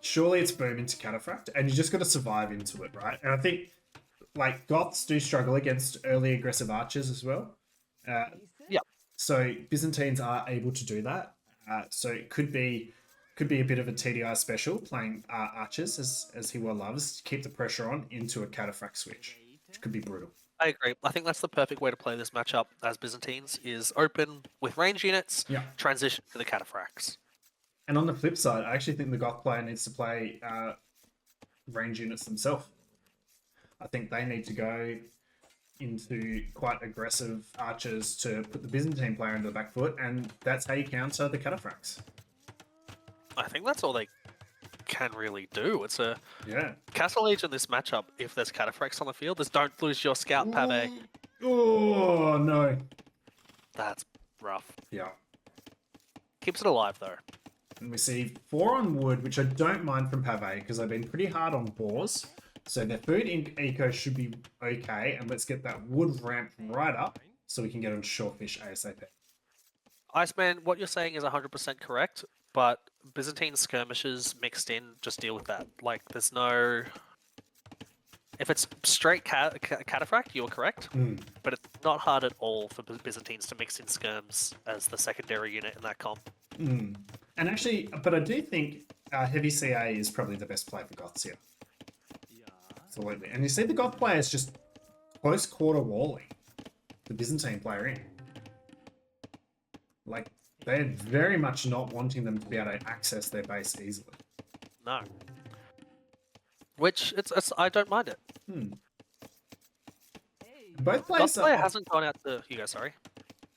Surely it's boom into Cataphract, and you just got to survive into it, right? And I think, Goths do struggle against early aggressive archers as well. Yeah. So Byzantines are able to do that. So it could be a bit of a TDI special playing archers as he well loves to keep the pressure on into a Cataphract switch, which could be brutal. I agree. I think that's the perfect way to play this matchup as Byzantines is open with range units, transition to the Cataphracts. And on the flip side, I actually think the Goth player needs to play range units themselves. I think they need to go into quite aggressive archers to put the Byzantine player into the back foot, and that's how you counter the Cataphracts. I think that's all they can really do. It's a Yeah. Castle Age in this matchup. If there's Cataphracts on the field, there's don't lose your scout, Pave. Oh no. That's rough. Yeah. Keeps it alive though. And we see 4 on wood, which I don't mind from Pave because I've been pretty hard on boars. So their food eco should be okay, and let's get that wood ramped right up so we can get on shorefish ASAP. Iceman, what you're saying is 100% correct, but Byzantine skirmishes mixed in, just deal with that. Like, there's no... If it's straight Cataphract, you're correct, but it's not hard at all for Byzantines to mix in skirms as the secondary unit in that comp. And actually, but I do think Heavy CA is probably the best play for Goths here. Absolutely. And you see the Goth players just close quarter walling the Byzantine player in. Like, they're very much not wanting them to be able to access their base easily. No. Which, it's I don't mind it. Both players Goth player hasn't gone out to... You go, sorry.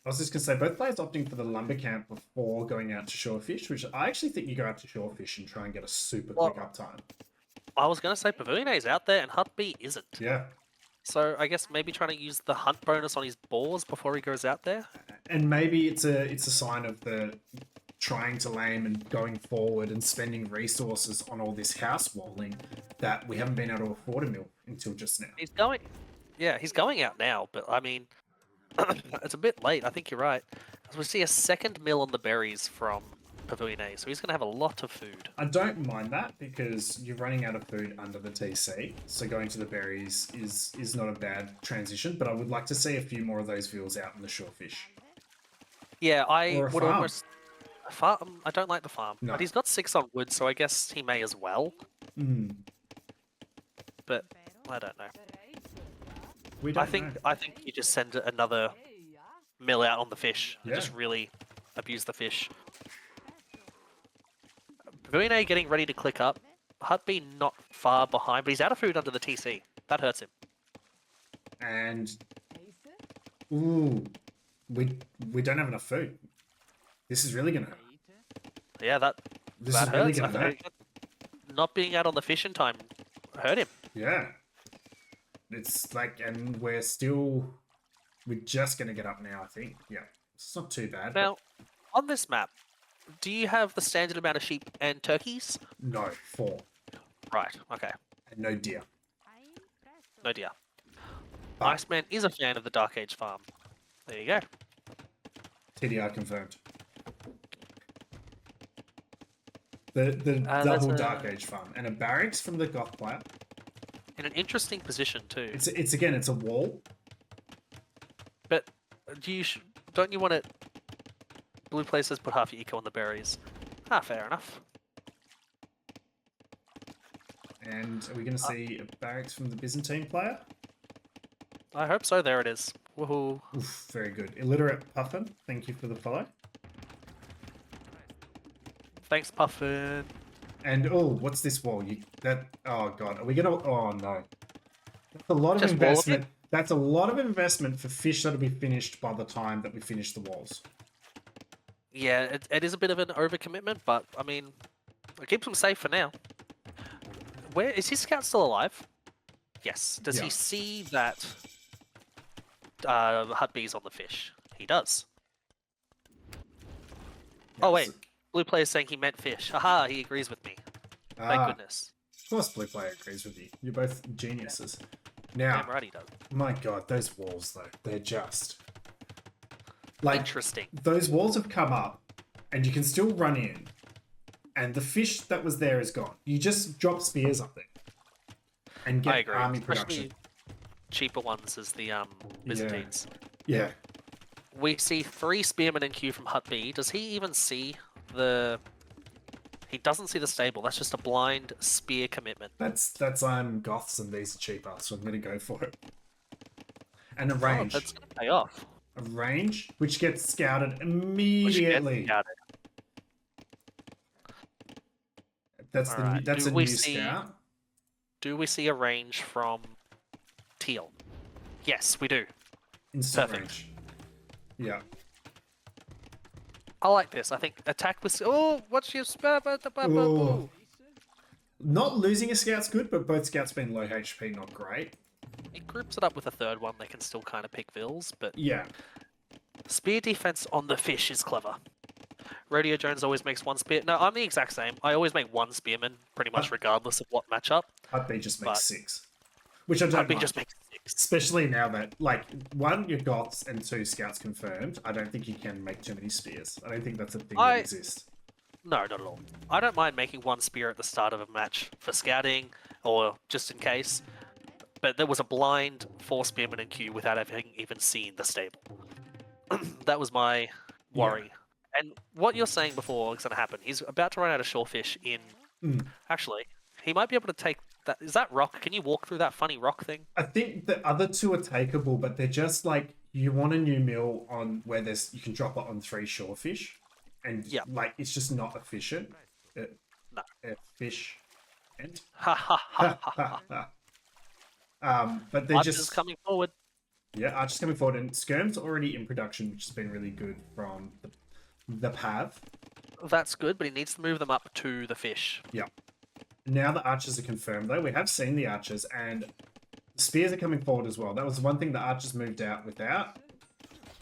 I was just going to say, both players opting for the lumber camp before going out to shorefish, which I actually think you go out to shorefish and try and get a super quick uptime. I was going to say Pavilion A is out there and Hut B isn't. Yeah. So I guess maybe trying to use the hunt bonus on his boars before he goes out there. And maybe it's a sign of the trying to lane and going forward and spending resources on all this house walling that we haven't been able to afford a mill until just now. He's going out now, but I mean, it's a bit late. I think you're right. As we see a second mill on the berries from Pavilion A, so he's going to have a lot of food. I don't mind that because you're running out of food under the TC, so going to the berries is not a bad transition, but I would like to see a few more of those veals out in the shorefish. Yeah, I would farm. almost... Farm? I don't like the farm, No. but he's got 6 on wood, so I guess he may as well. But I don't know. We don't I think you just send another mill out on the fish and Yeah. just really abuse the fish. Pavilion A getting ready to click up. Hut B not far behind, but he's out of food under the TC. That hurts him. And ooh, we don't have enough food. This is really gonna hurt. Yeah, that This that is really hurts. gonna hurt. Not being out on the fish in time hurt him. Yeah. It's like, and we're just gonna get up now, I think. Yeah. It's not too bad. Now, on this map, do you have the standard amount of sheep and turkeys? No, 4. Right, okay. And no deer. No dear. But Iceman is a fan of the Dark Age farm. There you go. TDI confirmed. The that's double a- Dark Age farm. And a barracks from the Goth player. In an interesting position too. It's again, it's a wall. But don't you want it? Blue places put half your eco on the berries. Ah, fair enough. And are we going to see a barracks from the Byzantine player? I hope so. There it is. Woohoo! Oof, very good. Illiterate Puffin, thank you for the follow. Thanks, Puffin. And oh, what's this wall? Oh god, are we gonna? Oh no, that's a lot of Just wall of investment. That's a lot of investment for fish that'll be finished by the time that we finish the walls. Yeah, it is a bit of an overcommitment, but I mean, it keeps him safe for now. Where is his scout still alive? Yes. Does Yeah. he see that Hut B's on the fish? He does. Oh wait, Yes. blue player's saying he meant fish. Aha, he agrees with me. Thank Ah, goodness. of course, blue player agrees with you. You're both geniuses. Now, Damn right he does. my god, those walls though—they're just like Interesting. those walls have come up, and you can still run in, and the fish that was there is gone. You just drop spears up there and I get agree. army Especially production. cheaper ones as the Byzantines. Yeah, We see 3 spearmen in queue from Hut B. Does he even see the? He doesn't see the stable. That's just a blind spear commitment. that's goths and these are cheaper, so I'm gonna go for it. And a Oh, range, that's gonna pay off. a range which gets scouted Which gets immediately. scouted. That's Alright, that's do a we new see- scout. Do we see a range from Teal? Yes, we do. Instant perfect. range. Yeah. I like this. I think attack with. Oh, what's your Ooh. Not losing a scout's good, but both scouts being low HP not great. It groups it up with a third one. They can still kind of pick vills, but Yeah. spear defense on the fish is clever. Rodeo Jones always makes 1 spear. No, I'm the exact same. I always make 1 spearman, pretty much regardless of what matchup. Hut B just makes But- 6. Which I don't Hut B mind. just makes 6. Especially now that, like, 1, your Goths, and 2, scouts confirmed. I don't think you can make too many spears. I don't think that's a thing that exists. No, not at all. I don't mind making 1 spear at the start of a match for scouting or just in case. But there was a blind 4 spearmen in queue without having even seen the stable. That was my worry. And what you're saying before is going to happen. He's about to run out of shorefish in. Mm. Actually, he might be able to take that. Is that rock? Can you walk through that funny rock thing? I think the other 2 are takeable, but they're just like, you want a new mill on where you can drop it on 3 shorefish. And, Yeah. like, it's just not efficient. No. Fish. And Ha ha ha ha ha. but they're Archer's just coming forward. yeah, Archer's coming forward, and Skirm's already in production, which has been really good from the Pav. That's good, but he needs to move them up to the fish. Yeah. Now the Archers are confirmed, though. We have seen the Archers, and the Spears are coming forward as well. That was one thing the Archers moved out without,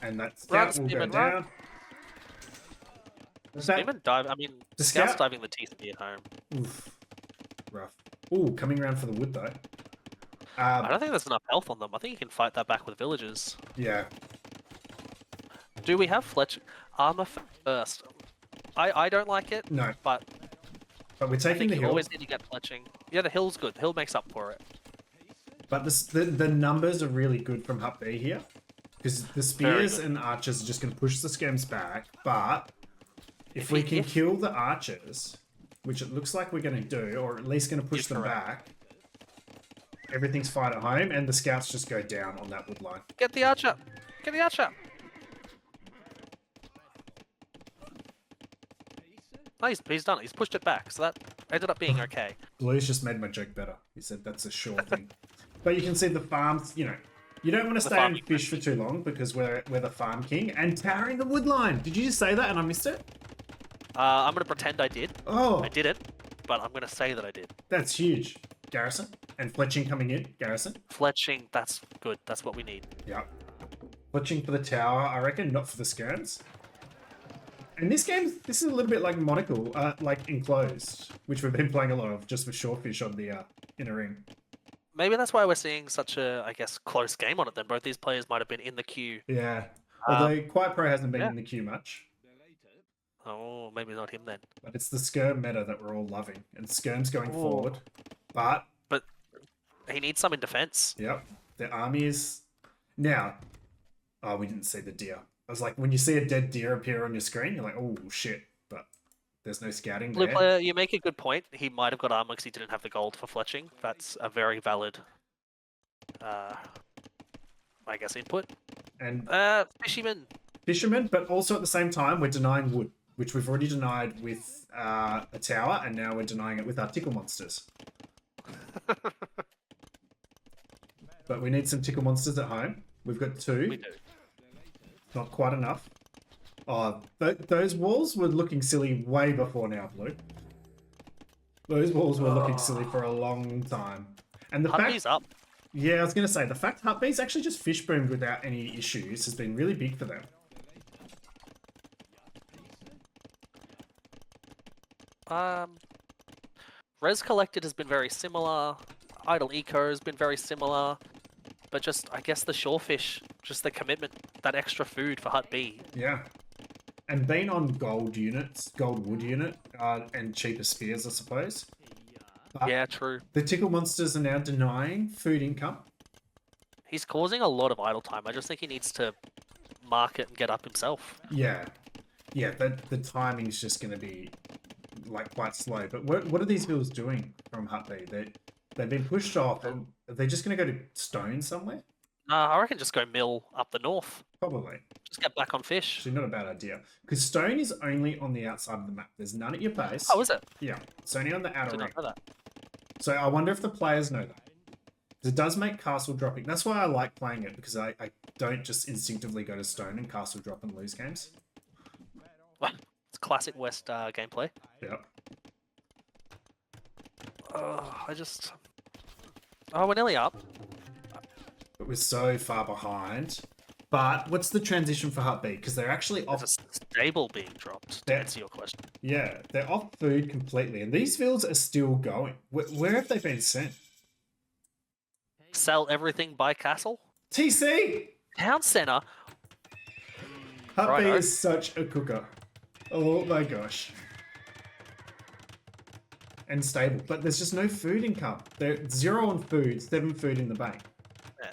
and that Scout will go Spearman, down. run. Is that- Spearman dive. I mean, The Scout's Scout- diving the TC at home. Oof. Rough. Ooh, coming around for the wood, though. I don't think there's enough health on them. I think you can fight that back with villagers. Yeah. Do we have Fletch armor first? I don't like it, No, but but we're I taking think the you hill. always need to get fletching. Yeah, the hill's good. The hill makes up for it. But the numbers are really good from Hut B here. Because the Spears good. and Archers are just going to push the Skirms back. But if we can kill the Archers, which it looks like we're going to do, or at least going to push You're them back, everything's fine at home, and the Scouts just go down on that wood line. Get the archer! Get the archer! No, he's done it. He's pushed it back, so that ended up being okay. Blue's just made my joke better. He said that's a sure thing. But you can see the farms, you know, you don't want to stay and fish for too long because we're the farm king. And towering the wood line. Did you just say that and I missed it? I'm going to pretend I did. Oh. I didn't, but I'm going to say that I did. That's huge. Garrison. And fletching coming in. Garrison. Fletching, that's good. That's what we need. Yeah. Fletching for the tower, I reckon, not for the skirms. And this game, this is a little bit like Monocle, like Enclosed, which we've been playing a lot of, just with Shortfish on the inner ring. Maybe that's why we're seeing such a, I guess, close game on it then. Both these players might have been in the queue. Yeah. Although Quiet Pro hasn't been in the queue much. Oh, maybe not him then. But it's the Skirm meta that we're all loving. And Skirm's going forward. But he needs some in defense. Yep. The army is... Now... Oh, we didn't see the deer. I was like, when you see a dead deer appear on your screen, you're like, oh, shit. But there's no scouting Blue there. player, you make a good point. He might have got armor because he didn't have the gold for fletching. That's a very valid, I guess, input. And Fisherman, but also at the same time, we're denying wood, which we've already denied with a tower, and now we're denying it with our tickle monsters. But we need some tickle monsters at home. We've got 2. We do. Not quite enough. Oh, those walls were looking silly way before now, Blue. Those walls were looking silly for a long time. And the Hutby's up. Yeah, I was going to say, the fact Hutby's actually just fish boomed without any issues has been really big for them. Res Collected has been very similar. Idle Eco has been very similar. But just, I guess, the Shorefish, just the commitment, that extra food for Hut B. Yeah. And being on gold units, gold wood unit, and cheaper spears, I suppose. But yeah, true. The tickle monsters are now denying food income. He's causing a lot of idle time. I just think he needs to market and get up himself. Yeah. Yeah, the timing's just going to be, like, quite slow. But what are these bills doing from Hut B? They've been pushed off. Are they just going to go to stone somewhere? I reckon just go mill up the north. Probably. Just get back on fish. Actually, not a bad idea. Because stone is only on the outside of the map. There's none at your base. Oh, is it? Yeah. It's only on the outer ring. Did not know that. So I wonder if the players know that. Because it does make castle dropping. That's why I like playing it. Because I don't just instinctively go to stone and castle drop and lose games. It's classic West gameplay. Yep. Oh, we're nearly up. But we're so far behind. But what's the transition for Hut B? Because they're actually off... There's a stable being dropped, to answer your question. Yeah, they're off food completely. And these fields are still going. Where have they been sent? Sell everything by castle? TC! Town centre? Hut B is such a cooker. Oh my gosh. And stable. But there's just no food income. They're 0 on food, 7 food in the bank. Yeah.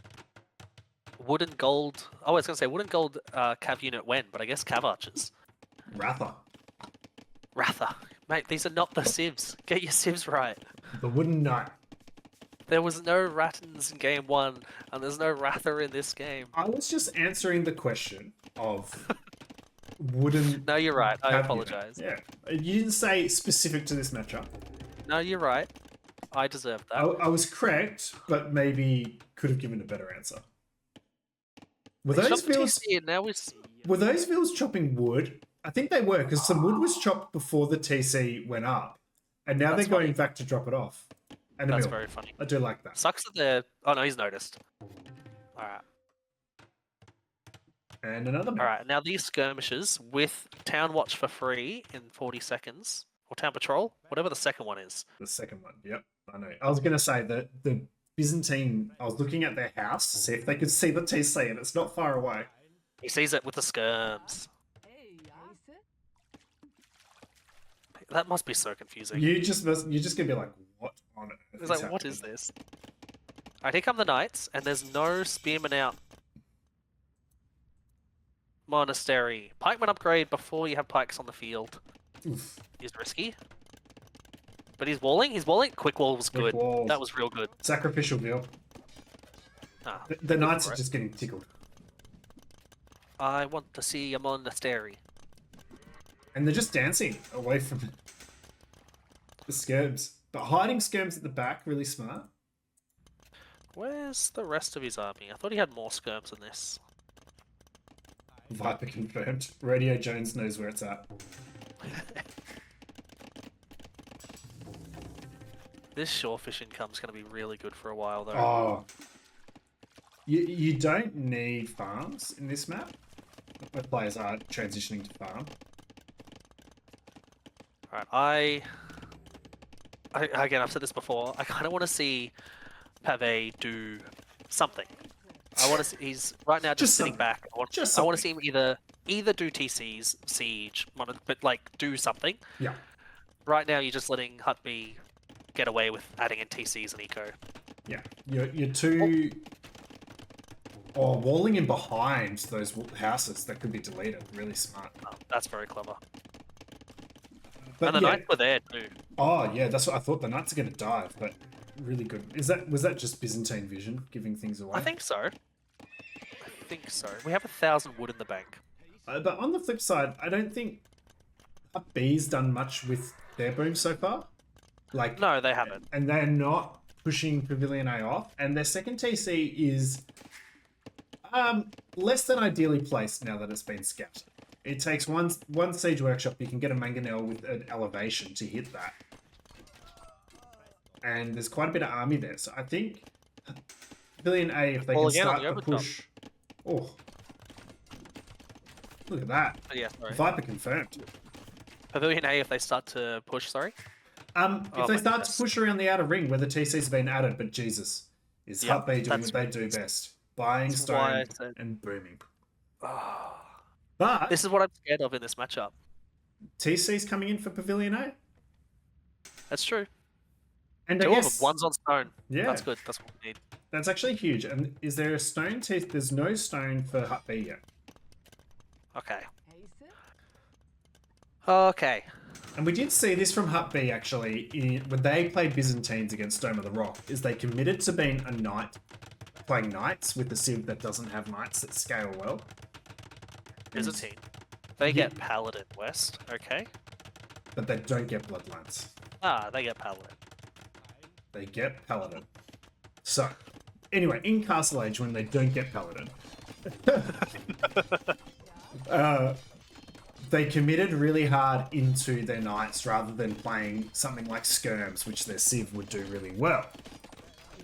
Wood and gold. Oh, I was going to say wood and gold cav unit when, but I guess cav archers. Ratha. Mate, these are not the civs. Get your civs right. The wooden knight. There was no Rattans in game 1, and there's no Ratha in this game. I was just answering the question of wooden... No, you're right. I apologize. Yeah. You didn't say specific to this matchup. No, you're right. I deserve that. I was correct, but maybe could have given a better answer. Were those fields chopping wood? I think they were, because some wood was chopped before the TC went up. And now they're going back to drop it off. And that's very funny. I do like that. Sucks that they're... Oh, no, he's noticed. Alright. And another map. Alright, now these skirmishes with Town Watch for free in 40 seconds. Or Town Patrol, whatever the second one is. The second one, yep. I know. I was going to say that the Byzantine, I was looking at their house to see if they could see the TC, and it's not far away. He sees it with the skirms. That must be so confusing. You're just going to be like, what on earth? It's like, what is this? Alright, here come the knights, and there's no spearmen out. Monastery. Pikeman upgrade before you have pikes on the field. Oof. Is risky. But he's walling. Quick wall was good. Walls. That was real good. Sacrificial veal. The knights are just getting tickled. I want to see a monastery. And they're just dancing away from the skirms. But hiding skirms at the back, really smart. Where's the rest of his army? I thought he had more skirms than this. Viper confirmed. Radio Jones knows where it's at. This shorefish income's going to be really good for a while, though. Oh. You don't need farms in this map, where players are transitioning to farm. Alright, again, I've said this before, I kind of want to see Pave do something. I want to see, he's right now just sitting back. I want to see him either do TCs, siege, but like do something. Yeah. Right now, you're just letting Hut B get away with adding in TCs and eco. Yeah, you're too... Oh, walling in behind those houses that could be deleted. Really smart. Oh, that's very clever. But and the knights were there too. Oh yeah, that's what I thought. The knights are going to dive, but really good. Was that just Byzantine vision giving things away? I think so. We have 1,000 wood in the bank. But on the flip side, I don't think Hut B's done much with their boom so far. Like no, they haven't. And they're not pushing Pavilion A off. And their second TC is less than ideally placed now that it's been scouted. It takes one siege workshop. You can get a mangonel with an elevation to hit that. And there's quite a bit of army there. So I think Pavilion A, if they can start the push... Oh. Look at that. Oh, yeah, sorry. Viper confirmed. Pavilion A, if they start to push, sorry? If they start to push around the outer ring where the TC's been added, but Jesus, is Hut B doing what they do best. Buying stone and booming. But this is what I'm scared of in this matchup. TC's coming in for Pavilion A. That's true. And two of them. One's on stone. Yeah, that's good. That's what we need. That's actually huge. And is there a stone? There's no stone for Hut B yet. Okay. Okay. And we did see this from Hut B actually when they played Byzantines against Dome of the Rock. Is they committed to being a knight, playing knights with a civ that doesn't have knights that scale well. Byzantine. They get Paladin West, okay? But they don't get Bloodlines. Ah, they get Paladin. They get Paladin. So, anyway, in Castle Age, when they don't get Paladin, they committed really hard into their knights rather than playing something like skirms, which their civ would do really well.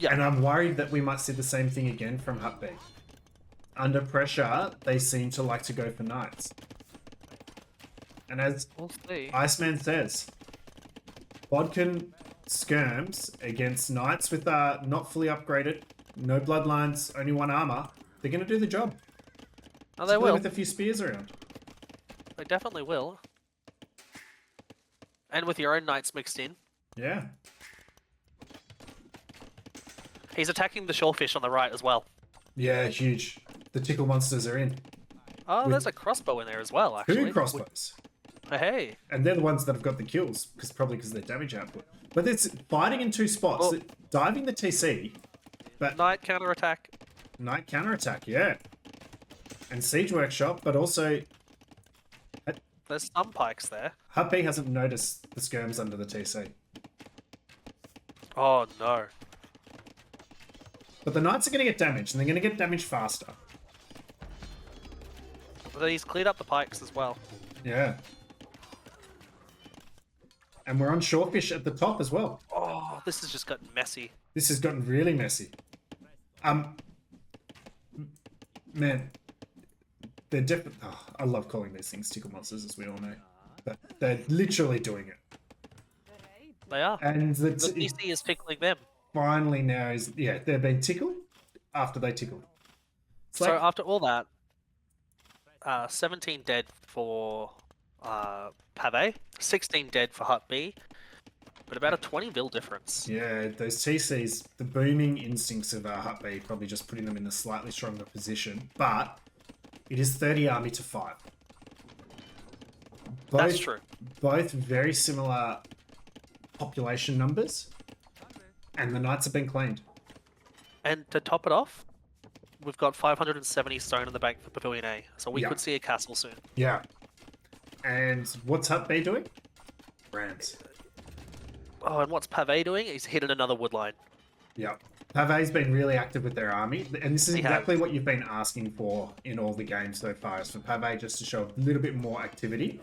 Yeah. And I'm worried that we might see the same thing again from Hut B. Under pressure, they seem to like to go for knights. And as Iceman says, Bodkin skirms against knights with not fully upgraded, no bloodlines, only one armor, they're going to do the job. Oh, they will. With a few spears around. They definitely will. And with your own knights mixed in. Yeah. He's attacking the shorefish on the right as well. Yeah, huge. The tickle monsters are in. Oh, there's a crossbow in there as well, actually. 2 crossbows. Hey. And they're the ones that have got the kills, probably because of their damage output. But it's fighting in 2 spots. Well, diving the TC. But Knight counterattack. Knight counterattack, yeah. And Siege Workshop, but also... There's some pikes there. Hut B hasn't noticed the skirms under the TC. Oh, no. But the Knights are going to get damaged, and they're going to get damaged faster. But he's cleared up the pikes as well. Yeah. And we're on Shorefish at the top as well. Oh, this has just gotten messy. This has gotten really messy. Man, they're definitely... Oh, I love calling these things tickle monsters, as we all know. But they're literally doing it. They are. And the PC is tickling them. Finally now is... Yeah, they've been tickled after they tickled. So after all that, 17 dead for Pave, 16 dead for Hut B, but about a 20 mil difference. Yeah, those TCs, the booming instincts of Hut B, probably just putting them in a slightly stronger position, but it is 30 army to 5. That's true. Both very similar population numbers, and the Knights have been cleaned. And to top it off, we've got 570 stone in the bank for Pavilion A, so we could see a castle soon. Yeah. And what's Hut B doing? Rams. Oh, and what's Pave doing? He's hidden another wood line. Yeah. Pave's been really active with their army, and this is He exactly has. what you've been asking for in all the games so far, is for Pave just to show a little bit more activity.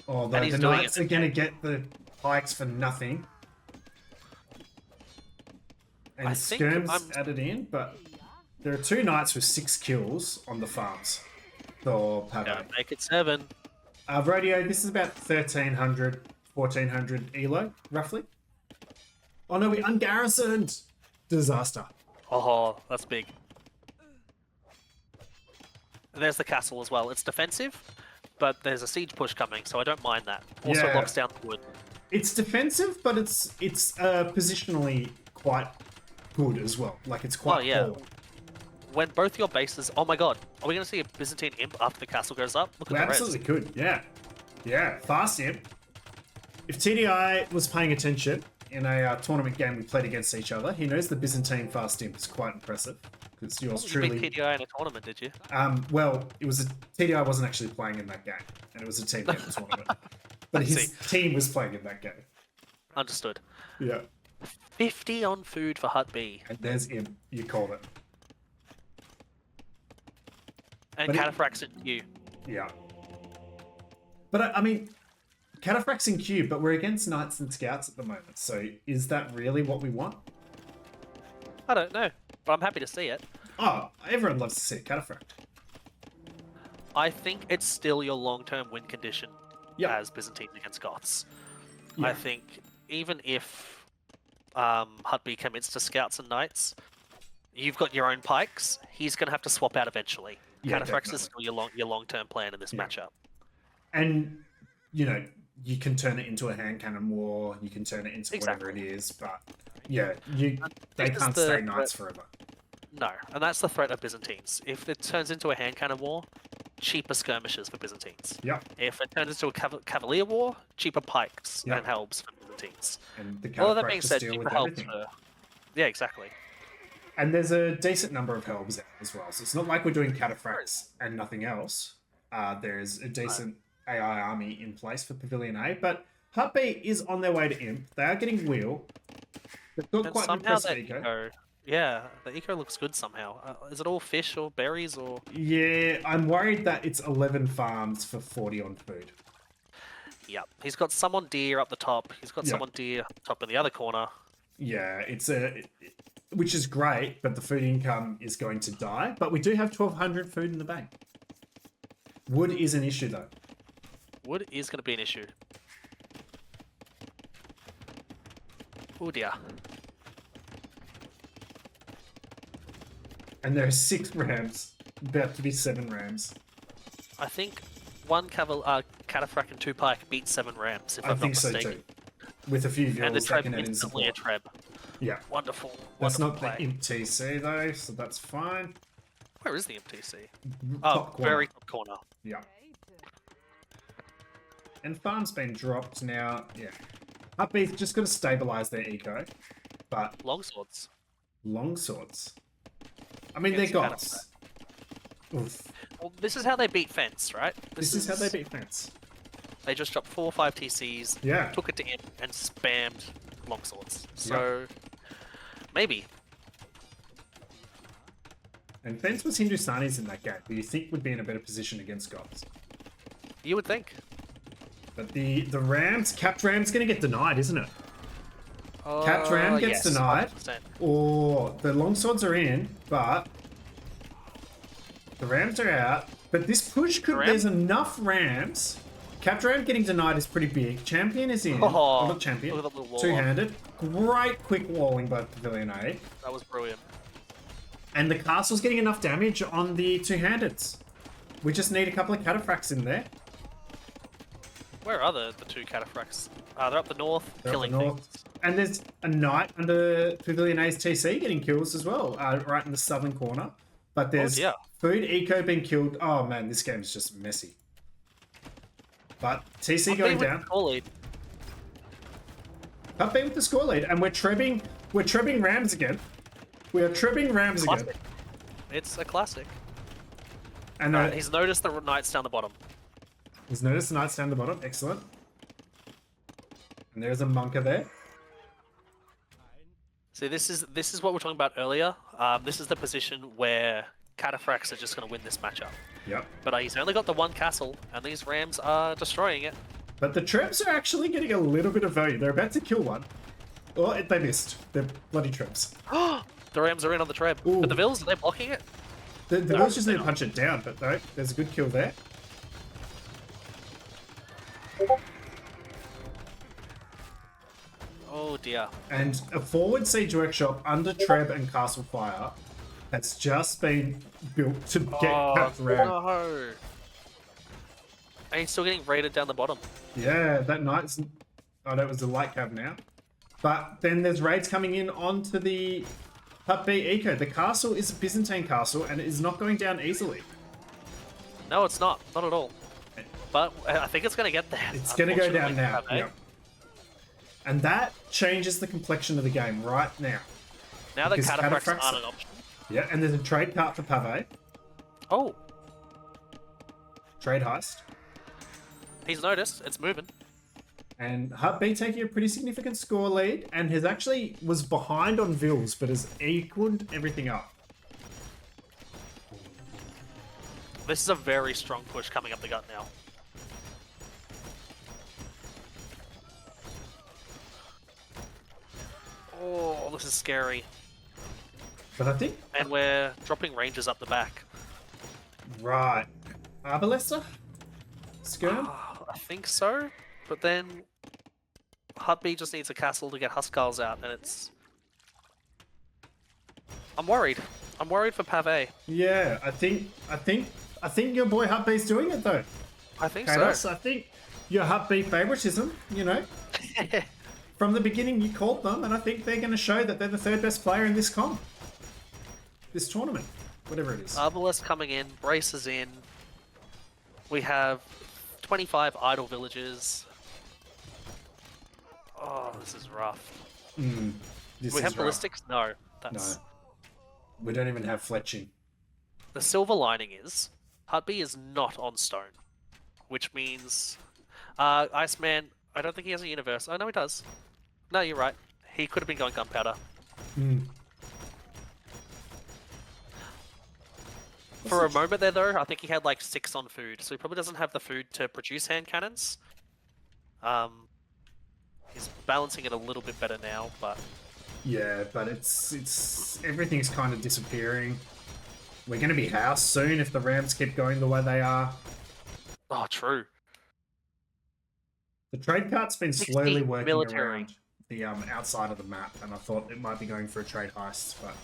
Although he's the doing Knights it. are going to get the pikes for nothing. And I think Skirm's added in, but there are 2 Knights with 6 kills on the farms for Pave. Gotta make it 7. Rodeo, this is about 1,300, 1,400 elo, roughly. Oh no, we ungarrisoned! Disaster. Oh, that's big. And there's the castle as well. It's defensive, but there's a siege push coming, so I don't mind that. Also Yeah. locks down the wood. It's defensive, but it's positionally quite good as well. Like, it's quite cool. When both your bases... Oh my god, are we going to see a Byzantine imp after the castle goes up? Look We at the res. absolutely could, yeah. Yeah, fast imp. If TDI was paying attention in a tournament game we played against each other, he knows the Byzantine fast imp is quite impressive. Because yours You truly... beat TDI in a tournament, did you? Well, it was TDI wasn't actually playing in that game, and it was a team game tournament. But his team was playing in that game. Understood. Yeah. 50 on food for Hut B. And there's imp. You called it. And But Cataphracts in Q. Yeah. But I mean, Cataphracts in Q, but we're against Knights and Scouts at the moment. So is that really what we want? I don't know, but I'm happy to see it. Oh, everyone loves to see a Cataphract. I think it's still your long-term win condition Yep. as Byzantines against Goths. Yeah. I think even if Hut B commits to Scouts and Knights, you've got your own pikes. He's going to have to swap out eventually. Yeah, Cataphracts definitely. is still your long-term plan in this matchup. And, you know, you can turn it into a hand cannon war, you can turn it into whatever it is, but yeah, they this is can't the- stay Knights forever. No, and that's the threat of Byzantines. If it turns into a hand cannon war, cheaper skirmishes for Byzantines. Yep. If it turns into a cavalier war, cheaper pikes Yep. and helms for Byzantines. And the All of that Cataphracts being just said, deal cheaper with helms everything. for... Yeah, exactly. And there's a decent number of helms out as well. So it's not like we're doing Cataphracts and nothing else. There's a decent AI army in place for Pavilion A. But Hut B is on their way to Imp. They are getting Wheel. They've got And quite an somehow impressive that eco. yeah, the eco looks good somehow. Is it all fish or berries or... Yeah, I'm worried that it's 11 farms for 40 on food. Yeah, he's got some on deer up the top. He's got some on deer up top in the other corner. Yeah, which is great, but the food income is going to die. But we do have 1,200 food in the bank. Wood is an issue, though. Wood is going to be an issue. Oh dear. And there are 6 rams. About to be 7 rams. I think one Cataphract and 2 pike beat 7 rams, if I I'm think not so mistaken. too. With a few And the vills Treb that can add in instantly a support. Treb. Yeah. Wonderful. That's Wonderful not the play. Imp TC though, so that's fine. Where is the MTC? Top Oh, corner. very top corner. Yeah. And farm's been dropped now. Yeah. Hut B's just got to stabilize their eco. But Longswords. longswords. I mean, Against they're gods. Oof. Well, this is how they beat Fence, right? This is how they beat Fence. They just dropped 4 or 5 TCs, Yeah. took it to Imp, and spammed longswords. So, maybe. And Fence was Hindustanis in that game, who you think would be in a better position against gods. You would think. But the Rams, capped Ram's going to get denied, isn't it? Capped Ram gets yes, denied. 100%. Or the longswords are in, but the Rams are out. But this push could. There's enough Rams. Capped Ram getting denied is pretty big. Champion is in. Oh, Not champion. look at that little wall. Two-handed. Great quick walling by Pavilion A. That was brilliant. And the castle's getting enough damage on the two-handeds. We just need a couple of cataphracts in there. Where are the 2 Cataphracts? They're up the north, They're up killing the north. things. And there's a knight under Pavilion A's TC getting kills as well, right in the southern corner. But there's food eco being killed. Oh man, this game is just messy. But TC going down. Hut B with the score lead, and we're trebbing Rams again. We are trebbing Rams Classic. again. It's a classic. And He's noticed the knights down the bottom. He's noticed the knights down the bottom. Excellent. And there's a monker there. See, this is what we we're talking about earlier. This is the position where Cataphracts are just going to win this matchup. Yep. But he's only got the one castle, and these Rams are destroying it. But the Trebs are actually getting a little bit of value. They're about to kill one. Oh, they missed. They're bloody Trebs. The Rams are in on the Treb. Ooh. But the Vills, are they blocking it? The Vills just need to punch it down, but no, there's a good kill there. Oh dear. And a forward siege workshop under Treb and Castle Fire has just been built to get capped around. No. And he's still getting raided down the bottom. Yeah, that knight's... Oh, that was the light cav now. But then there's raids coming in onto the Hut B eco. The castle is a Byzantine castle and it is not going down easily. No, it's not. Not at all. But I think it's going to get there. It's going to go down now. Yep. And that changes the complexion of the game right now. Now the Cataphracts aren't an option. Yeah, and there's a trade cart for Pave. Oh. Trade heist. He's noticed. It's moving. And Hut B taking a pretty significant score lead and has actually was behind on Vills, but has equaled everything up. This is a very strong push coming up the gut now. Oh, this is scary. But I think... And we're dropping Rangers up the back. Right. Arbalester? Skirm? I think so, but then Hut B just needs a castle to get Huskarls out, and it's... I'm worried. I'm worried for Pave. Yeah, I think your boy Hut B's doing it though. I think Kados, so. I think your Hut B favoritism, you know. From the beginning you called them, and I think they're going to show that they're the third best player in this comp. This tournament. Whatever it is. Arbalest coming in, Braces in. We have 25 idle villages. Oh, this is rough. We have ballistics? No. That's... No. We don't even have fletching. The silver lining is, Hut B is not on stone. Which means... Iceman, I don't think he has a universe. Oh, no, he does. No, you're right. He could have been going gunpowder. For a moment there, though, I think he had like 6 on food, so he probably doesn't have the food to produce hand cannons. He's balancing it a little bit better now, but... Yeah, but it's everything's kind of disappearing. We're going to be housed soon if the Rams keep going the way they are. Oh, true. The trade cart's been slowly working military. around the outside of the map, and I thought it might be going for a trade heist, but...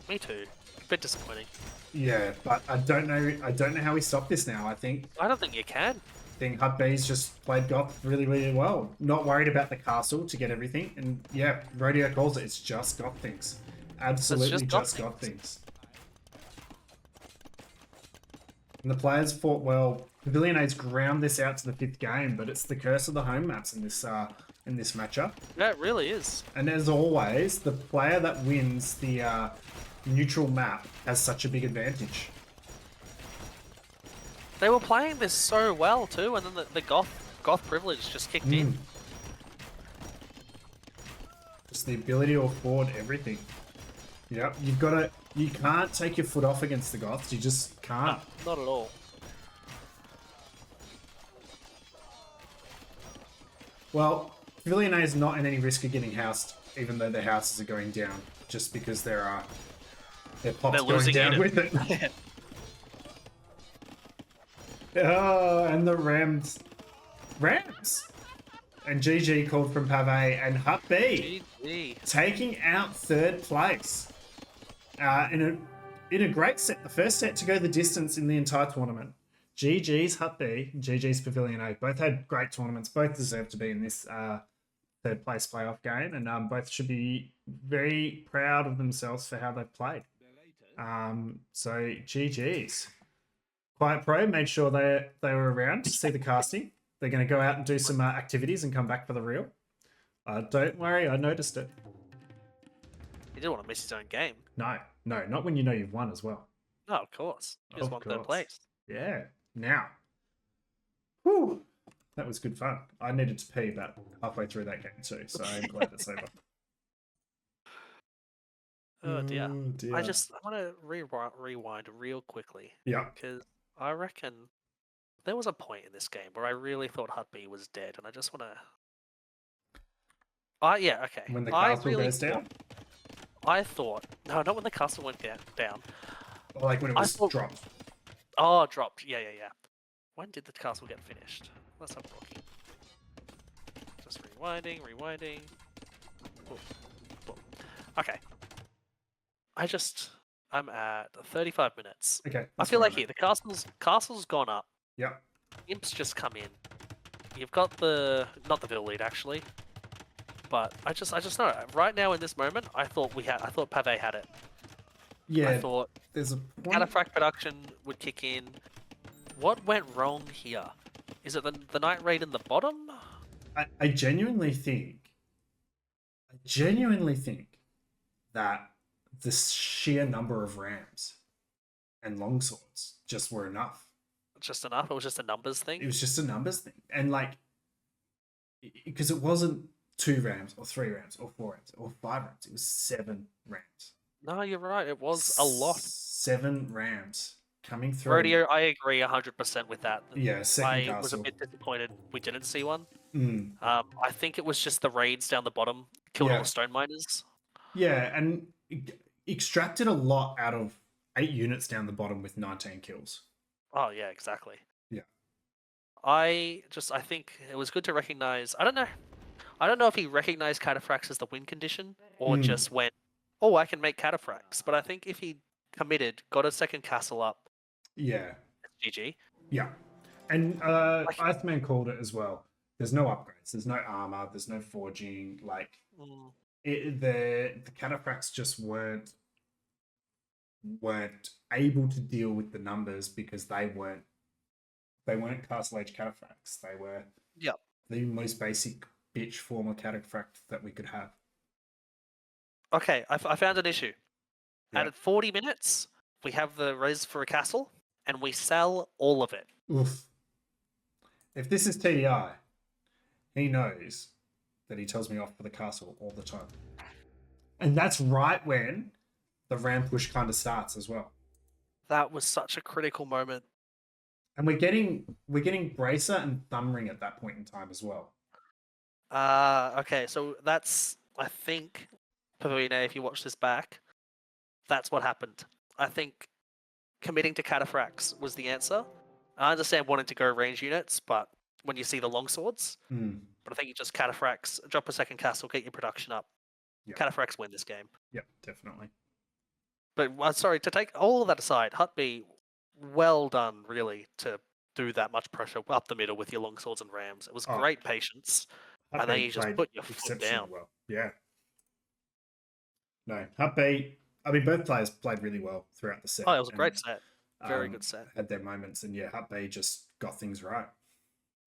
Me too. A bit disappointing. Yeah, but I don't know how we stop this now. I don't think you can. think Hut B's just played Goth really, really well. Not worried about the castle to get everything. And yeah, Radio calls it, it's just Goth things. Absolutely just Goth things. And the players fought well. Pavilion A's ground this out to the 5th game, but it's the curse of the home maps in this matchup. Yeah, it really is. And as always, the player that wins the neutral map has such a big advantage. They were playing this so well too, and then the goth privilege just kicked in. Just the ability to afford everything. Yep, you can't take your foot off against the Goths, you just can't. No, not at all. Well, Pavilion A is not in any risk of getting housed, even though their houses are going down, just because their pops going down with it. Oh, and the Rams. And GG called from Pave and Hut B taking out 3rd place in a great set. The first set to go the distance in the entire tournament. GG's Hut B, GG's Pavilion A. Both had great tournaments. Both deserve to be in this 3rd place playoff game, and both should be very proud of themselves for how they've played. So GG's. Quiet Pro made sure they were around to see the casting. They're going to go out and do some activities and come back for the real. Don't worry, I noticed it. He didn't want to miss his own game. No, not when you know you've won as well. No, of course. He just won 3rd place. Yeah. Now, Whew. That was good fun. I needed to pee about halfway through that game too, so I'm glad it's over. Oh dear. Oh, dear. I want to rewind real quickly. Yeah. Because I reckon there was a point in this game where I really thought Hut B was dead, and I just want to. Yeah, okay. When the I castle really goes down? I thought no, not when the castle went down. Or like when it was dropped? Oh, dropped. Yeah. When did the castle get finished? Let's have a look. Just rewinding. Whoop. Okay. I'm at 35 minutes. Okay. I feel like here the castle's gone up. Yep. Imps just come in. You've got not the Bill lead actually, but I just know right now in this moment I thought Pave had it. Yeah. I thought there's a point. Cataphract production would kick in. What went wrong here? Is it the Night Raid in the bottom? I genuinely think that the sheer number of rams and longswords just were enough. Just enough? It was just a numbers thing? It was just a numbers thing. And like, because it wasn't 2 rams or 3 rams or 4 rams or 5 rams. It was 7 rams. No, you're right. It was a lot. 7 rams coming through. Rodeo, I agree 100% with that. Yeah, second castle. I was a bit disappointed we didn't see one. Mm. I think it was just the raids down the bottom killed all the stone miners. Yeah, and extracted a lot out of 8 units down the bottom with 19 kills. Oh yeah, exactly. Yeah. I think it was good to recognize. I don't know if he recognized cataphracts as the win condition or just went, oh, I can make cataphracts. But I think if he committed, got a second castle up. Yeah. GG. Yeah. And Iceman called it as well. There's no upgrades. There's no armor. There's no forging. Like the cataphracts just weren't able to deal with the numbers because they weren't castle age cataphracts. They were the most basic bitch form of cataphract that we could have. Okay, I found an issue. Yeah. At 40 minutes, we have the res for a castle, and we sell all of it. Oof. If this is TDI, he knows that he tells me off for the castle all the time. And that's right when the ram push kind of starts as well. That was such a critical moment. And we're getting Bracer and Thumbring at that point in time as well. Okay, so that's, I think, Pavilion A, if you watch this back, that's what happened. I think committing to cataphracts was the answer. I understand wanting to go range units, but when you see the longswords, but I think you just cataphracts, drop a second castle, get your production up. Yep. Cataphracts win this game. Yep, definitely. But sorry, to take all of that aside, Hut B, well done, really, to do that much pressure up the middle with your longswords and rams. It was great patience. And then you just put your foot down. Well. Yeah. No, Hut B, I mean, both players played really well throughout the set. Oh, it was a great set. Very good set. Had their moments, and yeah, Hut B just got things right.